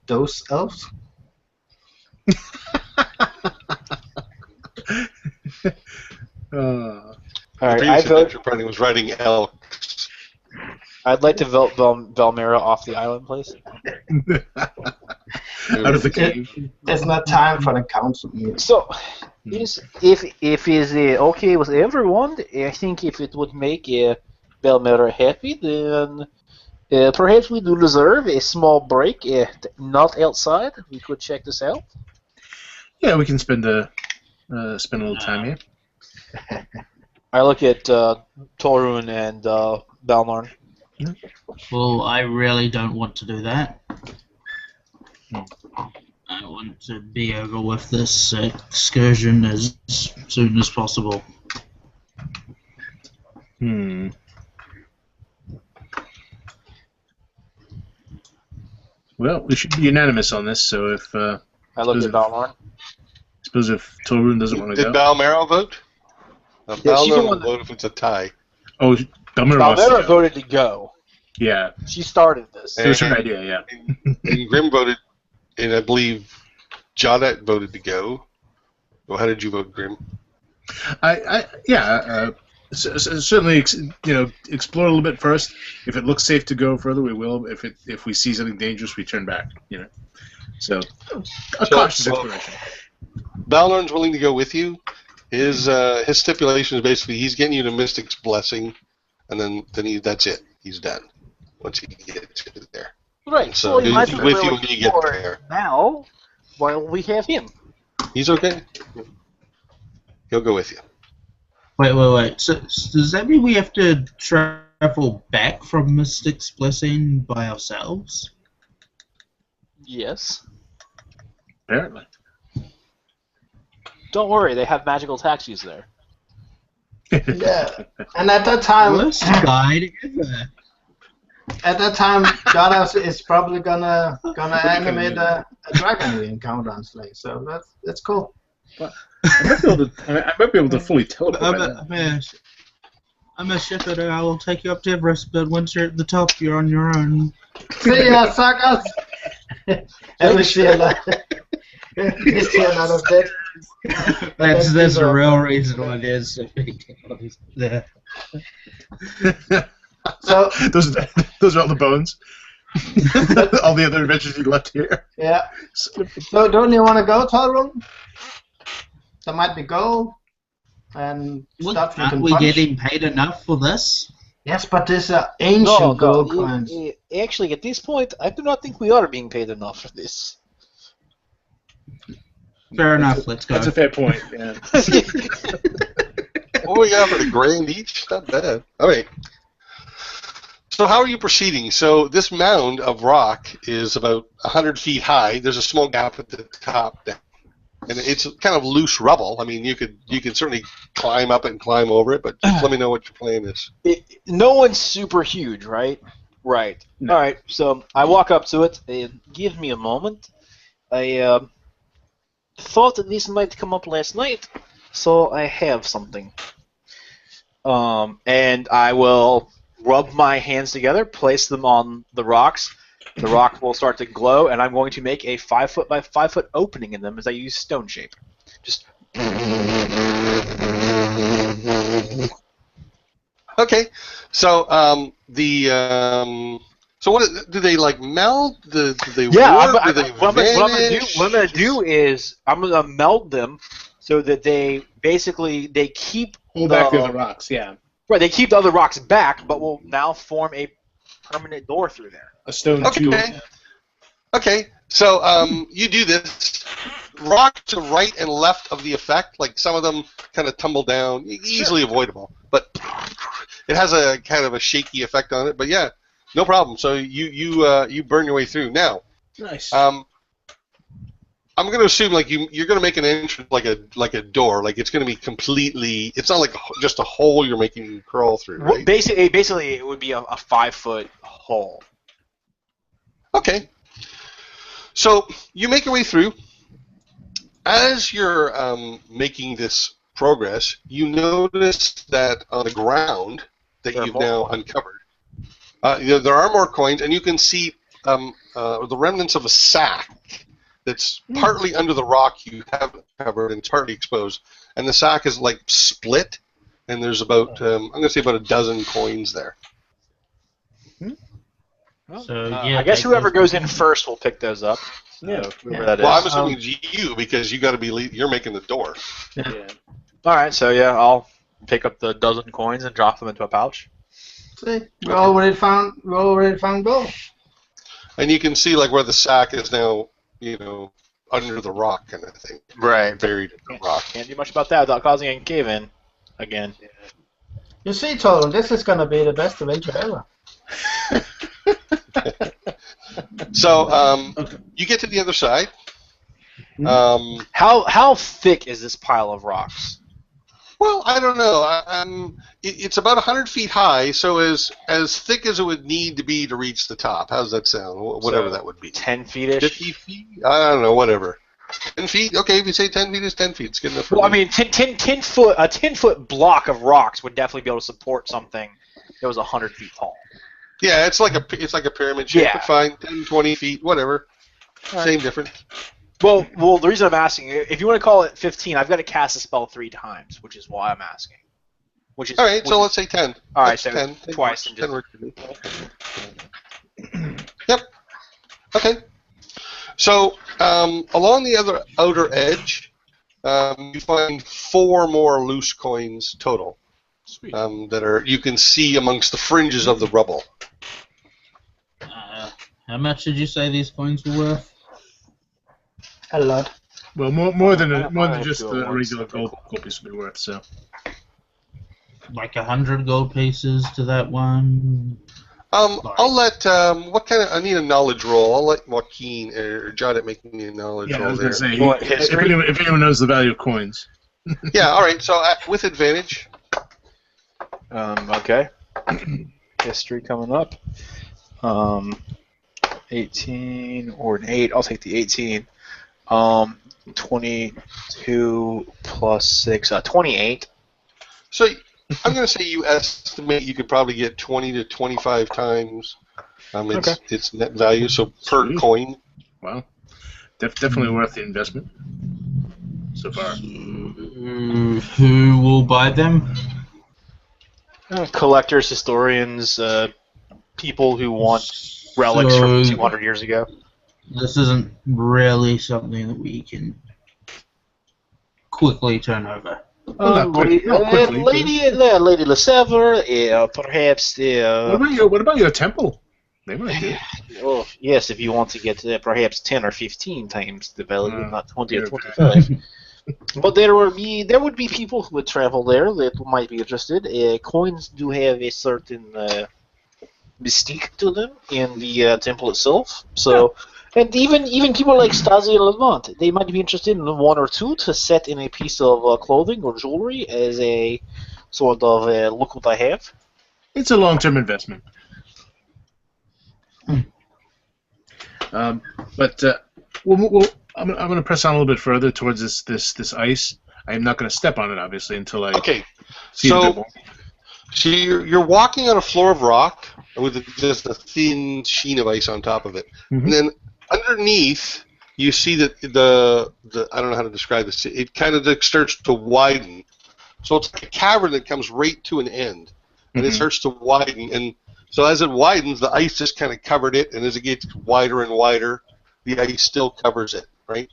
those elves?" All The right, I previous vote. adventure party was riding elks. I'd like to vote Balmera off the island, please. Out of the cave. There's not time for the council meeting. So, if it's okay with everyone, I think if it would make Balmera happy, then perhaps we do reserve a small break, not outside. We could check this out. Yeah, we can spend a little time here. I look at Tolraun and Balmorn. Well, I really don't want to do that. I want to be over with this excursion as soon as possible. Well, we should be unanimous on this. So if I look at Balmorn. suppose if Tolraun doesn't want to Did go. Balmera vote? Yeah, she's Balmera the will one that- vote if it's a tie. Oh, Balmera wants to Balmera go. voted to go. Yeah, She started this. it was her idea. Yeah. And Grimm voted, and I believe Jawdat voted to go. Well, how did you vote, Grimm? Certainly, explore a little bit first. If it looks safe to go further, we will. If we see something dangerous, we turn back. So a cautious exploration. Balnorn's willing to go with you. His stipulation is basically he's getting you to Mystic's blessing, and then that's it. He's done once he gets you there. Right, So you might he's as with well you when you get explore there. now while we have him. He's okay. He'll go with you. Wait. So does that mean we have to travel back from Mystic's Blessing by ourselves? Yes. Apparently. Don't worry, they have magical taxis there. Yeah, and at that time, Worst guide ever. Jawdat is probably gonna animate a dragon we encounter on Slay. So that's cool. I might be able to fully teleport. I'm a shepherd and I will take you up to Everest, but once you're at the top, you're on your own. See ya, suckers! And we see a lot. We see a lot of dead. That's the real reason why it is so big. Yeah. So those are all the bones. All the other adventures you left here. Yeah. So don't you want to go, Tolraun? There might be gold and stuff you Aren't can we punch. getting paid enough for this? Yes, but these are ancient gold coins. Actually, at this point, I do not think we are being paid enough for this. Fair enough, let's go. That's a fair point. Yeah. What we got for the grand each? Not bad. All right. So how are you proceeding? So this mound of rock is about 100 feet high. There's a small gap at the top there. And it's kind of loose rubble. I mean, you could certainly climb up it and climb over it, but just let me know what your plan is. No one's super huge, right? Right. No. All right. So I walk up to it. Give me a moment. I thought that this might come up last night, so I have something. And I will rub my hands together, place them on the rocks. The rock will start to glow, and I'm going to make a 5 foot by 5 foot opening in them as I use stone shape. Just. Okay. So so what do they like meld? Do they warp? Do they what vanish? I'm gonna do is I'm gonna meld them so that they keep Pull back the other rocks, yeah. Right, they keep the other rocks back, but will now form a permanent door through there. A stone Okay. tube. Okay. So you do this. Rock to right and left of the effect, like some of them kind of tumble down, easily avoidable, but it has a kind of a shaky effect on it. But yeah, no problem. So you burn your way through. Now, Nice. I'm going to assume like you're going to make an entrance like a door, like it's going to be completely. It's not like just a hole you're making you crawl through, right? Basically, it would be a 5 foot hole. Okay. So you make your way through. As you're making this progress, you notice that on the ground that you've now uncovered, there are more coins, and you can see the remnants of a sack that's partly under the rock you have covered and it's partly exposed. And the sack is like split, and there's about, I'm going to say about a dozen coins there. So, yeah, I guess whoever goes in first will pick those up. Yeah. Whoever that is. Well, I'm assuming it's you because you got to be you're making the door. Yeah. All right, so yeah, I'll pick up the dozen coins and drop them into a pouch. See, we already found gold. And you can see like where the sack is now, under the rock kind of thing. Right. Buried in the rock. Can't do much about that without causing a cave-in again. You see, Tolraun, this is gonna be the best adventure ever. So you get to the other side. How thick is this pile of rocks? Well, I don't know. It's about 100 feet high, so as thick as it would need to be to reach the top. How does that sound? Whatever that would be. 10 feet-ish? 50 feet? I don't know, whatever. 10 feet? Okay, if you say 10 feet is 10 feet. It's good enough for Well, I me. mean, 10 foot, a 10-foot block of rocks would definitely be able to support something that was 100 feet tall. Yeah, it's like a pyramid shape, Yeah. but fine. 10, 20 feet, whatever. Same difference. Well, the reason I'm asking, if you want to call it 15, I've got to cast a spell 3 times, which is why I'm asking. All right, so let's say 10. All right, That's so 10. twice. 10 works for me. Yep. Okay. So along the other outer edge, you find 4 more loose coins total. Sweet. That you can see amongst the fringes of the rubble. How much did you say these coins were worth? A lot. Well, more than I just do it the once. regular Okay, gold cool. piece would be worth. So. Like 100 gold pieces to that one? I'll let I need a knowledge roll. I'll let Joaquin or Jawdat make me a knowledge Yeah, I roll was there. gonna say What, if history? anyone knows the value of coins. Yeah, all right. So with advantage. Okay. History coming up. 18 or an 8. I'll take the 18. 22 plus 6. 28. So I'm going to say you estimate you could probably get 20 to 25 times its net value. So per Sweet. coin. Wow, definitely worth the investment so far. Who will buy them? Collectors, historians, people who want relics So- from 200 years ago. This isn't really something that we can quickly turn over. Not quickly, Lady LeSever, perhaps. What about your temple? They might do. Oh, yes, if you want to get perhaps 10 or 15 times the value, not 20 or yeah. 25. But there would be people who would travel there that might be interested. Coins do have a certain mystique to them in the temple itself. So, and even people like Stasi and Lamont, they might be interested in one or two to set in a piece of clothing or jewelry as a sort of look what I have. It's a long-term investment. But I'm going to press on a little bit further towards this ice. I am not going to step on it, obviously, until I see it a bit more. So you're walking on a floor of rock with just a thin sheen of ice on top of it, and then underneath you see that the I don't know how to describe this. It kind of starts to widen, so it's like a cavern that comes right to an end, and it starts to widen. And so as it widens, the ice just kind of covered it, and as it gets wider and wider, the ice still covers it, right?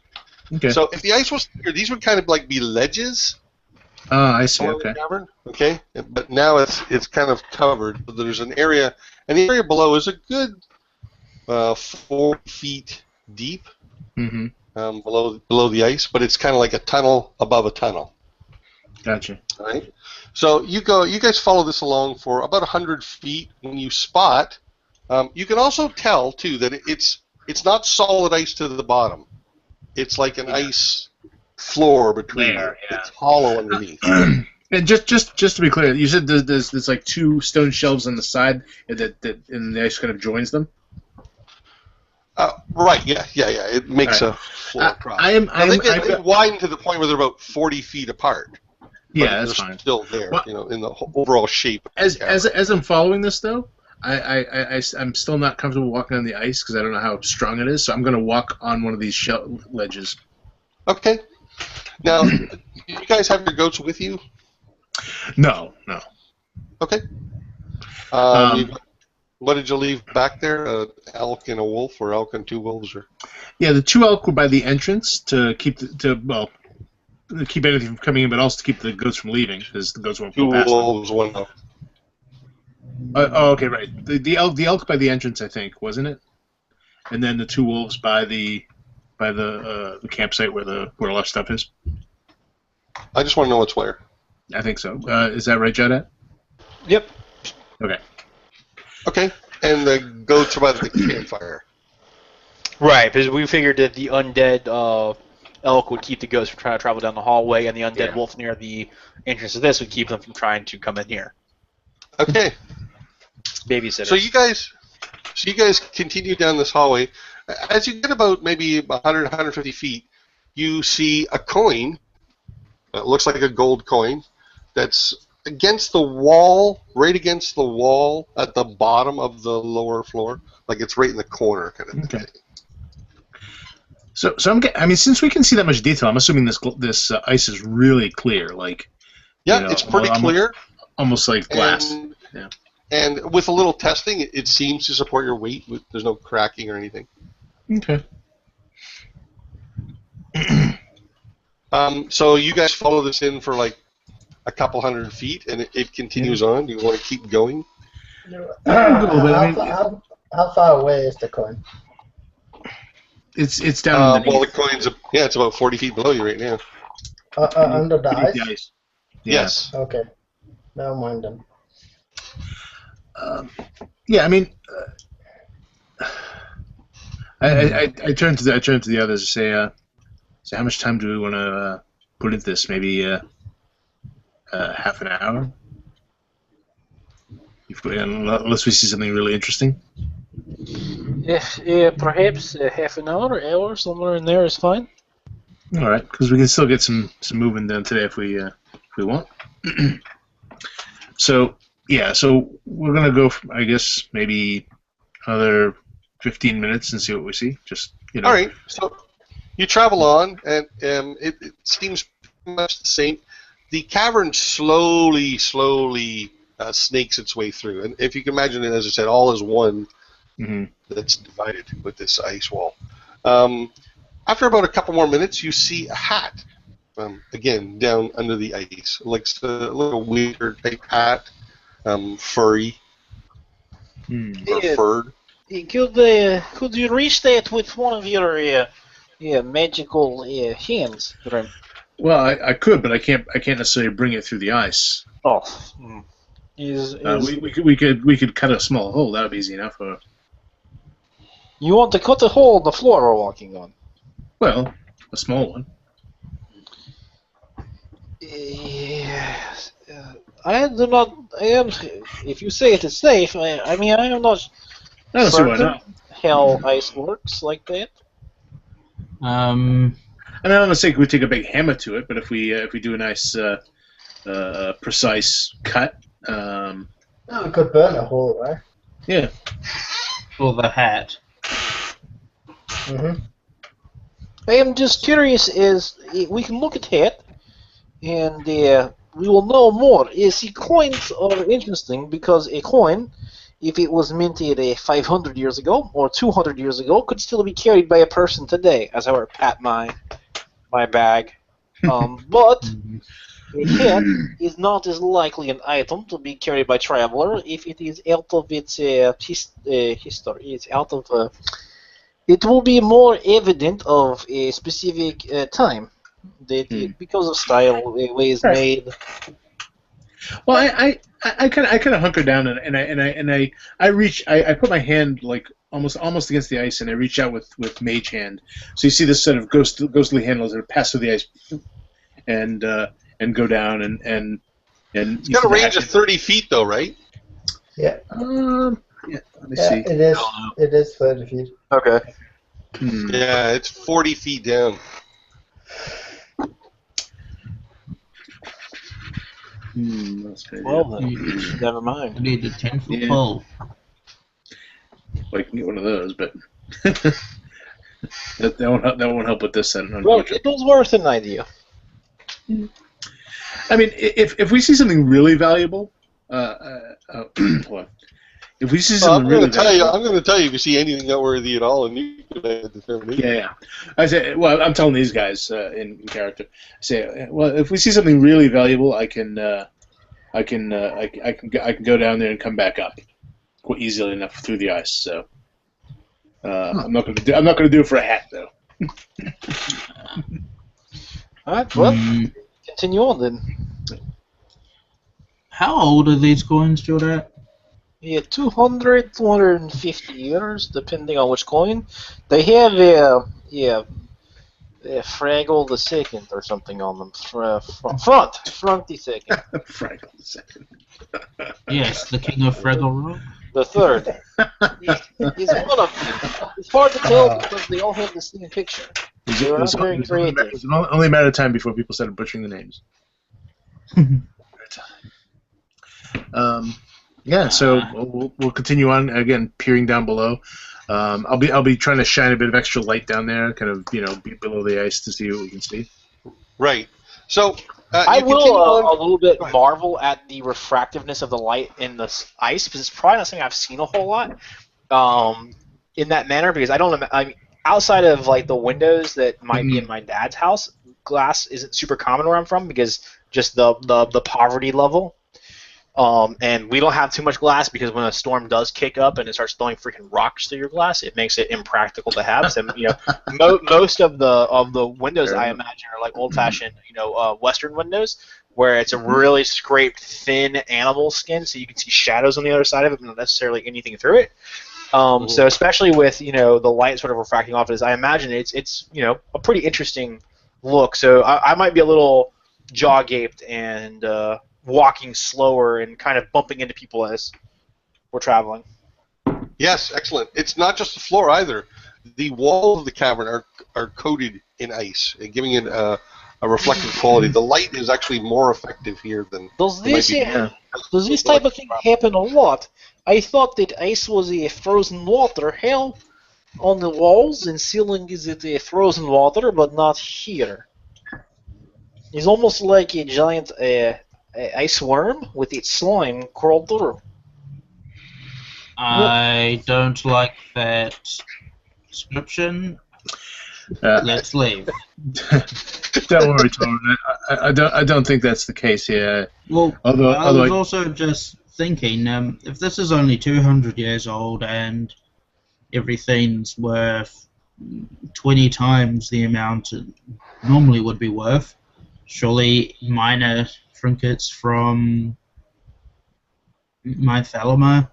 Okay. So if the ice was thicker, these would kind of like be ledges. I see. Okay. Cavern, okay, but now it's kind of covered. So there's an area, and the area below is a good 4 feet deep below the ice, but it's kind of like a tunnel above a tunnel. Gotcha. All right. So you guys follow this along for about 100 feet. When you spot, you can also tell too that it's not solid ice to the bottom. It's like an ice floor between you. It's hollow underneath. And just to be clear, you said there's like 2 stone shelves on the side and and the ice kind of joins them. Right. Yeah. It makes a floor across. They widen to the point where they're about 40 feet apart. Yeah, that's fine. Still there, in the overall shape. As I'm following this though, I'm still not comfortable walking on the ice because I don't know how strong it is. So I'm going to walk on one of these ledges. Okay. Now, do you guys have your goats with you? No. Okay. What did you leave back there? An elk and a wolf, or elk and 2 wolves, or? Yeah, the 2 elk were by the entrance to keep keep anything from coming in, but also to keep the goats from leaving because the goats won't go past 2 wolves, 1 elk. Okay, right. The elk by the entrance, I think, wasn't it? And then the 2 wolves by the campsite where all our stuff is. I just want to know what's where. I think so. Is that right, Jawdat? Yep. Okay. Okay, and the goats are by the campfire. Right, because we figured that the undead elk would keep the goats from trying to travel down the hallway, and the undead wolf near the entrance of this would keep them from trying to come in here. Okay. Babysitters. So you guys continue down this hallway. As you get about maybe 100, 150 feet, you see a coin. It looks like a gold coin that's against the wall, right against the wall at the bottom of the lower floor. Like it's right in the corner kind of thing. So since we can see that much detail, I'm assuming this ice is really clear. Like, it's pretty clear. Almost like glass. And with a little testing, it seems to support your weight. There's no cracking or anything. Okay. So you guys follow this in for like a couple 100 feet, and it continues on. Do you want to keep going? How far away is the coin? It's down underneath. Well, the coin's it's about 40 feet below you right now. Under the ice? Yes. Okay. Never mind then. I turn to the others and say, how much time do we want to put into this? Maybe half an hour, unless we see something really interesting. Perhaps half an hour, somewhere in there is fine. All right, because we can still get some movement done today if we want. So we're gonna go. I guess maybe another 15 minutes and see what we see. All right. So you travel on, and it seems much the same. The cavern slowly snakes its way through, and if you can imagine it, as I said, all is one that's divided with this ice wall. After about a couple more minutes, you see a hat. Again, down under the ice, like a little winter type hat, furry or furred. Could you reach that with one of your magical hands, Grimm? Well, I could, but I can't necessarily bring it through the ice. Oh, We could cut a small hole. That would be easy enough. You want to cut a hole in the floor we're walking on? Well, a small one. Yes. I do not. I am. If you say it is safe, I mean I am not I don't see why certain not. how ice works like that. I mean, I'm not gonna say we take a big hammer to it, but if we do a nice, precise cut, We could burn a hole, right? yeah. For the hat. Mm-hmm. I am just curious. We can look at that, and we will know more. See, coins are interesting because a coin, if it was minted 500 years ago or 200 years ago, could still be carried by a person today. As I were pat my bag, but a hat is not as likely an item to be carried by traveler if it is out of its history. It's out of. It will be more evident of a specific time that because of style, way is made. Well, I kind of hunker down and I reach. I put my hand like almost against the ice, and I reach out with mage hand. So you see this sort of ghostly handles that pass through the ice, and go down and. It's got a range of 30 feet, though, right? Yeah. Yeah. Let me see. It is. It is 30 feet. Okay. Yeah, it's 40 feet down. Well then, never I mind. need a 10-foot Yeah. pole. Well, I can get one of those, but that won't help with this. Well, it was worth an idea. I mean, if we see something really valuable, if we see something really valuable, I'm going to tell you if you see anything noteworthy at all, and you can make a determination. yeah. I say, well, I'm telling these guys in character. I say, well, if we see something really valuable, I can go down there and come back up quite easily enough through the ice. So I'm not going to do it for a hat though. All right, well, continue on then. How old are these coins, Jawdat? Yeah, 200, 250 years, depending on which coin. They have a Fraggle the Second or something on them. Front the Second. Fraggle the Second. Yes, the King of Fraggle Rock. The third. He's one of them. It's hard to tell because they all have the same picture. They're not very creative. It's only a matter of time before people started butchering the names. Yeah, so we'll continue on again, peering down below. I'll be trying to shine a bit of extra light down there, kind of be below the ice to see what we can see. Right. So I will a little bit marvel at the refractiveness of the light in the ice because it's probably not something I've seen a whole lot in that manner. Because I mean, outside of like the windows that might be in my dad's house, glass isn't super common where I'm from because just the poverty level. And we don't have too much glass because when a storm does kick up and it starts throwing freaking rocks through your glass, it makes it impractical to have. So, most of the windows I imagine are like old-fashioned, Western windows where it's a really scraped, thin animal skin, so you can see shadows on the other side of it, but not necessarily anything through it. So especially with the light sort of refracting off it, I imagine it's a pretty interesting look. So I might be a little jaw-gaped and walking slower and kind of bumping into people as we're traveling. Yes, excellent. It's not just the floor either. The walls of the cavern are coated in ice, giving it a reflective quality. The light is actually more effective here than. Does this type of thing happen a lot? I thought that ice was a frozen water. Hell, on the walls and ceiling is it a frozen water, but not here. It's almost like a giant ice worm with its slime crawled through. I don't like that description. Let's leave. Don't worry, Tolraun. I don't think that's the case here. Well, Although I was also just thinking, if this is only 200 years old and everything's worth 20 times the amount it normally would be worth, surely minor trinkets from my Thalama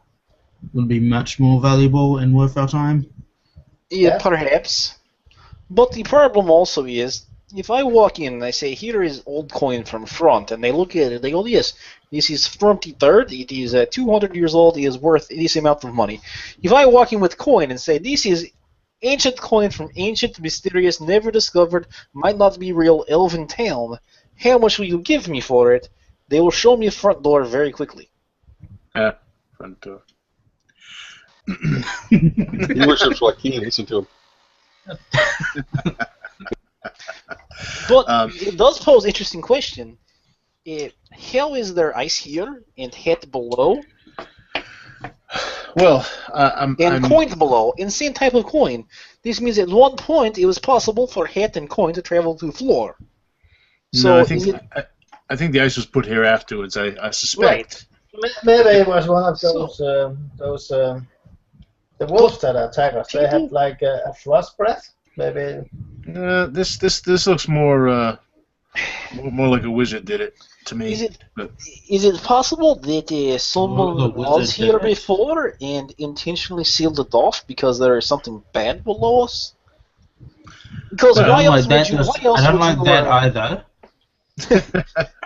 would be much more valuable and worth our time. Yeah, perhaps. But the problem also is, if I walk in and I say, here is old coin from front, and they look at it, they go, yes, this is from the third, it is 200 years old, it is worth this amount of money. If I walk in with coin and say, this is ancient coin from ancient, mysterious, never discovered, might not be real, elven town, how much will you give me for it? They will show me a front door very quickly. Front door. He worships Joaquin. Listen to him. But it does pose an interesting question. How is there ice here and head below? Well, And coins below, in same type of coin. This means at one point it was possible for hat and coin to travel to floor. So no, I think the ice was put here afterwards. I suspect. Right. Maybe it was one of those the wolves that attack us. They had like a frost breath. Maybe. This looks more like a wizard did it to me. Is it possible that someone was here before and intentionally sealed it off because there is something bad below us? Because why else would you? I don't like that either.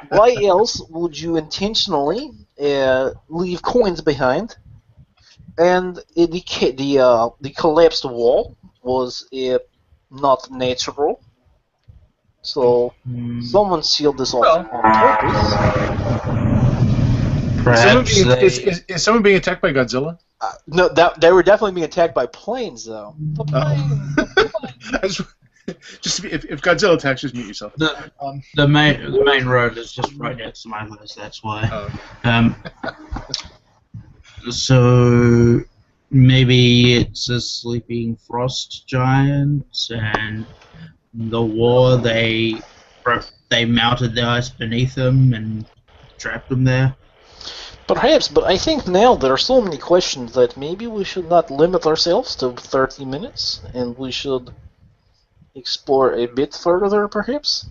Why else would you intentionally leave coins behind? And the collapsed wall was not natural. So someone sealed this off on purpose. Perhaps is someone being attacked by Godzilla? No, they were definitely being attacked by planes, though. The planes. Just to be, if Godzilla attacks, just mute yourself. The main road is just right next to my house. That's why. So maybe it's a sleeping frost giant, and the war they melted the ice beneath them and trapped them there. Perhaps, but I think now there are so many questions that maybe we should not limit ourselves to 30 minutes, and we should explore a bit further, perhaps?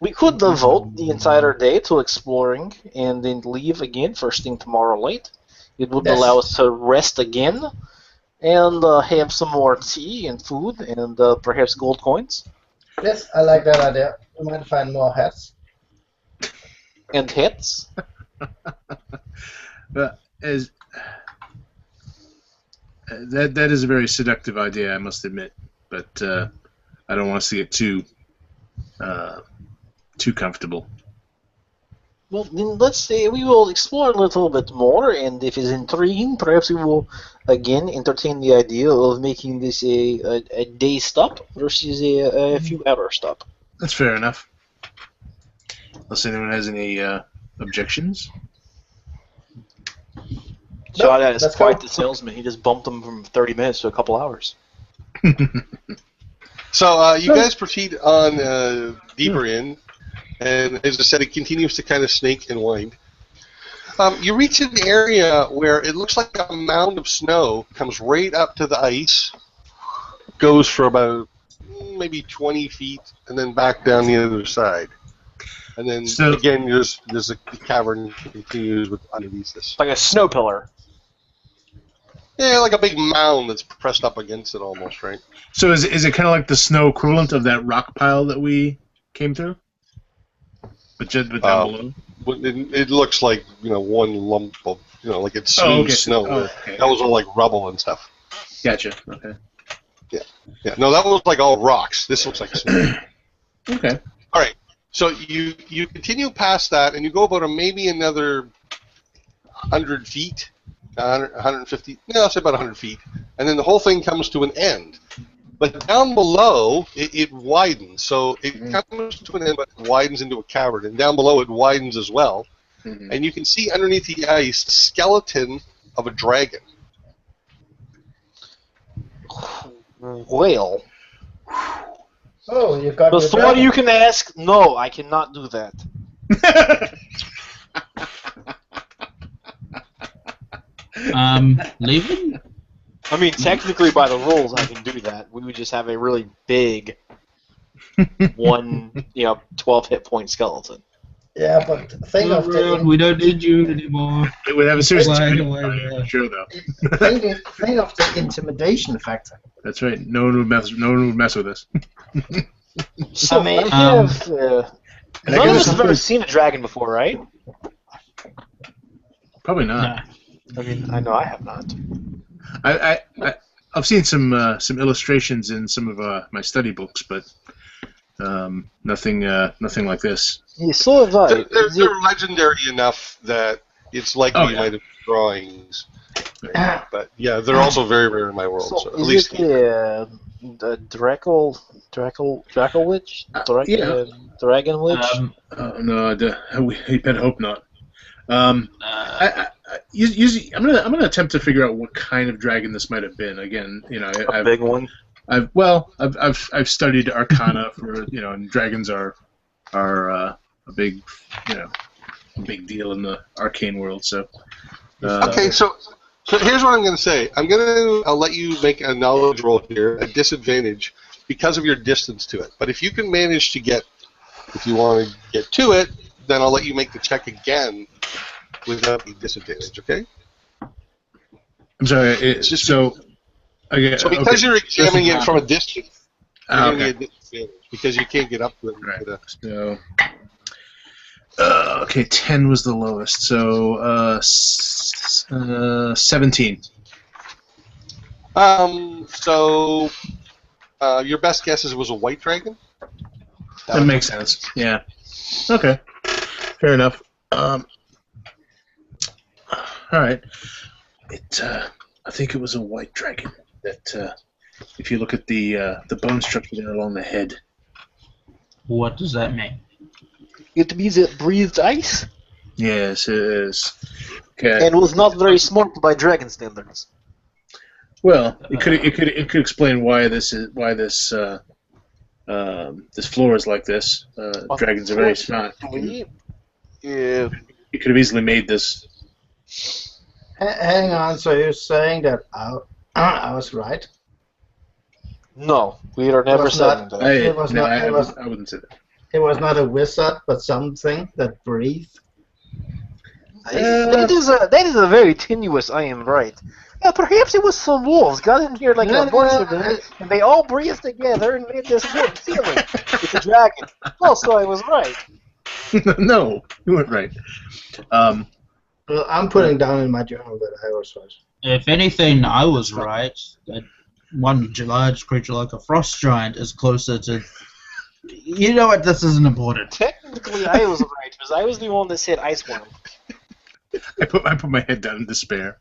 We could devote the entire day to exploring and then leave again first thing tomorrow late. It would allow us to rest again and have some more tea and food and perhaps gold coins. Yes, I like that idea. We might find more hats. And hats? But that is a very seductive idea, I must admit. But I don't want us to get too comfortable. Well, then let's say we will explore a little bit more, and if it's intriguing, perhaps we will again entertain the idea of making this a day stop versus a few hour stop. That's fair enough. Unless anyone has any objections. Jawdat is quite the salesman. He just bumped them from 30 minutes to a couple hours. So you guys proceed on deeper in, and as I said, it continues to kind of snake and wind. You reach an area where it looks like a mound of snow comes right up to the ice, goes for about maybe 20 feet, and then back down the other side. And then again, there's a cavern that continues with underneath this. Like a snow pillar. Yeah, like a big mound that's pressed up against it almost, right? So is it kind of like the snow equivalent of that rock pile that we came through? But down below? It looks like, one lump of, like it's smooth snow. Okay. That was all like rubble and stuff. Gotcha. Okay. Yeah. No, that was like all rocks. This looks like snow. Okay. All right. So you continue past that, and you go about maybe another 100 feet, 150. No, I'll say about 100 feet, and then the whole thing comes to an end. But down below, it widens. So it comes to an end, but it widens into a cavern, and down below it widens as well. and you can see underneath the ice a skeleton of a dragon. Well, Oh, you got your before dragon. you can ask, no, I cannot do that. Leaving? I mean, technically, by the rules, I can do that. We would just have a really big 12 hit point skeleton. Yeah, but think of the We don't need you anymore. It would have a serious Fly impact away, on you, yeah. sure though. think of the intimidation factor. That's right. No one would mess with us. So I mean, I have. And I None of guess us have ever seen a dragon before, right? Probably not. I mean, I know I have not. I've seen some illustrations in some of my study books, but nothing like this. Yeah, so have I. They're legendary enough that it's likely you might have drawings. But yeah, they're also very rare in my world. So at is least it the Draco Witch? Dragon Witch? No, we better hope not. Usually, I'm gonna attempt to figure out what kind of dragon this might have been. Again, a big one. I've studied Arcana for and dragons are a big a big deal in the arcane world. So okay, so here's what I'm going to say. I'll let you make a knowledge roll here at disadvantage because of your distance to it. But if you can manage to if you want to get to it, then I'll let you make the check again without the disadvantage. Okay? I'm sorry. So because you're examining it from a distance, you're going to get a disadvantage because you can't get up to it. Right. So. Okay, 10 was the lowest, so 17. So your best guess is it was a white dragon? That makes sense. Yeah. Okay. Fair enough. All right. I think it was a white dragon. That if you look at the bone structure there along the head. What does that mean? It means it breathed ice Yes, it is. Okay. and was not very smart by dragon standards. Well, it could explain why this floor is like this. Dragons are very smart. Yeah. You could have easily made this. Hang on, so you're saying that I was right? No, we are never saying that. I wouldn't say that. It was not a wizard, but something that breathed. That is a very tenuous. I am right. Yeah, perhaps it was some wolves got in here like a bunch of them, and they all breathed together and made this good feeling. It's a dragon. Oh, so I was right. No, you weren't right. Well, I'm putting down in my journal that I was right. If anything, I was right. That one large creature like a frost giant is closer to. You know what? This isn't important. Technically, I was right because I was the one that said ice worm. I put my head down in despair,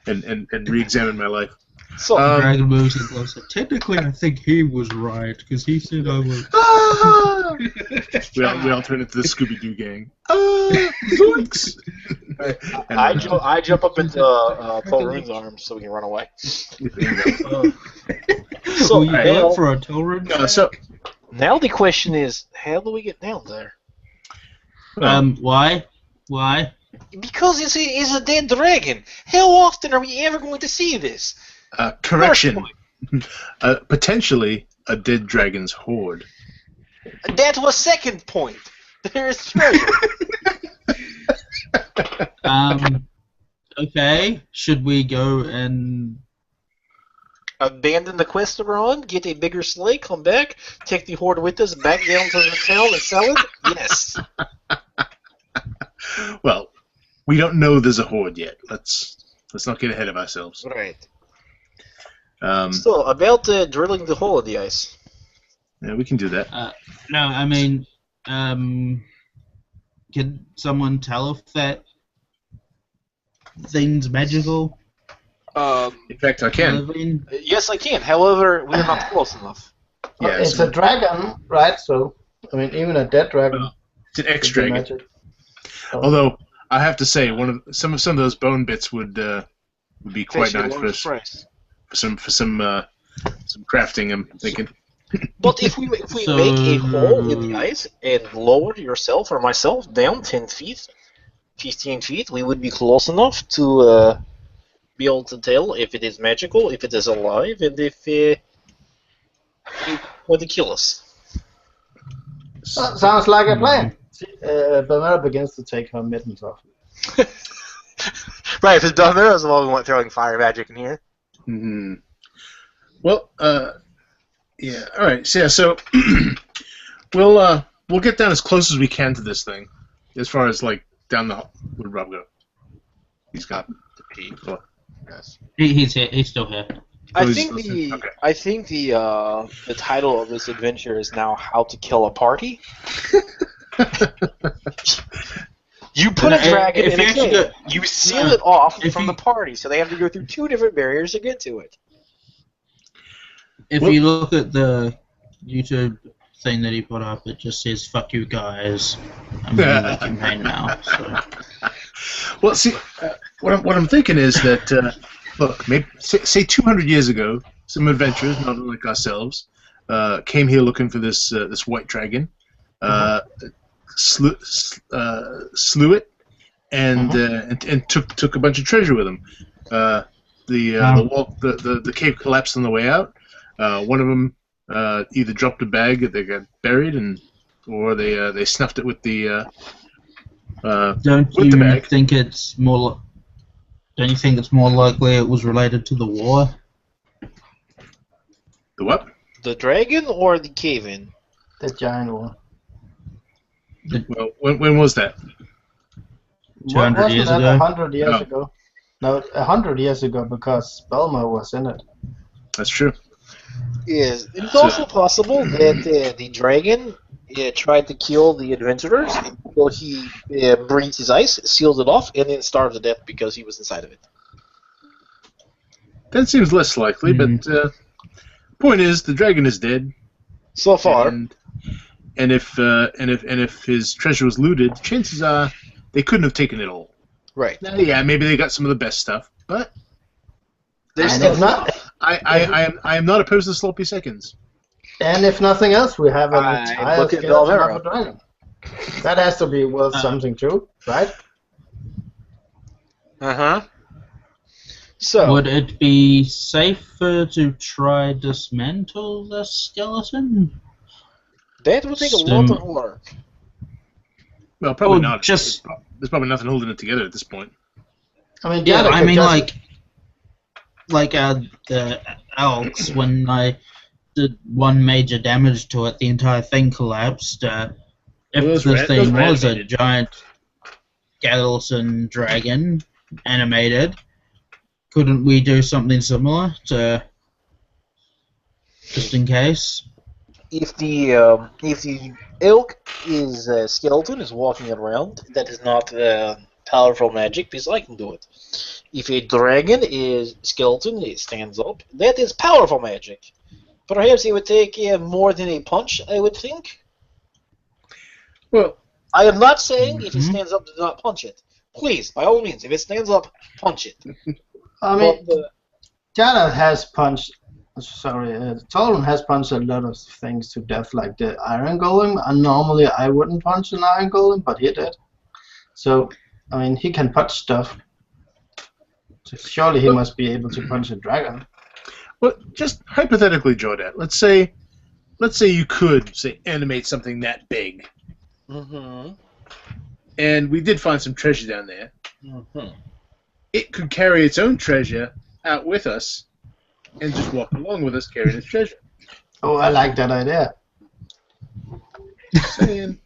and re-examined my life. So Dragon moves in closer. Technically, I think he was right because he said I was. we all turn into the Scooby-Doo gang. Zoinks! I jump up into Tolraun's arms so we can run away. So you go for a Tolraun? Now the question is, how do we get down there? Why? Why? Because it's a dead dragon. How often are we ever going to see this? Correction. Potentially a dead dragon's horde. That was second point. There is treasure. Okay. Should we go and abandon the quest we're on, get a bigger sleigh, come back, take the horde with us, back down to the town and sell it? Yes. Well, we don't know there's a horde yet. Let's not get ahead of ourselves. Right. So, about drilling the hole in the ice. Yeah, we can do that. no, I mean, can someone tell if that thing's magical? In fact, I can. Yes, I can. However, we're not close enough. Yeah, It's a dragon, right? So, I mean, even a dead dragon. It's an X-dragon. Although I have to say, some of those bone bits would be quite Especially nice large price. for some crafting. I'm thinking. But if we So- make a hole in the ice and lower yourself or myself down 10 feet, 15 feet, we would be close enough to be able to tell if it is magical, if it is alive, and if it would kill us. Sounds like a plan. Balmera begins to take her mittens off. Right, because Balmera is the one who went throwing fire magic in here. Mm-hmm. Well, yeah. All right. So, yeah, so we'll get down as close as we can to this thing, as far as like down the hall. Where'd Rob go? He's got to pee. Yes. He's here. He's still here. I he's think listening. the Okay. I think the title of this adventure is now How to Kill a Party. You put a If dragon you in a actually cave. go- You seal it off If from you- the party, so they have to go through 2 different barriers to get to it. If Well- you look at the YouTube thing that he put up, it just says "fuck you guys." I'm in the campaign now. So. Well, see, what I'm thinking is that look, maybe say 200 years ago, some adventurers, not unlike ourselves, came here looking for this white dragon, slew it, and took a bunch of treasure with them. The cave collapsed on the way out. One of them either dropped a bag that they got buried, or they snuffed it with the. Don't With the you bag. think it's more? Don't you think it's more likely it was related to the war? The what? The dragon or the cave-in? The giant one. Well, when was that? 200 Wasn't years that ago? 100 years No. ago? No, 100 years ago because Balmer was in it. That's true. Yes, it's also possible that the dragon tried to kill the adventurers until he breathed his ice, sealed it off, and then starved to death because he was inside of it. That seems less likely, but point is, the dragon is dead. So far, And if his treasure was looted, chances are they couldn't have taken it all. right. Now, yeah, maybe they got some of the best stuff, but There's And still if not, I am not opposed to sloppy seconds. and if nothing else, we have an I entire look at skeleton Balmera. of a dragon. That has to be worth something too, right? Uh-huh. So, Would it be safer to try dismantle the skeleton? that would take a lot of work. Well, probably Or not. just- There's probably nothing holding it together at this point. I mean, Yeah, Jawdat I could mean, just- the elks, when I did one major damage to it, the entire thing collapsed. If Those this were thing was a animated. giant skeleton dragon animated, couldn't we do something similar to just in case? If the elk is skeleton is walking around, that is not powerful magic because I can do it. If a dragon is skeleton, it stands up. That is powerful magic. Perhaps it would take more than a punch, I would think. Well, I am not saying if it Mhm. stands up, do not punch it. Please, by all means, if it stands up, punch it. I mean, But, Jawdat has punched. Sorry, Tolraun has punched a lot of things to death, like the iron golem. And normally, I wouldn't punch an iron golem, but he did. So, I mean, he can punch stuff. So surely he must be able to punch a dragon. well, just hypothetically, Jawdat. Let's say you could animate something that big, mm-hmm. and we did find some treasure down there. Mm-hmm. It could carry its own treasure out with us, and just walk along with us carrying its treasure. Oh, I like that idea. Saying.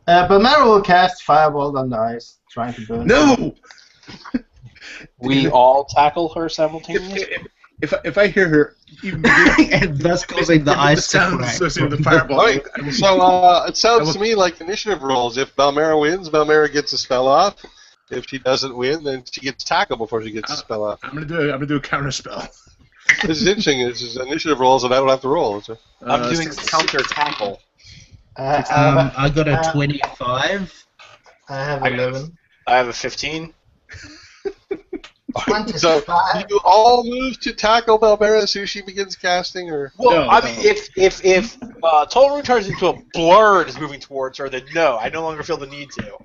Balmera will cast Fireball on the ice, trying to burn. No. We all tackle her simultaneously. If I hear her even begin And thus causing the ice to sound crack. associated with the fireball, Right. So it sounds to me like initiative rolls. If Balmera wins, Balmera gets a spell off. If she doesn't win, then she gets tackled before she gets a spell off. I'm gonna do a counter spell. This is interesting. This is initiative rolls, and I don't have to roll. So. I'm doing counter tackle. I got a 25. I have I got 11. I have a 15. So 25. do you all move to tackle Balmera as soon as she begins casting, or Well, No, I mean, no. if Tolraun turns into a blur and is moving towards her, then no, I no longer feel the need to.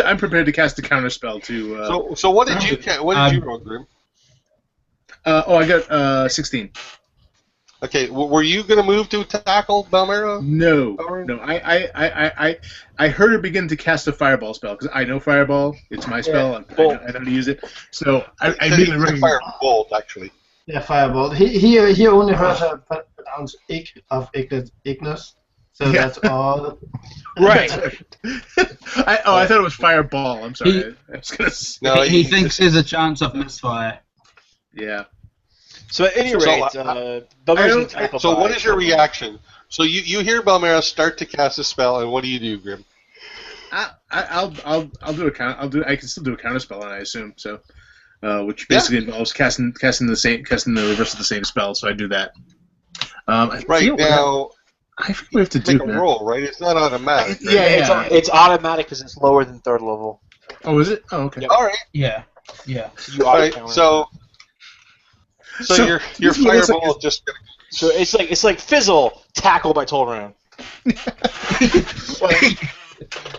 I'm prepared to cast a counter spell to. so what did you roll, Grim? I got 16. Okay, were you going to move to tackle Balmera? No, Or- no. I heard her begin to cast a fireball spell because I know fireball. It's my spell. I know how to use it. So I immediately recognized. Firebolt, actually. Yeah, Firebolt. He only heard her pronounce of Ignis, so Yeah. that's all. Right. I thought it was fireball. I'm sorry. I was gonna. No, he thinks there's a chance of misfire. Yeah. So at any So, rate, Balmera's being tackled So by what is your Tolraun. reaction? So you hear Balmera start to cast a spell, and what do you do, Grim? I'll do a count. I can still do a counter spell, I assume. So, which basically involves casting the reverse of the same spell. So I do that. Right now, I think we have to make do a that. roll, right? It's not automatic. Right? Yeah. It's automatic because it's lower than 3rd level. Oh, is it? Oh, okay. Yep. All right. Yeah. You All right. auto-counter. So your this is what it looks fireball like is just. So it's like fizzle tackle by Tolraun.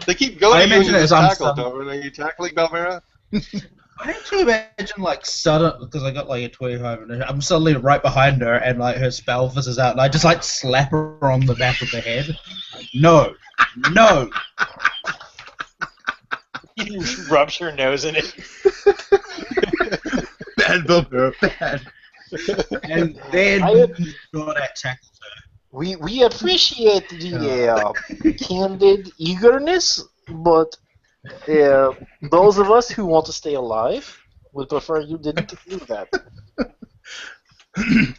They keep going I to you imagine into it's the on tackle, some- Dover. Are you tackling Balmera? I actually imagine like sudden because I got like a 25 and I'm suddenly right behind her and like her spell fizzes out and I just like slap her on the back of the head. No. He rubs her nose in it. Bad Balmera, bad. And then I- God attacked her. We appreciate the candid eagerness, but those of us who want to stay alive would prefer you didn't do that.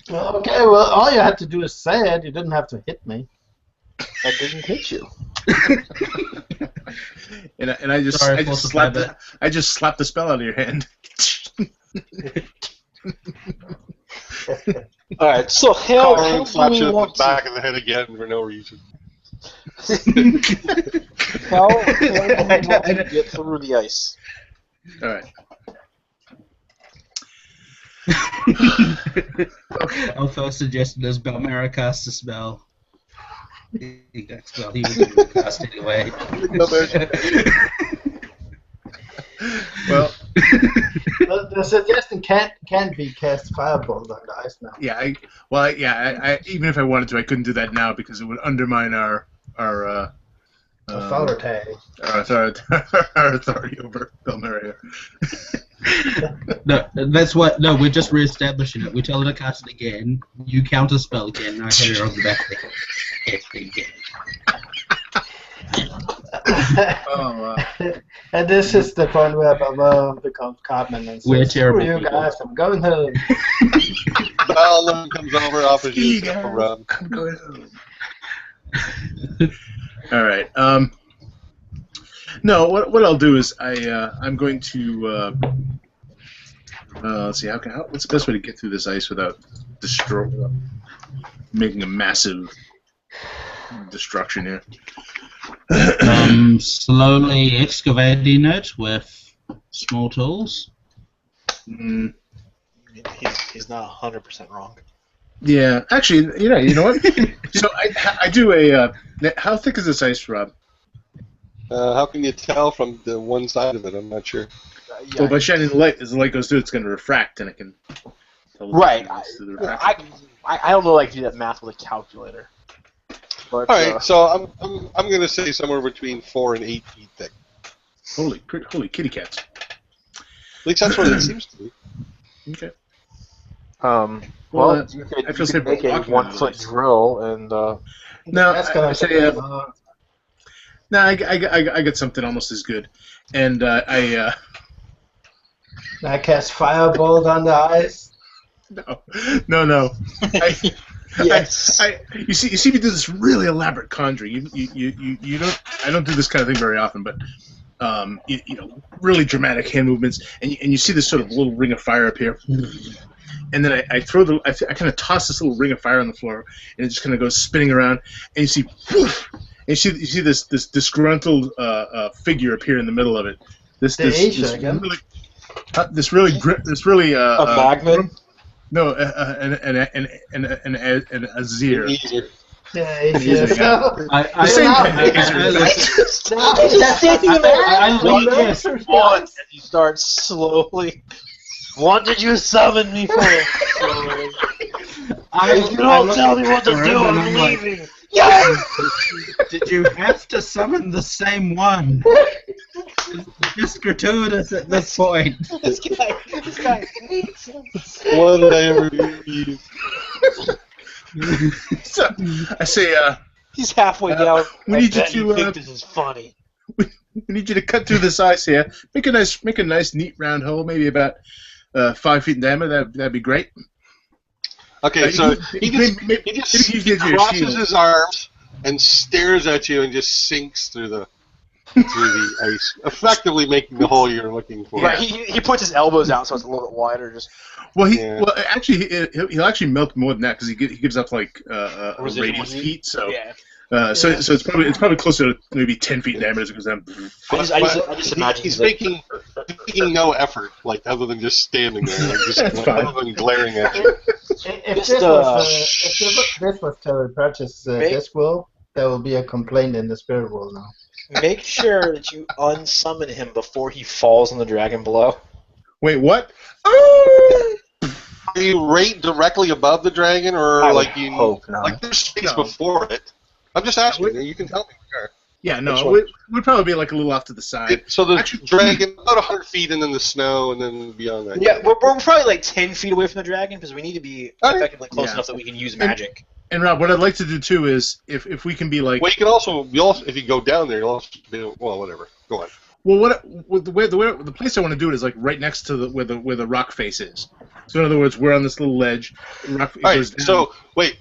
Okay, well, all you had to do is say it. You didn't have to hit me. I didn't hit you. And I just Sorry, I just False slapped Habit. I just slapped the spell out of your hand. All right, so how Colin do slaps you we in want the to back of the head again for no reason. how do we want to get through the ice? All right. Our first suggestion is Balmera cast a spell. He was going to cast anyway. Well, The suggestion can't be cast Firebolt on the ice now. yeah. I even if I wanted to, I couldn't do that now because it would undermine our Authority. our authority over Balmera. No, that's what. No, we're just re-establishing it. We tell her to cast it again. You counter spell again. And I hit her on the back of the head again. Oh, wow. And this is the point where Baba becomes Cartman and says, We're terrible "Screw you people." guys, I'm going home." Balmera comes over, offers you a rub. I'm going home. All right. No, what I'll do is I'm going to let's see what's the best way to get through this ice without making a massive destruction here. Slowly excavating it with small tools. Mm, He's not 100% wrong. yeah, actually, you know what? So I do a. How thick is this ice, Rob? How can you tell from the one side of it? I'm not sure. Well, by shining the light, as the light goes through, it's going to refract, and it can. Tell the Right. difference through the refraction. I don't know if I can do that math with a calculator. But, All right, so I'm going to say somewhere between 4 and 8 feet thick. Holy kitty cats! At least that's what it seems to be. Okay. well, Well, you I feel could safe make a walking 1 on foot ice. drill and No, That's I gonna say, take no, I got something almost as good, and I cast Firebolt on the ice. no. yes. You see me do this really elaborate conjuring. You don't. I don't do this kind of thing very often, but really dramatic hand movements, and you see this sort of little ring of fire appear, and then I throw I kind of toss this little ring of fire on the floor, and it just kind of goes spinning around, and you see, poof, you see this disgruntled figure appear in the middle of it. This again? really this really A Magman? no an Azir. Easier. Yeah, Asia. So, The same kind of Azir. And you start slowly. What did you summon me for? If you don't tell me what to do, I'm leaving. Did you have to summon the same one? It's just gratuitous at this point. This guy hates him. What did I ever do? So I say, He's halfway down. we need you I bet you to think this is funny. we need you to cut through the sides here. Make a nice neat round hole, maybe about 5 feet in diameter. That'd be great. Okay, so he just crosses his arms and stares at you and just sinks through the ice, effectively making the hole you're looking for. Right, he puts his elbows out so it's a little bit wider. Just Actually, he'll actually melt more than that because he gives up like a radiant heat. So so it's probably closer to maybe 10 feet in diameter as it goes down. I just imagine he's making no effort, like other than just standing there, like, just other than glaring at you. If this was to purchase this world, there will be a complaint in the spirit world now. Make sure that you unsummon him before he falls on the dragon below. Wait, what? Are you right directly above the dragon, or like you hope not. like there's space before it? I'm just asking. You can tell me. Sure. Yeah, no, we'd probably be like a little off to the side. So the dragon about 100 feet, and then the snow, and then beyond that. Yeah, we're probably like 10 feet away from the dragon because we need to be effectively close enough that we can use magic. And Rob, what I'd like to do too is if we can be like. Well, you can also if you go down there, you'll also be whatever. Go on. Well, the place I want to do it is like right next to where the rock face is. So in other words, we're on this little ledge. Rock goes down.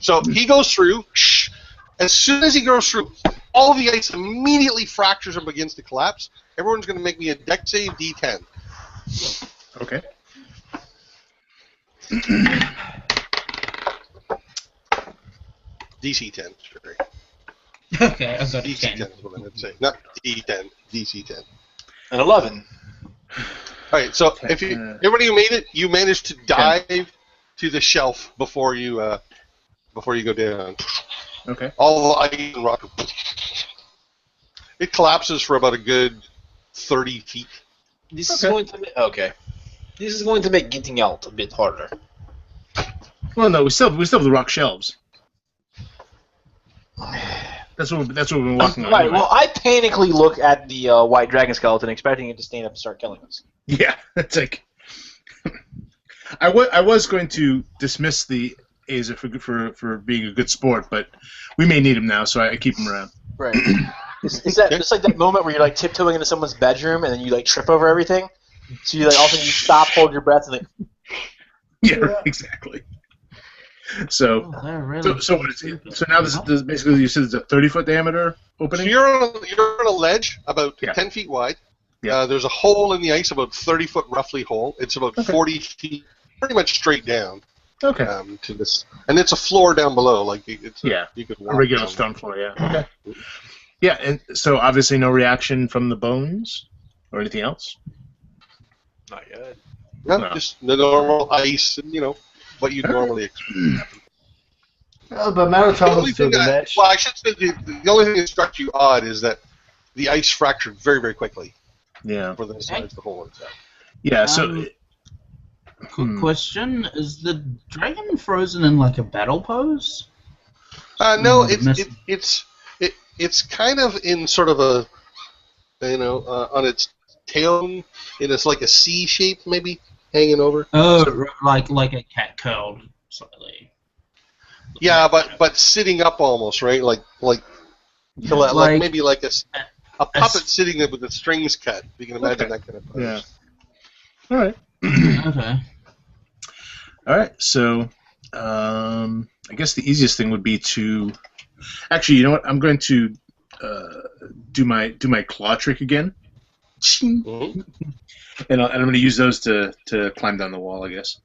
So he goes through. As soon as he goes through, all the ice immediately fractures and begins to collapse. Everyone's going to make me a dex save D10. Okay. DC 10, sorry. Okay, I've got DC 10. 10 is what I meant to say. Not D10, DC 10. An 11. Alright, so if everybody who made it, you managed to dive to the shelf before you go down. Okay. All the ice and rock. It collapses for about a good 30 feet. This is going to make getting out a bit harder. Well, no, we still have the rock shelves. That's what we've been walking on. Right. Well, I panically look at the white dragon skeleton, expecting it to stand up and start killing us. Yeah, it's like I was going to dismiss the Aza for being a good sport, but we may need him now, so I keep him around. Right. Is that just like that moment where you're like tiptoeing into someone's bedroom and then you like trip over everything? So you like all of a sudden you stop, hold your breath, and like. Yeah, exactly. So what is it? So now this basically you said it's a 30-foot diameter opening. So you're on a ledge about 10 feet wide. Yeah. There's a hole in the ice, about 30 foot roughly hole. It's about 40 feet, pretty much straight down. Okay. To this, and it's a floor down below, like you could walk a regular down. stone floor. Yeah. Okay. Yeah, and so obviously no reaction from the bones or anything else. Not yet. No, just the normal ice, and what you'd normally expect. Well, but Marathon was to the ledge. Well, I should say the only thing that struck you odd is that the ice fractured very, very quickly. Yeah. For the size of the hole itself. Yeah. So. Quick question: is the dragon frozen in like a battle pose? No, it's kind of in sort of a on its tail in it's like a C shape maybe hanging over. Oh, like a cat curled slightly. Yeah, but sitting up almost, right? Like maybe like a puppet sitting there with the strings cut. You can imagine that kind of pose. Yeah. All right. Okay. All right. So, I guess the easiest thing would be to, actually, you know what? I'm going to do my claw trick again, Mm-hmm. and I'm going to use those to climb down the wall, I guess.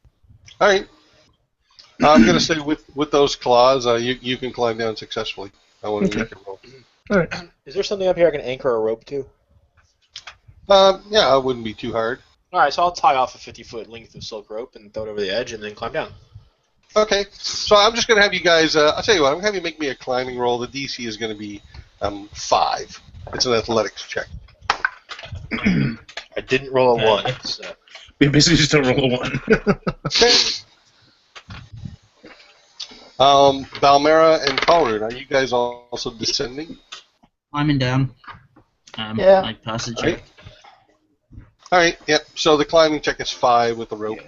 All right. I'm going to say with those claws, you can climb down successfully. I want to make a roll. All right. Is there something up here I can anchor a rope to? Yeah, it wouldn't be too hard. Alright, so I'll tie off a 50-foot length of silk rope and throw it over the edge and then climb down. Okay, so I'm just going to have you guys, I'll tell you what, I'm going to have you make me a climbing roll. The DC is going to be 5. It's an athletics check. I didn't roll a 1, so... We basically just don't roll a 1. Okay. Balmera and Tolraun, are you guys also descending? Climbing down. Yeah. Like passage check. Alright, yep, so the climbing check is 5 with the rope.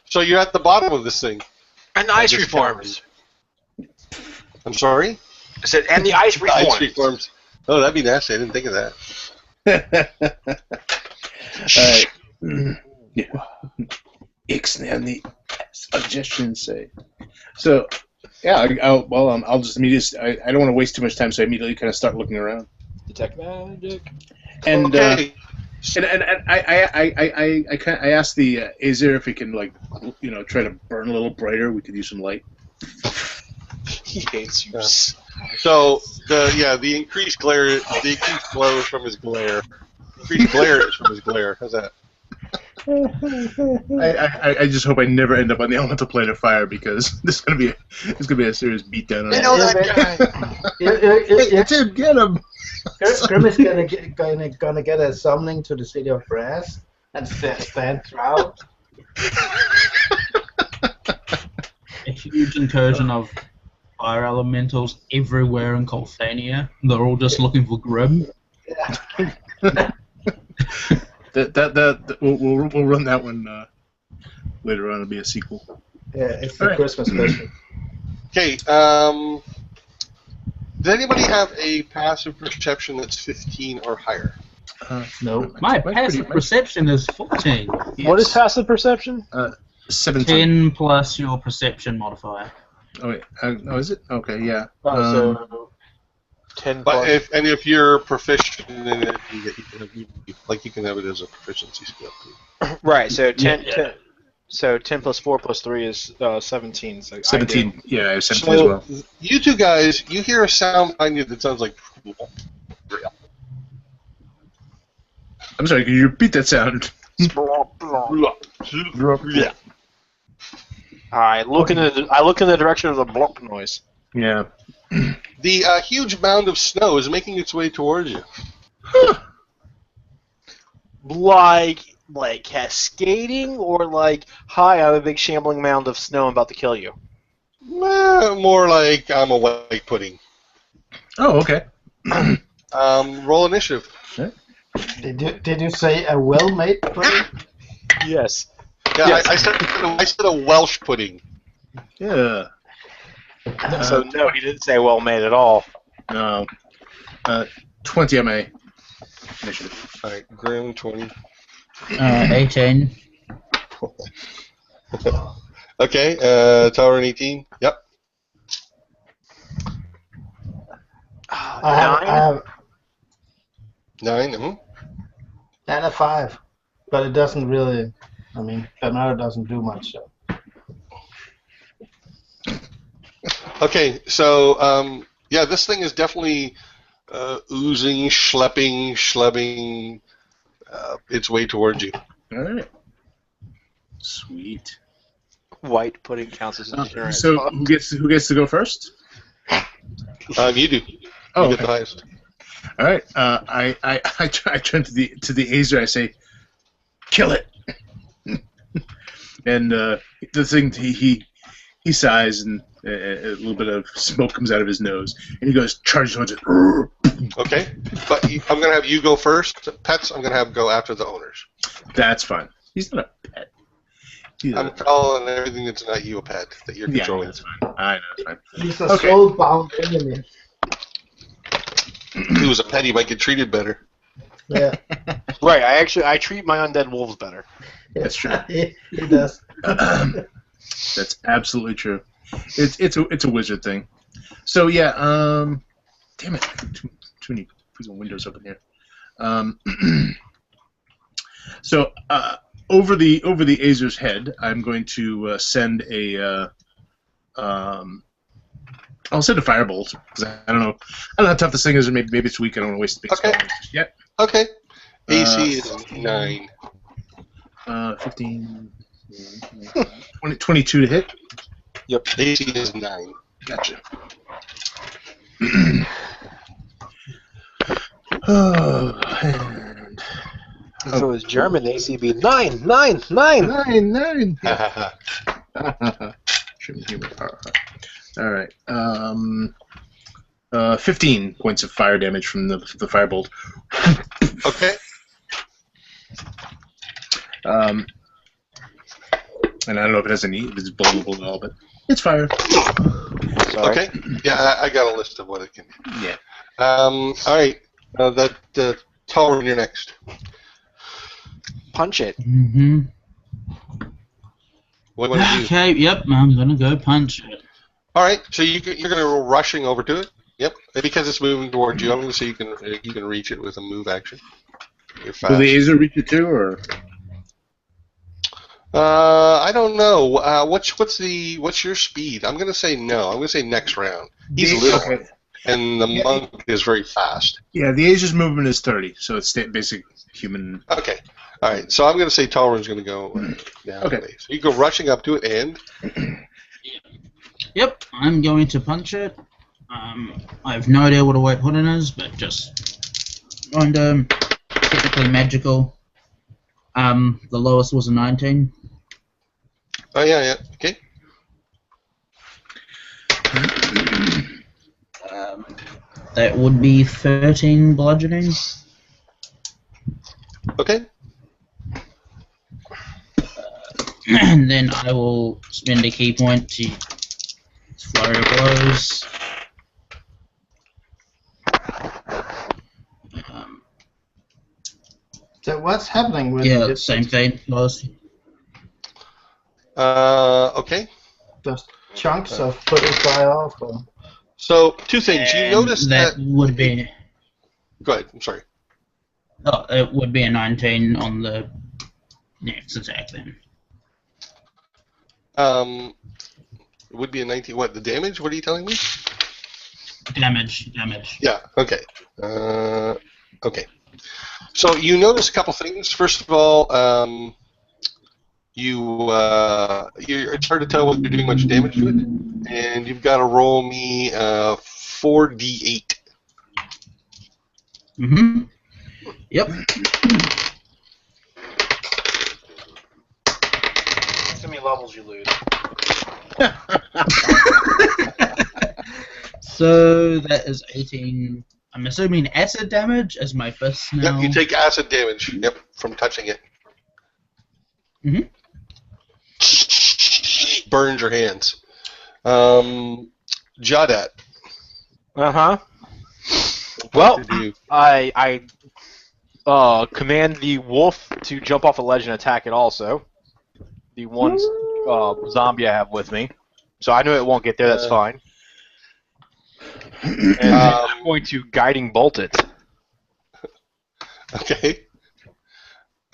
So you're at the bottom of this thing. And the ice reforms. I'm sorry? I said, and the ice reforms. Ice reforms. Oh, that'd be nasty. I didn't think of that. Alright. Ixnay, suggestions say. So, yeah, I'll just immediately. I don't want to waste too much time, so I immediately kind of start looking around. Detect magic. And Okay. I asked the Azer if he can try to burn a little brighter. We could use some light. He hates you. So the increased glare, the increased glow is from his glare. Increased glare is from his glare. How's that? I just hope I never end up on the elemental plane of fire because this is gonna be a serious beatdown. On that guy. Tim, get him. Grimm is gonna get a summoning to the city of brass and stand proud. A huge incursion of fire elementals everywhere in Kulthania. They're all just looking for Grimm. Yeah. We'll run that one later on. It'll be a sequel. Yeah, it's the Christmas special. Okay. Does anybody have a passive perception that's 15 or higher? No. My passive perception is 14. Yes. What is passive perception? 17. 10 plus your perception modifier. Oh wait. Is it? Okay. Yeah. So 10 But plus. if you're proficient in it, you can have it as a proficiency skill. Right. So 10. So 10 plus 4 plus 3 is 17. So 17. Yeah, I have 17 So as well. you two guys, you hear a sound behind you that sounds like. I'm sorry. Can you repeat that sound? Yeah. I look in the direction of the blop noise. Yeah. The huge mound of snow is making its way towards you. Like cascading, or like, hi, I'm a big shambling mound of snow. I'm about to kill you. More like I'm a white pudding. Oh, okay. Roll initiative. Did you say a well-made pudding? Yes. Yeah, Yes. I said a Welsh pudding. Yeah. So no, he didn't say well made at all. No. 20 MA initiative. All right, Grimm 20. 18. Okay, Tolraun 18. Yep. I have 9. Mm-hmm. and a 5, but it doesn't really. I mean, Balmera doesn't do much. So. Okay, so yeah, this thing is definitely oozing, schlepping its way towards you. All right. Sweet. White pudding counts as insurance. So who gets to go first? You do. Oh, You get okay. the highest. All right. I turn to the Azer. I say, kill it. And the thing he sighs and a little bit of smoke comes out of his nose, and he goes charge towards it. Okay, but I'm gonna have you go first. Pets, I'm gonna have go after the owners. That's fine. He's not a pet. I'm calling everything that's not you a pet that you're Yeah, controlling. that's fine. I know, it's fine. He's a Okay. soul-bound enemy. If he was a pet, he might get treated better. Yeah, Right. I treat my undead wolves better. That's true. he does. That's absolutely true. It's a wizard thing. So yeah, damn it, too many freaking windows open here. So over the Azer's head, I'm going to send a I'll send a firebolt because I don't know. I don't know how tough this thing is, and maybe it's weak. I don't want to waste the big spell just yet. Okay. AC is 9. 15, 20, 22 to hit. Yep. AC is 9. Gotcha. And If it was German, the AC would be 9, 9, 9. 9. Yeah. Shouldn't humor. All right. 15 points of fire damage from the firebolt. Okay. And I don't know if it has any, if it's vulnerable at all, but it's fire. Sorry. Okay. Yeah, I got a list of what it can do. Yeah. All right. Tolraun, you're next. Punch it. Mm-hmm. What do you want to do? Okay, yep, I'm gonna go punch it. All right. So you're going to go rushing over to it. Yep. And because it's moving towards you, I'm going to say you can reach it with a move action. You're fast. Will the Azer reach it too, or? I don't know. What's your speed? I'm going to say no. I'm going to say next round. He's little, Okay. and the monk is very fast. Yeah, the Azer's movement is 30, so it's basic human. Okay. All right. So I'm going to say Tolraun's going to go down. Okay. So you go rushing up to it, and Yep, I'm going to punch it. I have no idea what a white pudding is, but just going to typically magical. The lowest was a 19. oh yeah. Okay. That would be 13 bludgeoning. Okay. And then I will spend a key point to flurry of blows. So what's happening with Yeah, it? same thing. Blows. Okay. Just chunks of pudding fly off? Or? So two things. You And notice that would be. Go ahead. I'm sorry. Oh, it would be a 19 on the next attack then. It would be a 19. What, the damage? What are you telling me? Damage. Yeah, okay. Okay. So you notice a couple things. First of all, it's hard to tell whether you're doing much damage to it, and you've got to roll me 4d8. Mm-hmm. Yep. How many levels you lose? So that is 18. I'm assuming acid damage as my fist now. Yep, you take acid damage. Yep, from touching it. Mhm. Burns your hands. Jawdat. Uh-huh. What Well, to do? I command the wolf to jump off a ledge and attack it also. The one zombie I have with me. So I know it won't get there, that's fine. And I'm going to guiding bolt it. Okay.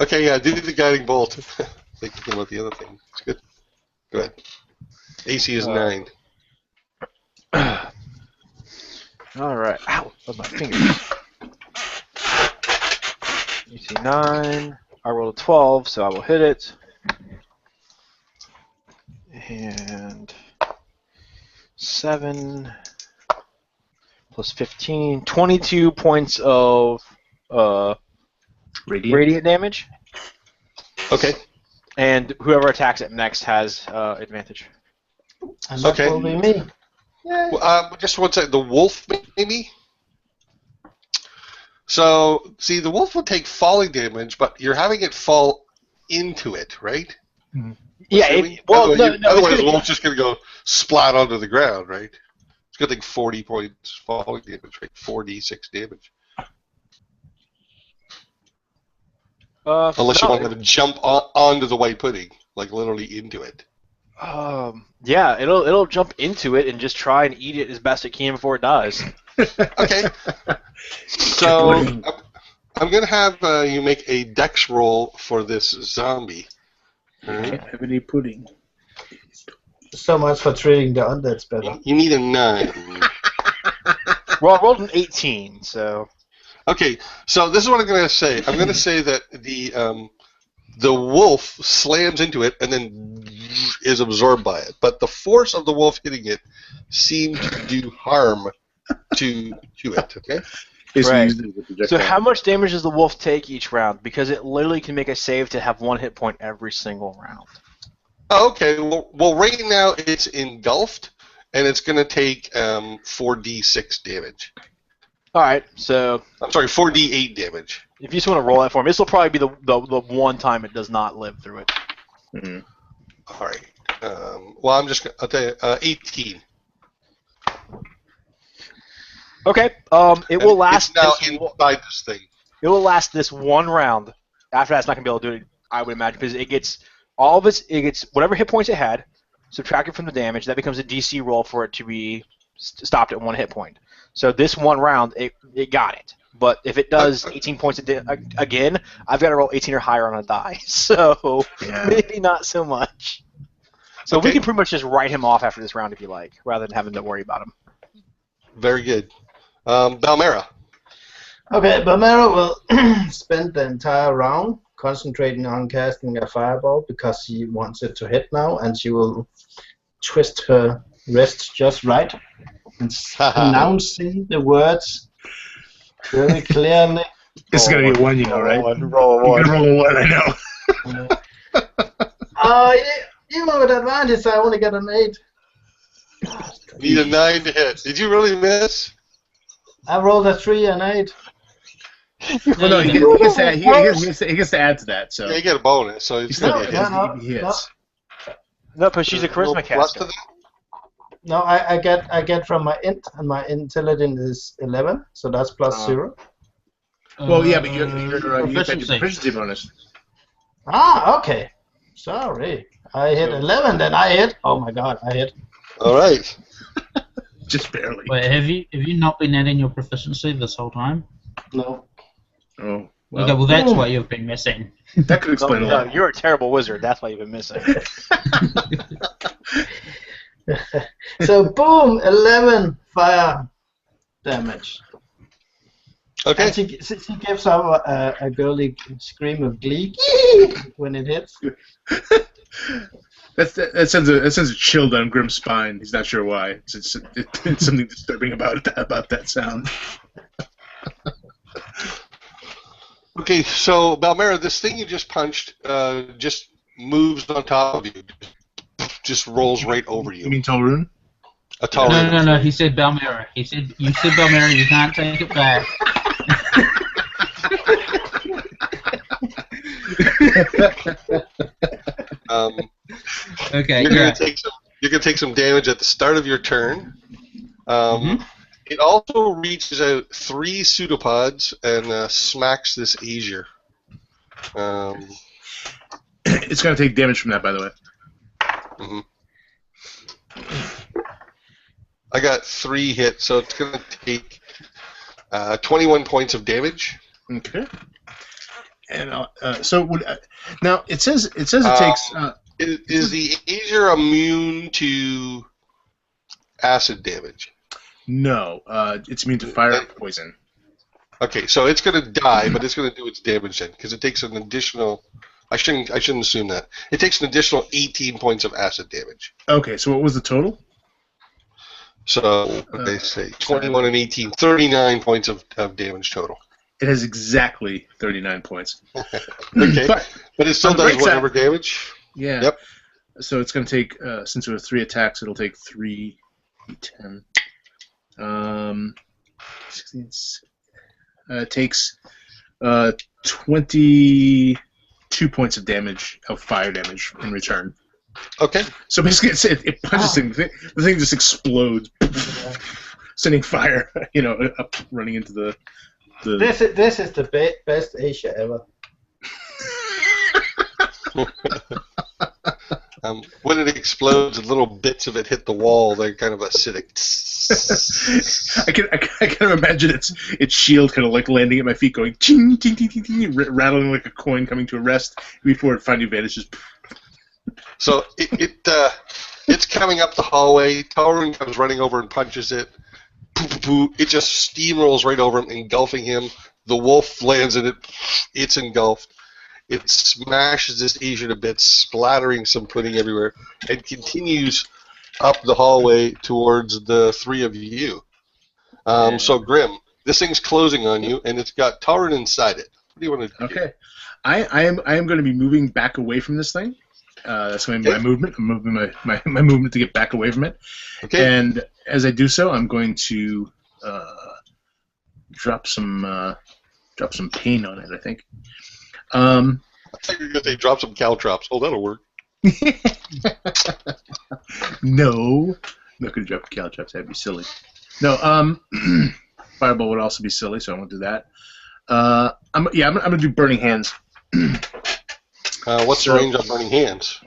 Okay, yeah, do the guiding bolt. Thinking about the other thing. It's good. Go ahead. AC is 9. Alright. Ow! With my fingers. AC 9. I rolled a 12, so I will hit it. And 7 plus 15. 22 points of radiant damage. Okay. And whoever attacks it next has advantage. And that Okay. will be me. Just one second. The wolf, maybe? So, see, the wolf will take falling damage, but you're having it fall into it, right? Yeah, Assuming? otherwise, otherwise the wolf's just going to go splat onto the ground, right? It's going to take 40 points falling damage, right? 4d6 damage. Unless you want to jump onto the white pudding, like literally into it. Yeah, it'll jump into it and just try and eat it as best it can before it dies. Okay. So I'm going to have you make a dex roll for this zombie. Can't have any pudding. So much for treating the undeads better. You need a 9. Well, I rolled an 18, so. Okay, so this is what I'm going to say. I'm going to say that the wolf slams into it and then is absorbed by it. But the force of the wolf hitting it seemed to do harm to it, okay? Right. So how much damage does the wolf take each round? Because it literally can make a save to have 1 hit point every single round. Oh, okay, well, right now it's engulfed, and it's going to take 4d6 damage. Alright, so... I'm sorry, 4d8 damage. If you just want to roll that for me, this will probably be the one time it does not live through it. Mm-hmm. All right. Well, I'll tell you, 18. Okay. It will last. It's now inside this thing. It will last this one round. After that, it's not gonna be able to do it. I would imagine because it gets all of its. It gets whatever hit points it had, subtracted from the damage. That becomes a DC roll for it to be stopped at 1 hit point. So this one round, it got it. But if it does 18 points again, I've got to roll 18 or higher on a die. So maybe not so much. So we can pretty much just write him off after this round if you like, rather than having to worry about him. Very good. Balmera. Okay, Balmera will spend the entire round concentrating on casting a fireball because she wants it to hit now, and she will twist her wrist just right and announcing the words very clearly. This is going to be 1, you know, right? Roll a 1. You're going to roll a 1, I know. Even with advantage, I only get an 8. Need a 9 to hit. Did you really miss? I rolled a 3 and 8. Well, no, he gets to add to that. So yeah, you get a bonus. So he it's still still he hits. No, but she's a charisma caster. No, I get from my int, and my intelligence is 11, so that's plus 0. Well, yeah, but you get your proficiency bonus. Ah, okay. Sorry. I hit 11, then I hit. Oh my god, I hit. All right. Just barely. Wait, have you not been adding your proficiency this whole time? No. Oh. Well, Okay, well that's why you've been missing. That could explain a lot. No, you're a terrible wizard. That's why you've been missing. So boom, 11 fire damage. Okay. And she gives out a girly scream of glee when it hits. That sends a chill down Grimm's spine. He's not sure why. It's something disturbing about that sound. Okay, so Balmera, this thing you just punched just moves on top of you. Just rolls right over you. You mean Tolraun? A Tolraun. No. He said Balmera. You said Balmera. You can't take it back. Okay. You're gonna take some damage at the start of your turn. It also reaches out 3 pseudopods and smacks this Azure. It's gonna take damage from that, by the way. I got 3 hits, so it's gonna take 21 points of damage. Okay. And now it says it takes. Is the Azure immune to acid damage? No, it's immune to fire poison. Okay, so it's going to die, but it's going to do its damage then, because it takes an additional. I shouldn't assume that. It takes an additional 18 points of acid damage. Okay, so what was the total? So they say 21 and 18, 39 points of damage total. It has exactly 39 points. Okay, but it still does whatever damage. Yeah. Yep. So it's going to take, since it was 3 attacks, it'll take 3 d10. 16, it takes 22 points of damage, of fire damage in return. Okay. So basically, it punches the thing just explodes, sending fire, up, running into the. This is the best Asia ever. When it explodes and little bits of it hit the wall, they're kind of acidic. I can imagine its shield kind of like landing at my feet, going ting, ting, ting, ting, ting, rattling like a coin coming to a rest before it finally vanishes. So it It's coming up the hallway. Tolraun comes running over and punches it. Poo, poo, poo. It just steamrolls right over him, engulfing him. The wolf lands in it. It's engulfed. It smashes this Asian to bits, splattering some pudding everywhere, and continues up the hallway towards the three of you. So, Grimm, this thing's closing on you, and it's got Tolraun inside it. What do you want to do? Okay. I am going to be moving back away from this thing. That's going to be my movement. I'm moving my movement to get back away from it. Okay. And as I do so, I'm going to drop some pain on it, I think. I thought you were going to say drop some caltrops. Oh, that'll work. No. I'm not going to drop caltrops. That'd be silly. No, Fireball would also be silly, so I won't do that. I'm going to do Burning Hands. What's the range on Burning Hands?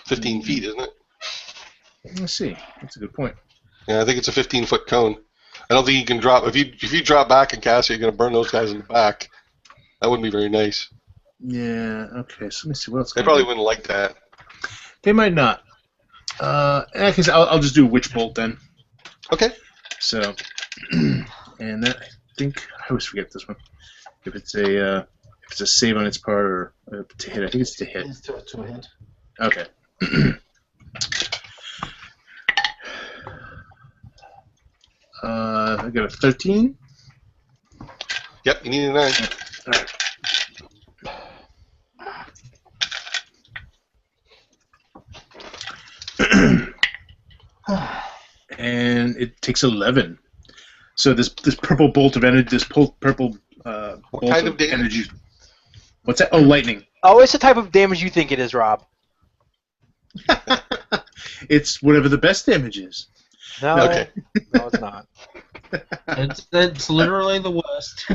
15 feet, isn't it? Let's see. That's a good point. Yeah, I think it's a 15-foot cone. I don't think you can drop. If you drop back and cast it, you're going to burn those guys in the back. That wouldn't be very nice. Yeah, okay. So let me see what else. They probably wouldn't like that. They might not. I'll just do a Witch Bolt then. Okay. So, and that, I think, I always forget this one. If it's a save on its part or to hit, I think it's to hit. It's to hit. Okay. I got a 13. Yep, you need a 9. All right. And it takes 11. So this purple bolt of energy, purple bolt kind of of damage? energy. What's that? Oh, lightning. Oh, it's the type of damage you think it is, Rob. It's whatever the best damage is. No, Okay. no, it's not. It's literally the worst.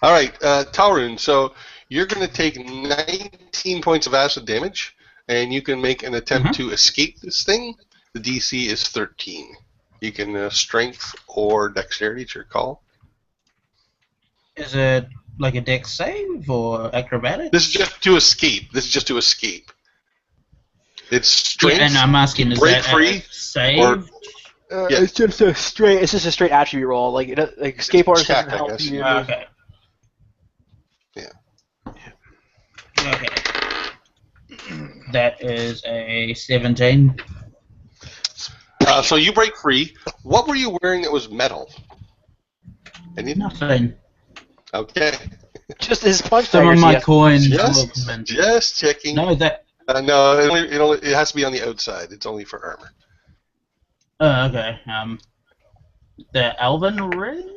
All right, Tolraun, so you're going to take 19 points of acid damage, and you can make an attempt to escape this thing. The DC is 13. You can strength or dexterity, it's your call. Is it like a dex save or acrobatics? This is just to escape. It's strength. Yeah, and I'm asking, is break that free, a save? Yeah. It's just a straight attribute roll. Like escape artist check, doesn't I help guess. you. Okay. Yeah. Okay. That is a 17. So you break free. What were you wearing that was metal? Anything? Nothing. Okay. Just his punch Some of daggers. my Yeah. coins look mint. Just checking. No, that. No, it has to be on the outside. It's only for armor. Okay. The Elven ring?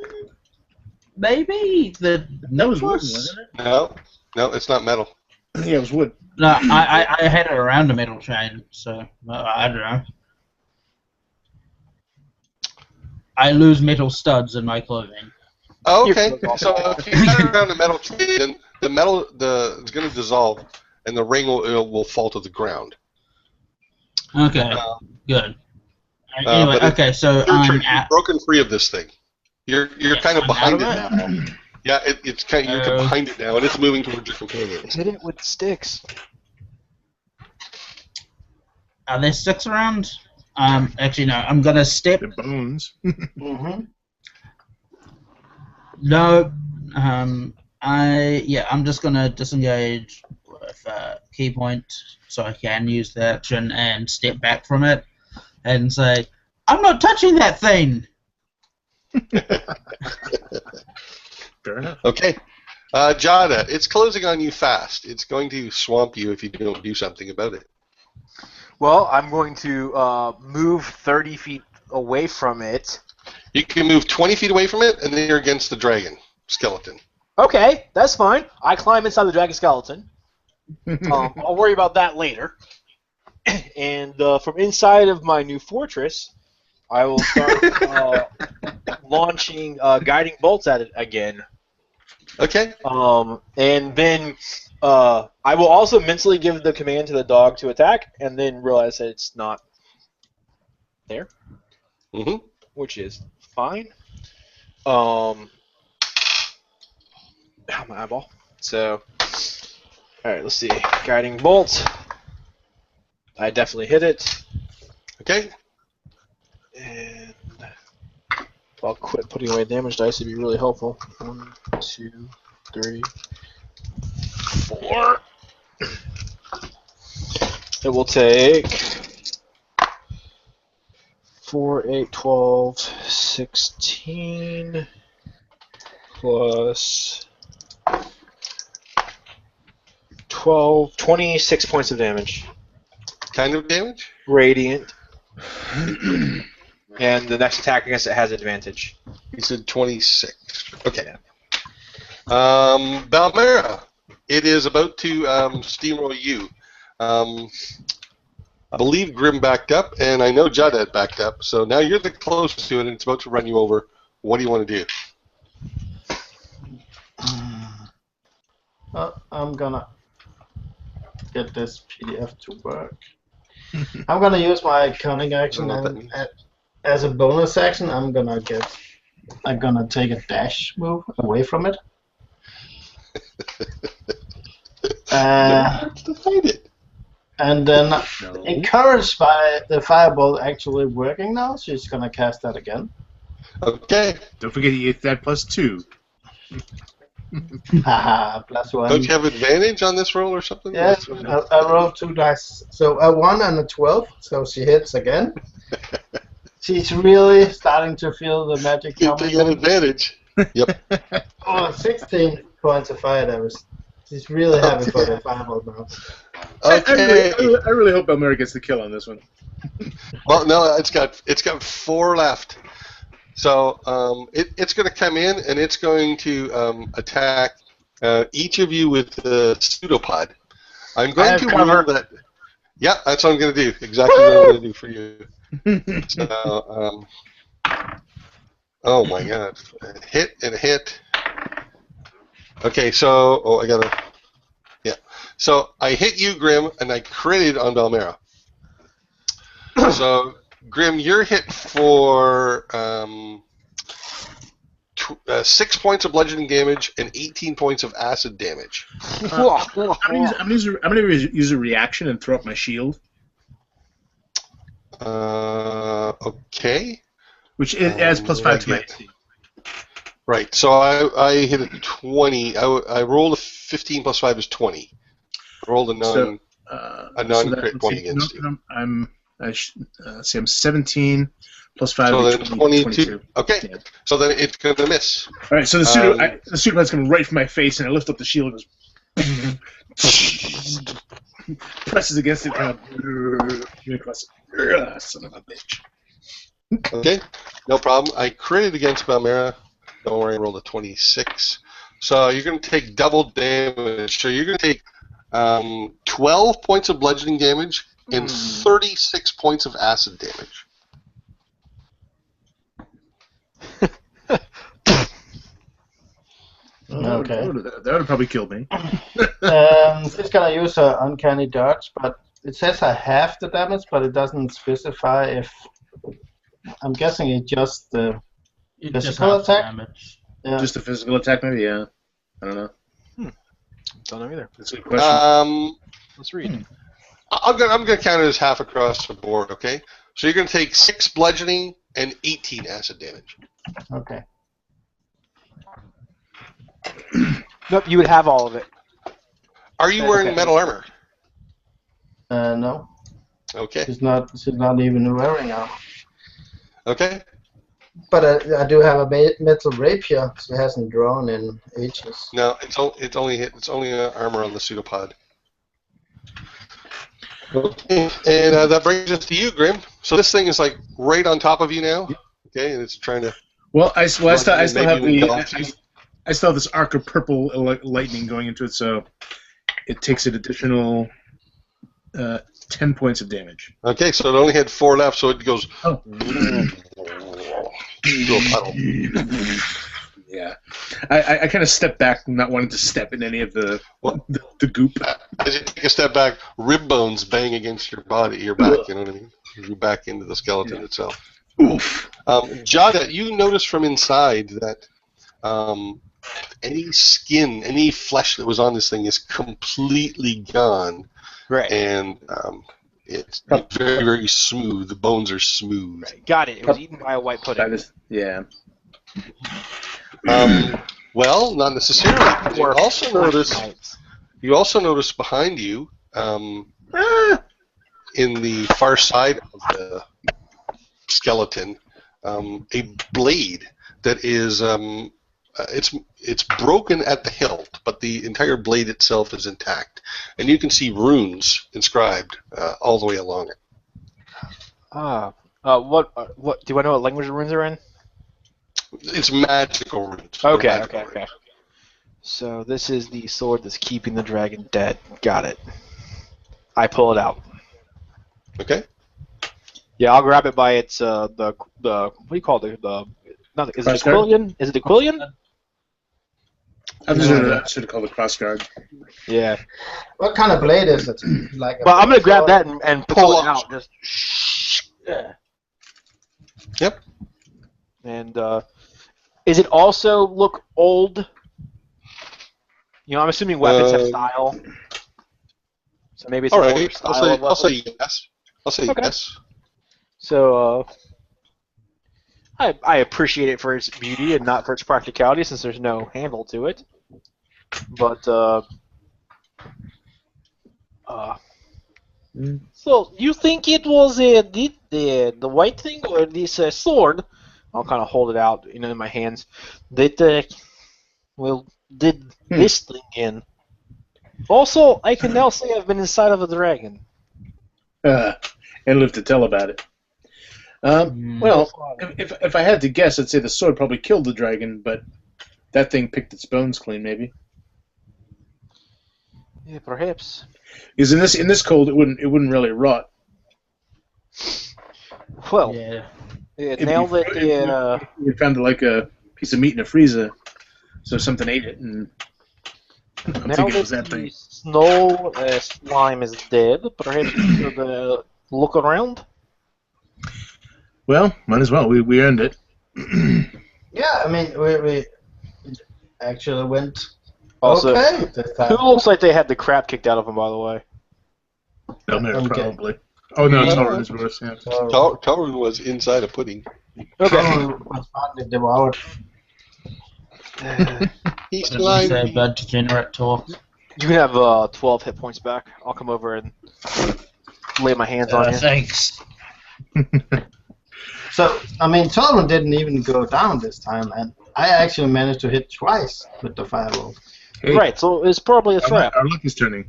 Maybe? The That was wood, necklace? wasn't it? No, it's not metal. Yeah, it was wood. No, I had it around a metal chain, so I don't know. I lose metal studs in my clothing. Oh, okay. So if you got it around the metal tree, then the metal it's going to dissolve, and the ring will fall to the ground. Okay, good. Anyway, but okay, so You're I'm broken free of this thing. You're kind of I'm behind it out now. of Yeah, it's kind of, you're behind it now, and it's moving towards your companions. Hit it with sticks. Are there sticks around? Actually, no. I'm gonna step. The bones. No. I'm just gonna disengage with key point, so I can use the action and step back from it, and say, "I'm not touching that thing." Fair enough. Okay. Jawdat, it's closing on you fast. It's going to swamp you if you don't do something about it. Well, I'm going to move 30 feet away from it. You can move 20 feet away from it, and then you're against the dragon skeleton. Okay, that's fine. I climb inside the dragon skeleton. I'll worry about that later. And from inside of my new fortress, I will start launching guiding bolts at it again. Okay. And then I will also mentally give the command to the dog to attack, and then realize that it's not there, which is fine. My eyeball. So, all right, let's see. Guiding bolt. I definitely hit it. Okay. And I'll quit putting away damage dice. It'd be really helpful. 1, 2, 3, 4. It will take 4, 8, 12, 16 plus 12, 26 points of damage. Kind of damage? Radiant. And the next attack against it has advantage. You said 26. Okay. Balmera, it is about to steamroll you. I believe Grimm backed up, and I know Jawdat backed up. So now you're the closest to it, and it's about to run you over. What do you want to do? I'm gonna get this PDF to work. I'm gonna use my cunning action, and as a bonus action, I'm gonna take a dash move away from it. To fight it. And then, encouraged by the fireball actually working now, she's gonna cast that again. Okay. Don't forget you get that +2. Haha, +1. Don't you have advantage on this roll or something? Yeah, I rolled 2 dice. So a 1 and a 12, so she hits again. She's really starting to feel the magic coming. You get advantage. Yep. 16 points of fire damage. She's really happy for the fireball now. Okay. I really hope Balmera gets the kill on this one. Well, no, it's got 4 left. So it's going to come in and it's going to attack each of you with the pseudopod. I'm going to roll that. Yeah, that's what I'm going to do. Exactly what I'm going to do for you. So, oh my God! Hit and hit. Okay, so I gotta. Yeah. So I hit you, Grimm, and I critted on Balmera. So Grimm, you're hit for 6 points of bludgeoning damage and 18 points of acid damage. I'm gonna use a reaction and throw up my shield. Okay. Which adds +5 to my AC. Right. So I hit a 20. I rolled a 15 plus 5 is 20. I rolled a non-crit 20 against you. I'm 17 plus 5 so is then 22. Okay. Yeah. So then it's going to miss. All right. So the pseudopod's coming right for my face, and I lift up the shield and goes presses against it, kind of son of a bitch. Okay. No problem. I critted against Balmera. Don't worry, I rolled a 26. So you're going to take double damage. So you're going to take 12 points of bludgeoning damage and 36 points of acid damage. Okay. That would have probably killed me. She's going to use her uncanny dodge, but it says I half the damage, but it doesn't specify if... I'm guessing it's just the physical attack? Yeah. Just a physical attack, maybe? Yeah. I don't know. Don't know either. That's a good question. Let's read. I'm going to count it as half across the board, okay? So you're going to take 6 bludgeoning and 18 acid damage. Okay. Nope, you would have all of it. Are you wearing metal armor? No. Okay. She's not even wearing armor. Okay. But I do have a metal rapier. She hasn't drawn in ages. No, it's only armor on the pseudopod. Okay, and that brings us to you, Grimm. So this thing is like right on top of you now. Okay, and it's trying to. Well, I still have I still have this arc of purple lightning going into it, so it takes an additional 10 points of damage. Okay, so it only had 4 left, so it goes. Oh. Into a puddle. Yeah, I kind of step back, not wanting to step in any of the goop. As you take a step back, rib bones bang against your back. You know what I mean? You back into the skeleton itself. Oof. Jawdat, you notice from inside that any skin, any flesh that was on this thing is completely gone. Right. And It's very, very smooth. The bones are smooth. Right. Got it. It was eaten by a white pudding. Yeah. Well, not necessarily. You also notice behind you, in the far side of the skeleton, a blade that is it's broken at the hilt, but the entire blade itself is intact, and you can see runes inscribed all the way along it. What do I know what language the runes are in? It's magical runes. Okay. So this is the sword that's keeping the dragon dead. Got it. I pull it out. Okay. Yeah, I'll grab it by its the what do you call it? Is it the quillion? Is it the quillion? I should have called it crossguard. Yeah. What kind of blade is it? Like Well, I'm gonna grab that and pull it out. Just. Yep. And is it also look old? You know, I'm assuming weapons have style. So maybe it's all an older right. style. I'll say yes. I'll say yes. So I appreciate it for its beauty and not for its practicality, since there's no handle to it. But so you think it was the white thing or this sword? I'll kind of hold it out, in my hands. That did this thing in. Also, I can now say I've been inside of a dragon. And live to tell about it. Well, if I had to guess, I'd say the sword probably killed the dragon, but that thing picked its bones clean, maybe. Yeah, perhaps. Because in this cold, it wouldn't really rot. Well, Yeah. now that you found like a piece of meat in a freezer, so something ate it, and I'm thinking it was that the thing. snow slime is dead, perhaps we should look around. Well, might as well. We earned it. Yeah, I mean, we actually went Also, okay this time. who looks like they had the crap kicked out of them, by the way? Balmera, Okay. probably. Oh no, Tolraun is worse. Yeah. So, Tolraun was inside a pudding. Tolraun was finally devoured. He's What did you say slimy. about degenerate talk? You can have 12 hit points back. I'll come over and lay my hands on you. Thanks. So, I mean, Tolraun didn't even go down this time, and I actually managed to hit twice with the fireball. Hey, Right, so it's probably a trap. Our luck is turning.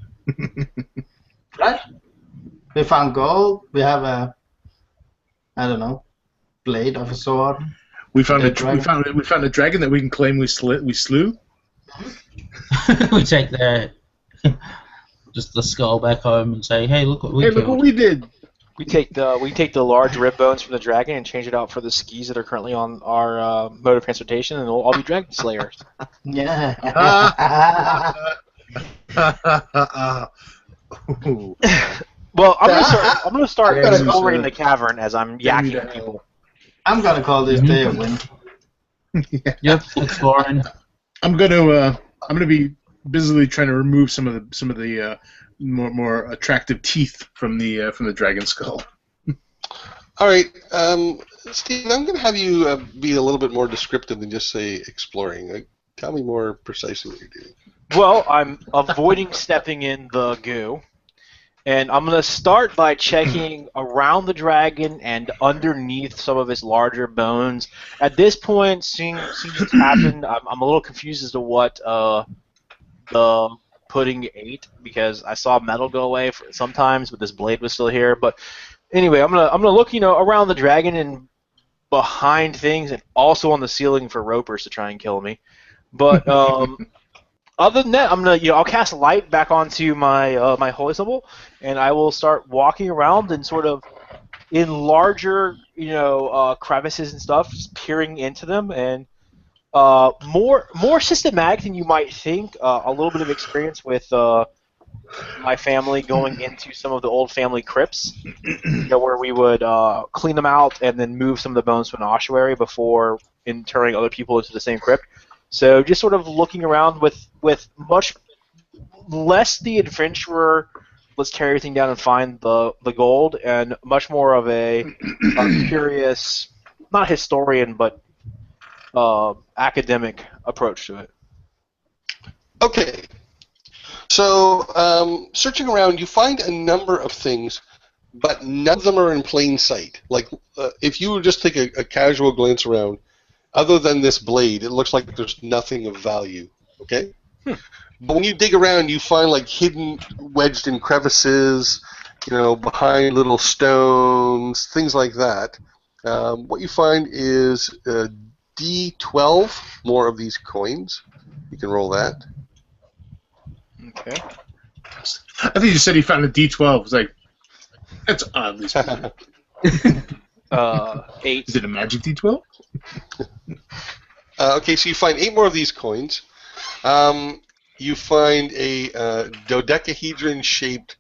Right? We found gold. We have a, I don't know, blade of a sword. We found The a dragon. we found a dragon that we can claim we slew. We take just the skull back home and say, "Hey, look what we Hey, killed." look what we did. We take the large rib bones from the dragon and change it out for the skis that are currently on our mode of transportation, and we'll all be dragon slayers. Yeah. Ooh. Well, I'm gonna start Yeah, exploring so- the cavern as I'm Damn you yakking to people. I'm gonna call this day a win. Yep, exploring. I'm gonna be busily trying to remove some of the more attractive teeth from the dragon skull. All right, Steve, I'm going to have you be a little bit more descriptive than just say exploring. Tell me more precisely what you're doing. Well, I'm avoiding stepping in the goo, and I'm gonna start by checking around the dragon and underneath some of its larger bones. At this point, seeing what's happened, I'm a little confused as to what the pudding ate, because I saw metal go away sometimes, but this blade was still here. But anyway, I'm gonna look, around the dragon and behind things, and also on the ceiling for ropers to try and kill me. But other than that, I'm gonna, I'll cast light back onto my my holy symbol, and I will start walking around and sort of in larger, crevices and stuff, just peering into them, and more systematic than you might think. A little bit of experience with my family going into some of the old family crypts, where we would clean them out and then move some of the bones to an ossuary before interring other people into the same crypt. So just sort of looking around with much less the adventurer let's tear everything down and find the gold, and much more of a curious, not historian, but academic approach to it. Okay. So, searching around, you find a number of things, but none of them are in plain sight. Like, if you would just take a casual glance around, other than this blade, it looks like there's nothing of value. Okay? But when you dig around, you find, like, hidden, wedged in crevices, behind little stones, things like that. What you find is D12, more of these coins. You can roll that. Okay. I think you said he found a D12. It was like, that's oddly specific. 8. Is it a magic D12? Okay, so you find 8 more of these coins. You find a dodecahedron-shaped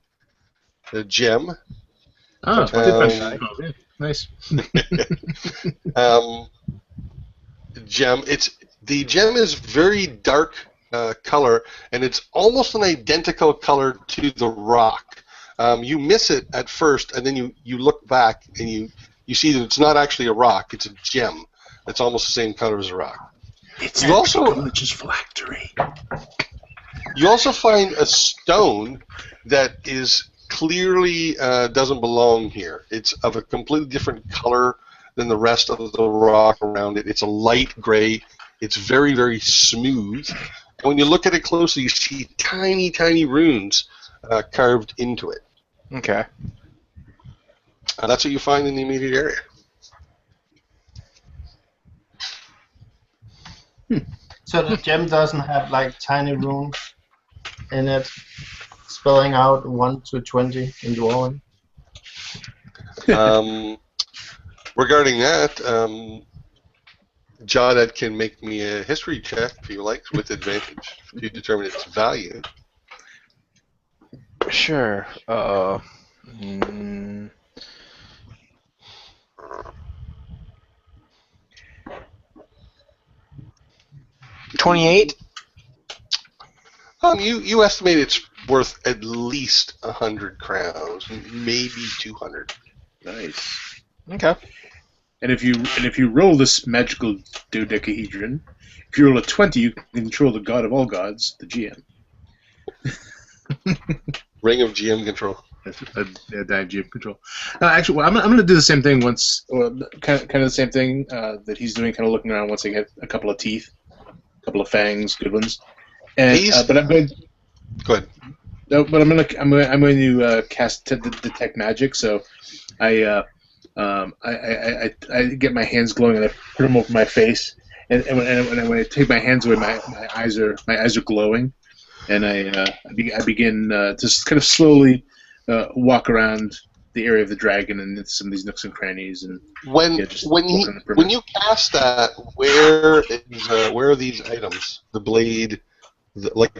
gem. Oh, it's D12. Yeah, nice. Gem. The gem is very dark color, and it's almost an identical color to the rock. You miss it at first, and then you look back and you see that it's not actually a rock; it's a gem. It's almost the same color as a rock. It's You also just phylactery. You also find a stone that is clearly doesn't belong here. It's of a completely different color than the rest of the rock around it. It's a light gray. It's very, very smooth. And when you look at it closely, you see tiny, tiny runes carved into it. Okay. That's what you find in the immediate area. So the gem doesn't have like tiny runes in it, spelling out 1 to 20 in drawing. Regarding that, Jawdat can make me a history check if you like, with advantage to determine its value. Sure. 28. You estimate it's worth at least 100 crowns, maybe 200. Nice. Okay. And if you roll this magical dodecahedron, if you roll a 20, you can control the god of all gods, the GM. Ring of GM control. Dive GM control. Actually, well, I'm going to do the same thing once, or kind of the same thing that he's doing, kind of looking around once I get a couple of teeth, a couple of fangs, good ones. And but I'm going. Go ahead. No, but I'm going to cast detect magic. So I get my hands glowing and I put them over my face, and when I take my hands away, my eyes are glowing, and I begin to kind of slowly walk around the area of the dragon and into some of these nooks and crannies. And when you cast that, where are these items? The blade,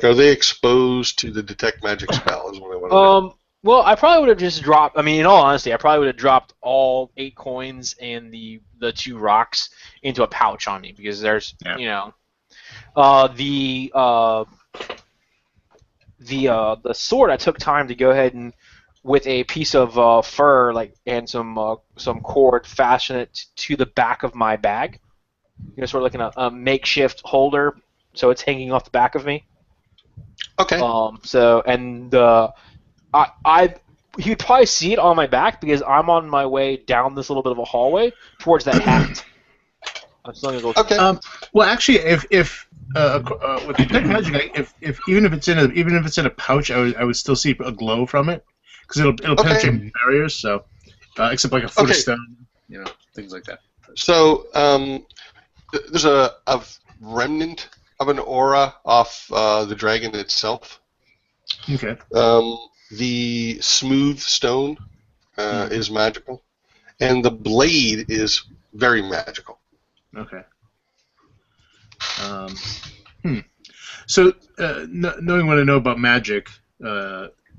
are they exposed to the detect magic spell? Is what I want to know. Well, I probably would have just dropped. I mean, in all honesty, I probably would have dropped all 8 coins and the 2 rocks into a pouch on me because there's, the sword. I took time to go ahead and with a piece of fur, and some cord, fasten it to the back of my bag. Sort of like a makeshift holder, so it's hanging off the back of me. Okay. He would probably see it on my back because I'm on my way down this little bit of a hallway towards that hat. I'm still gonna go. Okay. Well, actually, if with detect magic, if even if it's in a pouch, I would still see a glow from it because it'll penetrate barriers. So, except like a foot of stone, things like that. So, there's a remnant of an aura off the dragon itself. Okay. The smooth stone is magical, and the blade is very magical. Okay. So, knowing what I know about magic,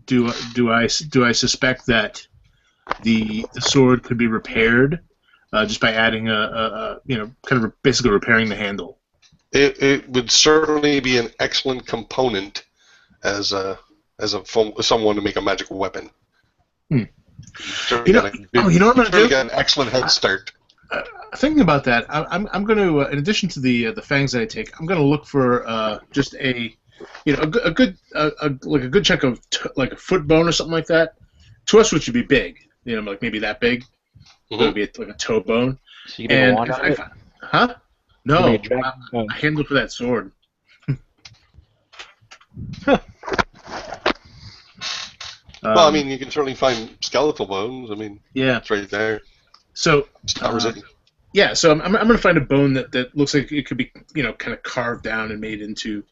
do I suspect that the sword could be repaired just by adding basically repairing the handle? It would certainly be an excellent component as as someone to make a magical weapon. Hmm. You know what I'm going to do? Got an excellent head start. Thinking about that, I'm going to, in addition to the fangs that I take, I'm going to look for just a good chunk of like a foot bone or something like that. To us, which would be big, like maybe that big. It would be like a toe bone. So you can make a wand out of it? Huh? No, make a handle for that sword. Well, I mean, you can certainly find skeletal bones. I mean, yeah, it's right there. So, it's not resisting. Yeah, so I'm going to find a bone that looks like it could be, kind of carved down and made into,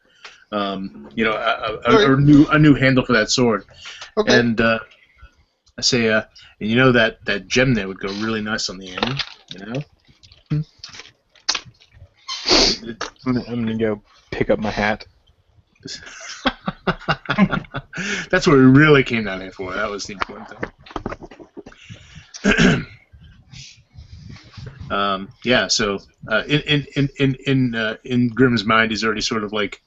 a new handle for that sword. Okay. And I say, that gem there would go really nice on the end, I'm gonna go pick up my hat. That's what we really came down here for. That was the important thing. So in Grimm's mind, he's already sort of like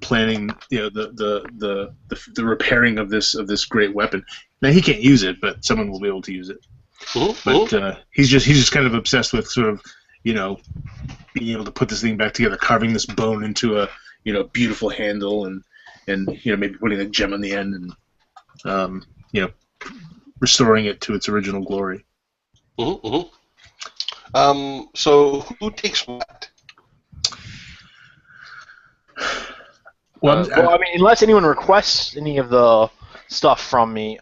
planning, the repairing of this great weapon. Now he can't use it, but someone will be able to use it. But he's just kind of obsessed with sort of, being able to put this thing back together, carving this bone into a beautiful handle, and maybe putting a gem on the end, and restoring it to its original glory. So who takes what? Well, I mean, unless anyone requests any of the stuff from me,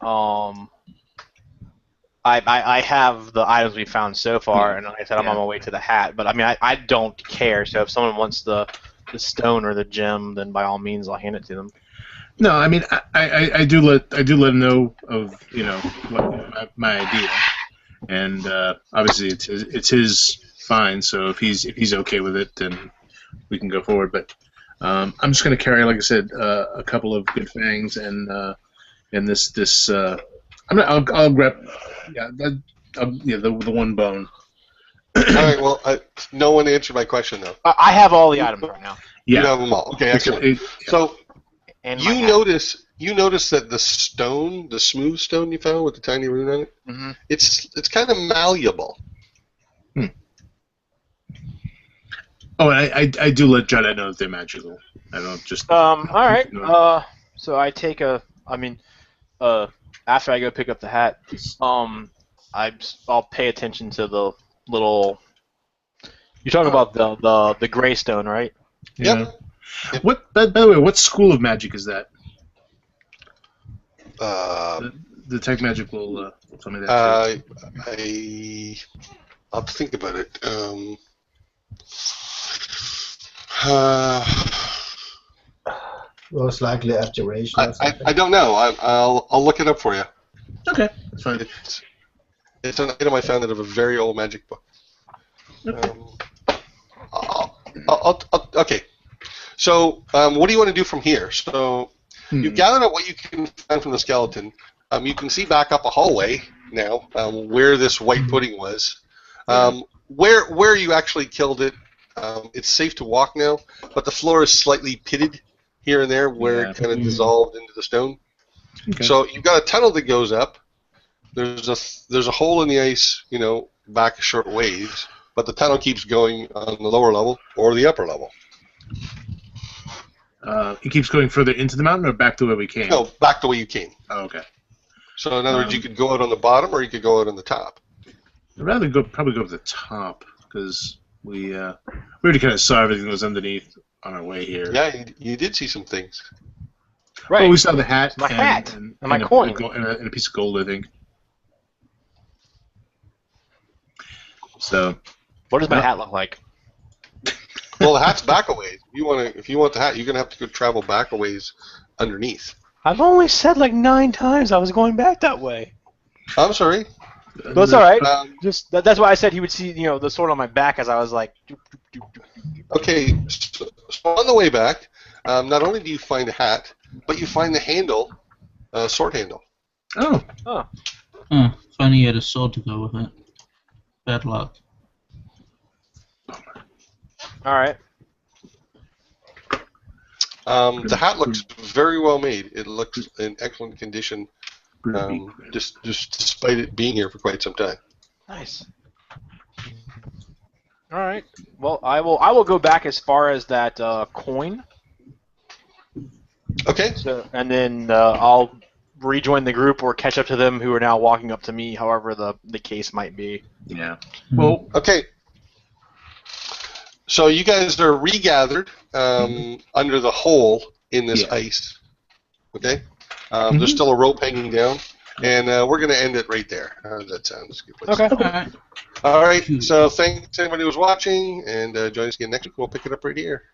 I have the items we found so far, and like I said, I'm on my way to the hat. But I mean, I don't care. So if someone wants the stone or the gem, then by all means, I'll hand it to them. No, I mean, I do let him know of my idea, and obviously it's his find. So if he's okay with it, then we can go forward. But I'm just going to carry, like I said, a couple of good fangs and this. I'll grab the one bone. All right. Well, no one answered my question though. I have all the items right now. Yeah. You have them all. Okay, excellent. So you notice that the stone, the smooth stone you found with the tiny rune on it, it's kind of malleable. Oh, I do let Jawdat know that they're magical. I don't just. All right. So I take after I go pick up the hat, I'll pay attention to the little. You're talking about the gray stone, right? Yep. What? By the way, what school of magic is that? The tech magic will tell me that. I'll think about it. Most likely abjuration. I don't know. I'll look it up for you. Okay, that's fine. It's an item I found out of a very old magic book. Okay. Okay. So, what do you want to do from here? So, you've gathered up what you can find from the skeleton. You can see back up a hallway now, where this white pudding was. Where you actually killed it, it's safe to walk now, but the floor is slightly pitted here and there where it kind of dissolved into the stone. Okay. So you've got a tunnel that goes up. There's a hole in the ice, back a short ways, but the tunnel keeps going on the lower level or the upper level. It keeps going further into the mountain or back to where we came? No, back the way you came. Oh, okay. So in other words, you could go out on the bottom or you could go out on the top. I'd rather probably go to the top because we already kind of saw everything that was underneath on our way here. Yeah, you did see some things. Right. Well, we saw the hat. My hat. And my coin. And a piece of gold, I think. So. What does my hat look like? Well, the hat's back a ways. If you want the hat, you're gonna have to go travel back a ways underneath. I've only said like 9 times I was going back that way. I'm sorry. But it's all right. Just that's why I said he would see, the sword on my back as I was like. Doop, doop, doop, doop. Okay, so on the way back, not only do you find a hat, but you find the handle, sword handle. Oh. Funny you had a sword to go with it. Bad luck. All right. The hat looks very well made. It looks in excellent condition, just despite it being here for quite some time. Nice. All right. Well, I will go back as far as that coin. Okay. So, and then I'll rejoin the group or catch up to them who are now walking up to me, however the case might be. Yeah. Well, okay. So you guys are regathered under the hole in this ice. Okay. There's still a rope hanging down, and we're going to end it right there. How does that sound? Okay. All right. So thanks to everybody who was watching, and join us again next week. We'll pick it up right here.